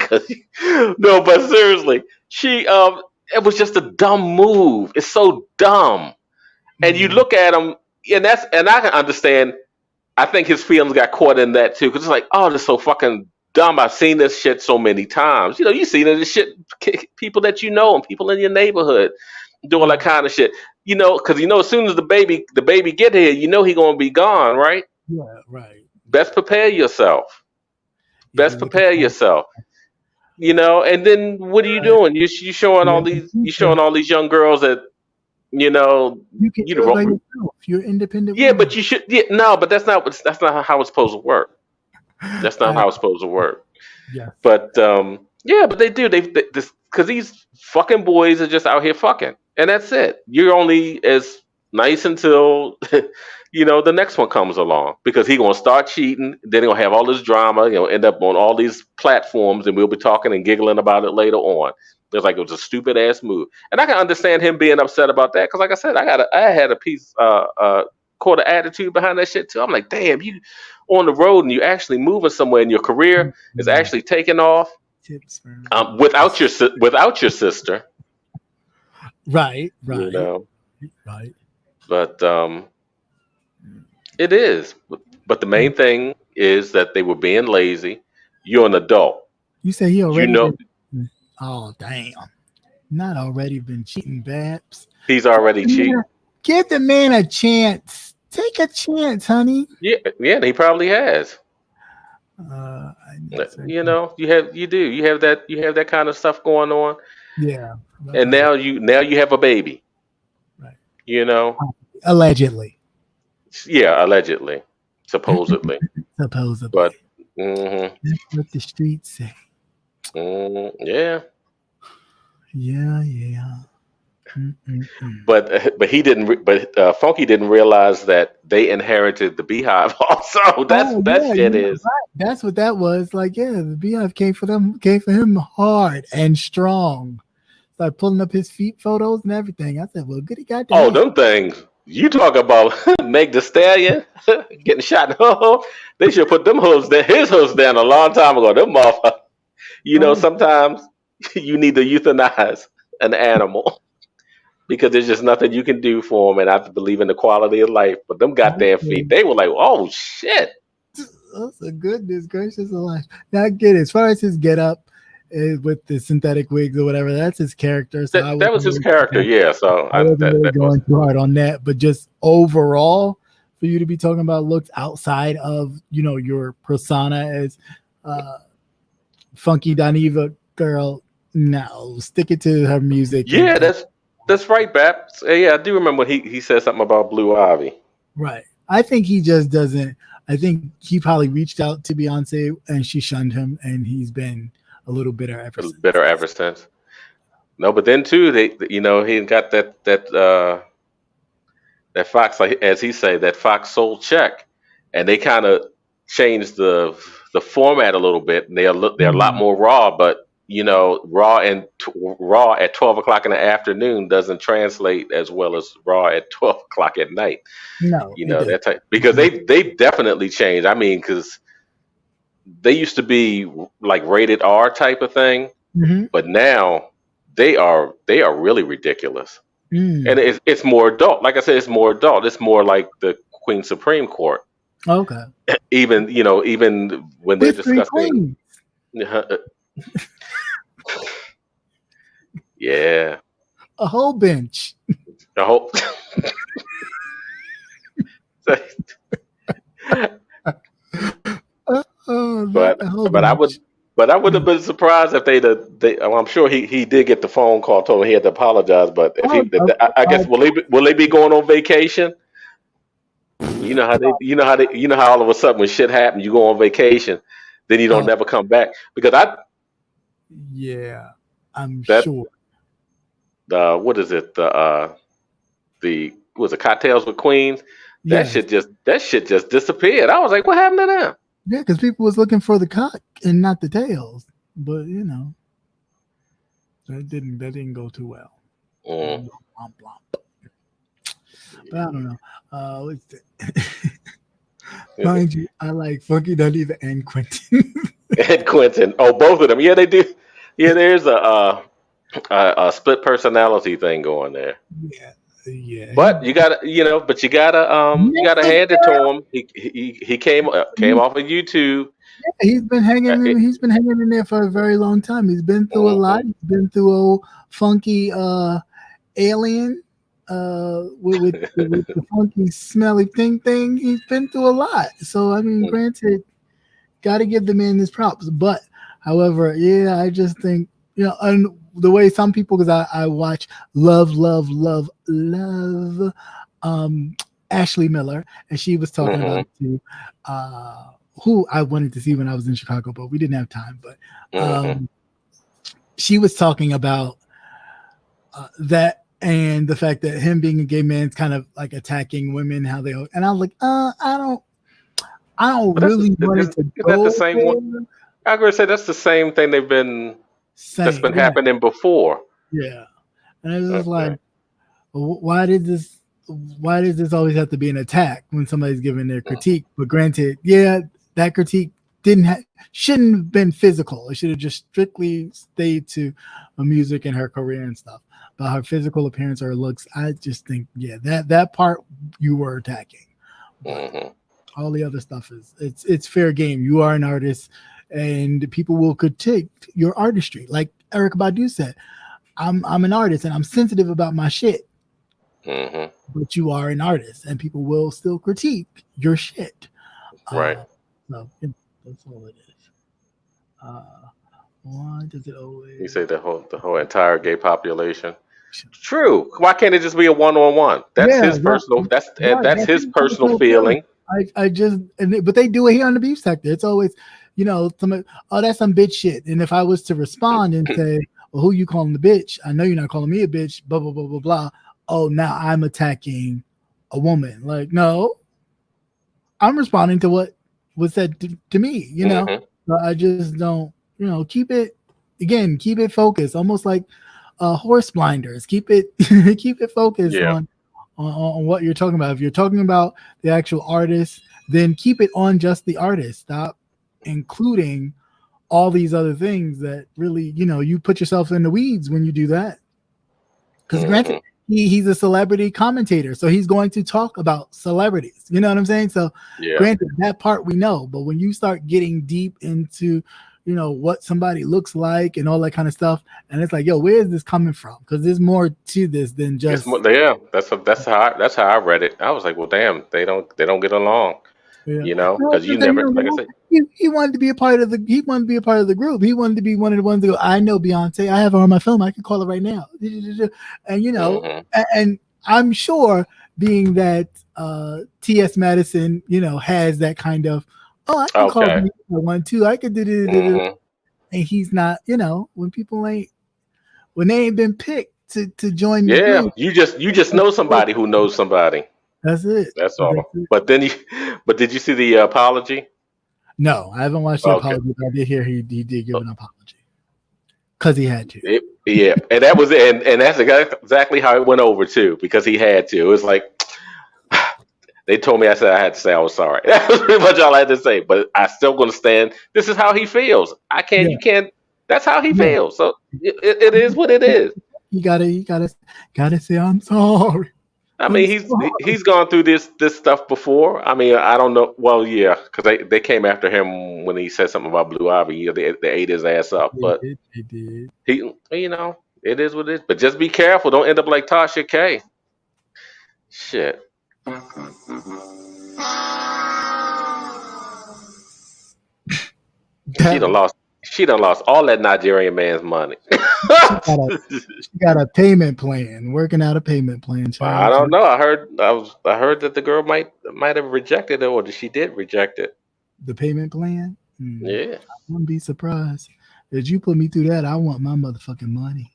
No, but seriously, it was just a dumb move. It's so dumb. And you look at him, and I can understand. I think his feelings got caught in that too, because it's like, oh, this is so fucking dumb. I've seen this shit so many times. You've seen this shit, people that you know and people in your neighborhood doing that kind of shit. Because as soon as the baby get here, he gonna be gone, right? Yeah, right. Best prepare yourself. And then what are you doing? You showing all these young girls that you can do it by yourself. You're independent. Yeah, but you should. Yeah, no, but that's not how it's supposed to work. That's not how it's supposed to work. Yeah. But but they do. Because these fucking boys are just out here fucking, and that's it. You're only as nice until the next one comes along, because he's gonna start cheating. Then he'll have all this drama. End up on all these platforms, and we'll be talking and giggling about it later on. It's like it was a stupid ass move, and I can understand him being upset about that, because, like I said, I had a piece quarter attitude behind that shit too. I'm like, damn, you on the road and you actually moving somewhere, and your career is actually taking off without your sister. Right. Right. But it is. But the main thing is that they were being lazy. You're an adult. You say he already. Oh, damn. Not already been cheating, Babs. He's already cheating. Give the man a chance. Take a chance, honey. Yeah, he probably has. You have that kind of stuff going on. Yeah. And now you have a baby. Right. Allegedly. Yeah, allegedly. Supposedly. But that's what the streets say. Yeah. Yeah. But he didn't. But Funky didn't realize that they inherited the Beehive also. That's what that was. Like, the Beehive came for him hard and strong. Started pulling up his feet photos and everything. I said, well, goody goddamn. Oh, them things. You talk about Meg the Stallion getting shot. They should put his hooves down a long time ago. Them motherfuckers. Sometimes you need to euthanize an animal, because there's just nothing you can do for them, and I have to believe in the quality of life. But them goddamn feet, they were like, oh shit. That's a goodness gracious alive. Now I get it. As far as his get up with the synthetic wigs or whatever, that's his character. So that was his character, yeah. So I wasn't really going too hard on that, but just overall, for you to be talking about looks outside of your persona as Funky Daniva girl, no, stick it to her music. Yeah, that's right, Babs. Yeah, I do remember when he said something about Blue Ivy. Right. I think he just doesn't. I think he probably reached out to Beyonce and she shunned him, and he's been a little bitter ever since. No, but then too, he got that Fox, like as he say, that Fox Soul check, and they kind of changed the format a little bit, and they're a lot more raw, but raw at 12 o'clock in the afternoon doesn't translate as well as raw at 12 o'clock at night. No, that type, because they definitely changed. I mean, because they used to be like rated R type of thing, but now they are really ridiculous, and it's more adult. Like I said, it's more adult. It's more like the Queen Supreme Court. Okay. Even when they're discussing. Yeah. A whole bench. A whole. But I would have been surprised if I'm sure he did get the phone call, told him he had to apologize. But if I guess will they be going on vacation? You know how all of a sudden when shit happens, you go on vacation, then you don't never come back because I'm sure. What is it? Was it Cocktails with Queens? That shit just disappeared. I was like, what happened to them? Yeah, because people was looking for the cock and not the tails. But that didn't go too well. But I don't know. Mind you, I like Funky Dunleavy and Quentin. And Quentin. Oh, both of them. Yeah, they do. Yeah, there's a split personality thing going there. Yeah. But you gotta hand it to him. He came off of YouTube. Yeah, he's been hanging in there for a very long time. He's been through a lot. He's been through old funky alien with the funky smelly thing. He's been through a lot. So I mean, granted, gotta give the man his props. But however, I just think and the way some people, because I watch love Ashley Miller, and she was talking about to who I wanted to see when I was in Chicago, but we didn't have time. But she was talking about that and the fact that him being a gay man is kind of like attacking women, how they, and I was like, I don't really want it to go the same one. I agree. Say that's the same thing that's been happening before. Yeah, and it's just like, why did this always have to be an attack when somebody's giving their critique? But granted, that critique shouldn't have been physical. It should have just strictly stayed to music and her career and stuff. But her physical appearance or looks, I just think, that part you were attacking. But all the other stuff it's fair game. You are an artist. And people will critique your artistry. Like Erykah Badu said, I'm an artist and I'm sensitive about my shit. But you are an artist and people will still critique your shit. Right. So that's all it is. Why does it always... You say the whole entire gay population? True. Why can't it just be a one-on-one? That's his personal. That's his personal feeling. But they do it here on the Beef Sector. It's always, somebody, that's some bitch shit. And if I was to respond and say, well, who you calling the bitch? I know you're not calling me a bitch, blah, blah, blah, blah, blah. Oh, now I'm attacking a woman. Like, no, I'm responding to what was said to me, So I just don't, keep it focused, almost like horse blinders. Keep it focused on what you're talking about. If you're talking about the actual artist, then keep it on just the artist. Stop including all these other things that really, you put yourself in the weeds when you do that. Because granted, he's a celebrity commentator, so he's going to talk about celebrities. You know what I'm saying? So granted, that part we know, but when you start getting deep into what somebody looks like and all that kind of stuff, and it's like, yo, where is this coming from? Because there's more to this than just that's how I read it. I was like, well, damn, they don't get along. Because you never, like I said, he wanted to be a part of the group. He wanted to be one of the ones to go, I know Beyonce, I have her on my phone, I can call her right now. And and I'm sure being that T.S. Madison, has that kind of, I can call him one too. I could do it. And he's not, when they ain't been picked to join the group. You just know somebody who knows somebody. That's it. That's all. But did you see the apology? No, I haven't watched the apology, but I did hear he did give an apology. Because he had to. And that was it. And that's exactly how it went over too, because he had to. It was like, they told me I had to say I was sorry. That was pretty much all I had to say. But I still gonna stand. This is how he feels. You can't. That's how he feels. So it is what it is. You gotta say I'm sorry. I mean, he's gone through this stuff before. I mean, I don't know. Well, yeah, because they came after him when he said something about Blue Ivy. They ate his ass up. But they did. He, It is what it is. But just be careful. Don't end up like Tasha K. Shit. She done lost all that Nigerian man's money. she got a payment plan, working out a payment plan. I don't know. I heard that the girl might have rejected it, or she did reject it. The payment plan? Yeah. I wouldn't be surprised. If you put me through that, I want my motherfucking money.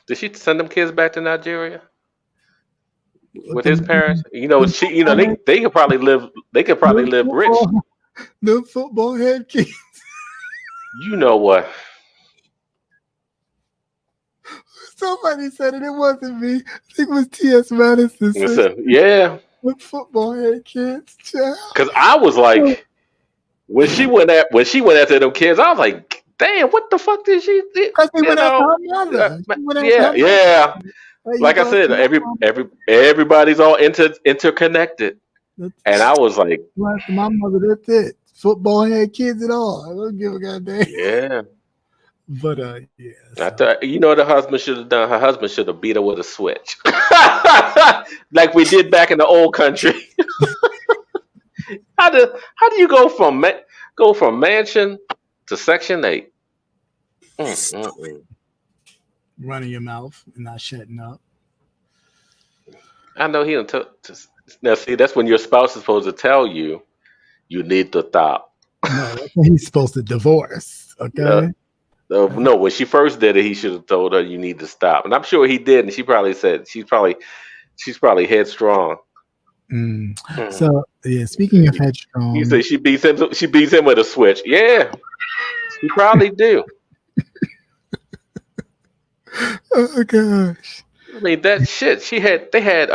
Did she send them kids back to Nigeria with his parents? You know, they could probably live. They could probably live rich. The football head kids. You know what? Somebody said it. It wasn't me. I think it was T.S. Madison. Yeah. With football head kids. Because I was like, when she went after them kids, I was like, damn, what the fuck did she do? Because they went after her mother. Yeah. Like I said, everybody's all interconnected, and I was like, my mother, that's it. Football head kids at all. I don't give a goddamn. Yeah. But yeah. I thought, the husband should have done. Her husband should have beat her with a switch, like we did back in the old country. How do you go from mansion to Section 8? Running your mouth and not shutting up. I know he done now. See, that's when your spouse is supposed to tell you need to stop. No, that's when he's supposed to divorce. Okay. No, when she first did it, he should have told her you need to stop, and I'm sure he did. And she probably said she's probably headstrong. So yeah, speaking of headstrong, you say she beats him with a switch. Yeah, she probably do. Oh gosh. I mean that shit. They had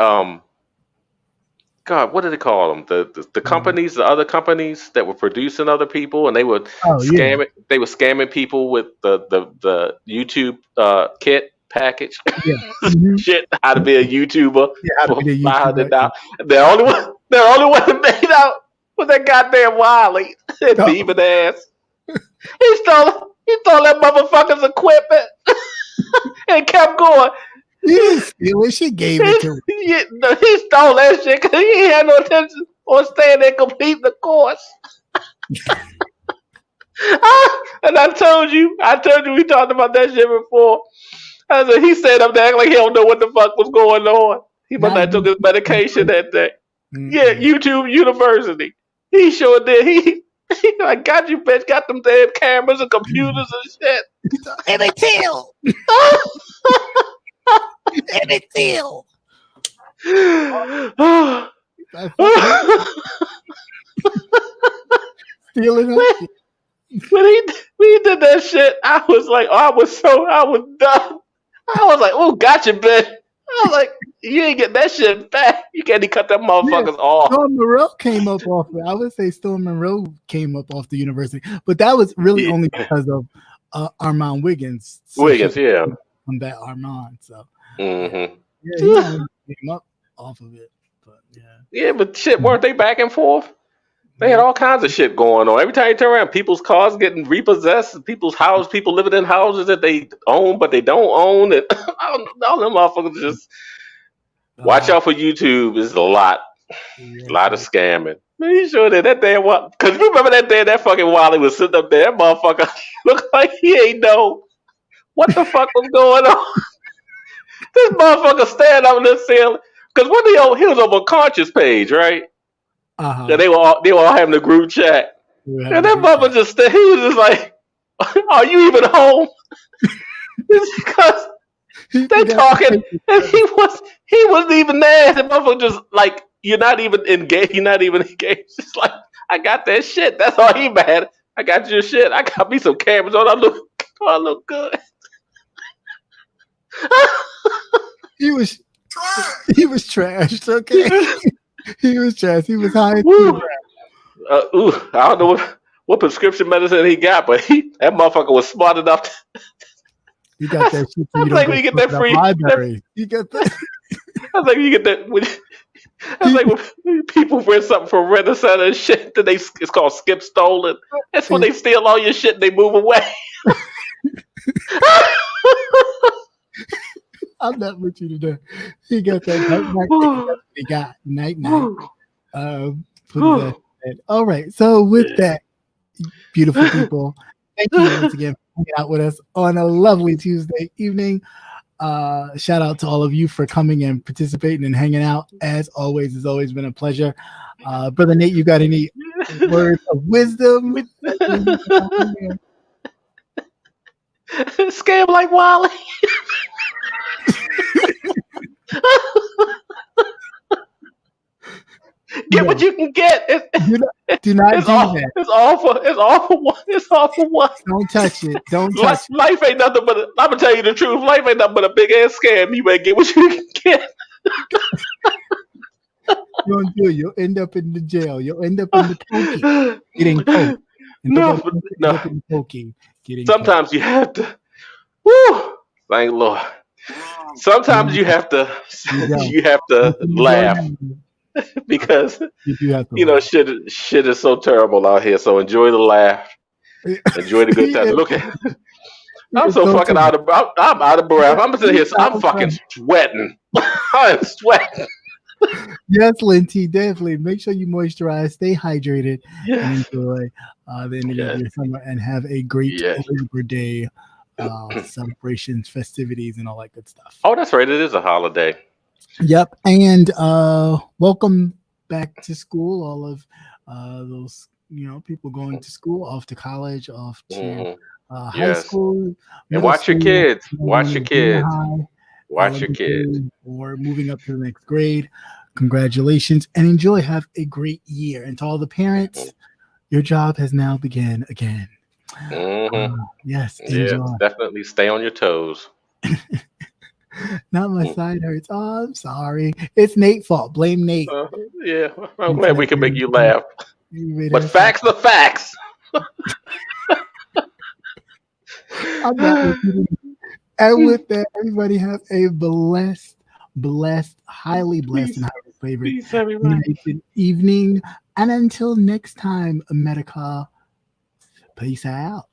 God, what did they call them? The companies, the other companies that were producing other people, and they would scam it. They were scamming people with the YouTube kit package. Yeah. Shit, how to be a YouTuber for $500. The only one that made out was that goddamn Wiley, that beaver ass. He stole that motherfucker's equipment and kept going. He didn't steal it. She gave it to him. He stole that shit because he had no intention on staying there completing the course. And I told you we talked about that shit before. I said he stayed up there acting like he don't know what the fuck was going on. He must have took his medication that day. Yeah, YouTube University. He sure did. He like, got you, bitch. Got them damn cameras and computers and shit. And they tell. And they tell. Stealing when he did that shit, I was like, I was done. I was like, oh, gotcha, bitch. I was like, you ain't get that shit back. You can't even cut them motherfuckers off. Storm Monroe came up off. I would say Storm Monroe came up off the university, but that was really only because of Armand Wiggins. Yeah. On that Armand, so yeah, he came up off of it, but yeah, but shit, weren't they back and forth? They had all kinds of shit going on. Every time you turn around, people's cars getting repossessed, people's houses, people living in houses that they own but they don't own, and all them motherfuckers just watch out for YouTube. It's a lot of scamming. Man, you sure that damn what? Because you remember that day that fucking Wally was sitting up there, that motherfucker looked like he ain't know what the fuck was going on. This motherfucker standing up in the ceiling because when he was on a conscious page, right? Yeah, they were all having a group chat, and that motherfucker just he was just like, "Are you even home?" It's because they talking, and he wasn't even there. The motherfucker just like, "You're not even engaged. You're not even engaged." It's like, I got that shit. That's all he mad. I got your shit. I got me some cameras on. I look good. He was trashed. Okay. He was trash. He was high. I don't know what prescription medicine he got, but that motherfucker was smart enough. You got that shit. I was like, we get that free library. You get that. I was like, you get that. I was like, when people rent something from Rent-A-Center and shit, then it's called skip stolen. That's when they steal all your shit and they move away. I'm not with you today. He got that night. He got night. Put his ass to bed. All right. So with that, beautiful people, thank you once again for hanging out with us on a lovely Tuesday evening. Shout out to all of you for coming and participating and hanging out. As always, it's always been a pleasure. Brother Nate, you got any words of wisdom? Scam like Wally. Get what you can get. Do not do that. It's all for one. It's all for one. Don't touch it. Don't touch it. Life ain't nothing but I'm gonna tell you the truth. Life ain't nothing but a big ass scam. You better get what you can get. You don't do it. You'll end up in the jail. You'll end up in the pokey getting poked. Sometimes you have to. Woo! Thank Lord. Sometimes you have to. You have to laugh because shit is so terrible out here. So enjoy the laugh. Enjoy the good times. Look at. I'm so fucking out of. I'm out of breath. I'm sitting here. I'm fucking sweating. I'm sweating. Yes, Linty, definitely. Make sure you moisturize, stay hydrated, and enjoy the end of your summer and have a great Labor Day celebrations, festivities, and all that good stuff. Oh, that's right. It is a holiday. Yep. And welcome back to school, all of those people going to school, off to college, off to high school. And watch your kids. Watch your kids. Watch your kids. Or moving up to the next grade. Congratulations and enjoy. Have a great year. And to all the parents, your job has now begun again. Yes. Enjoy. Definitely stay on your toes. Not my side hurts. Oh, I'm sorry. It's Nate's fault. Blame Nate. I'm glad we can make you laugh. But facts are facts. I'm not repeating. And with that, everybody have a blessed, highly blessed, and highly favored evening. And until next time, Medica, peace out.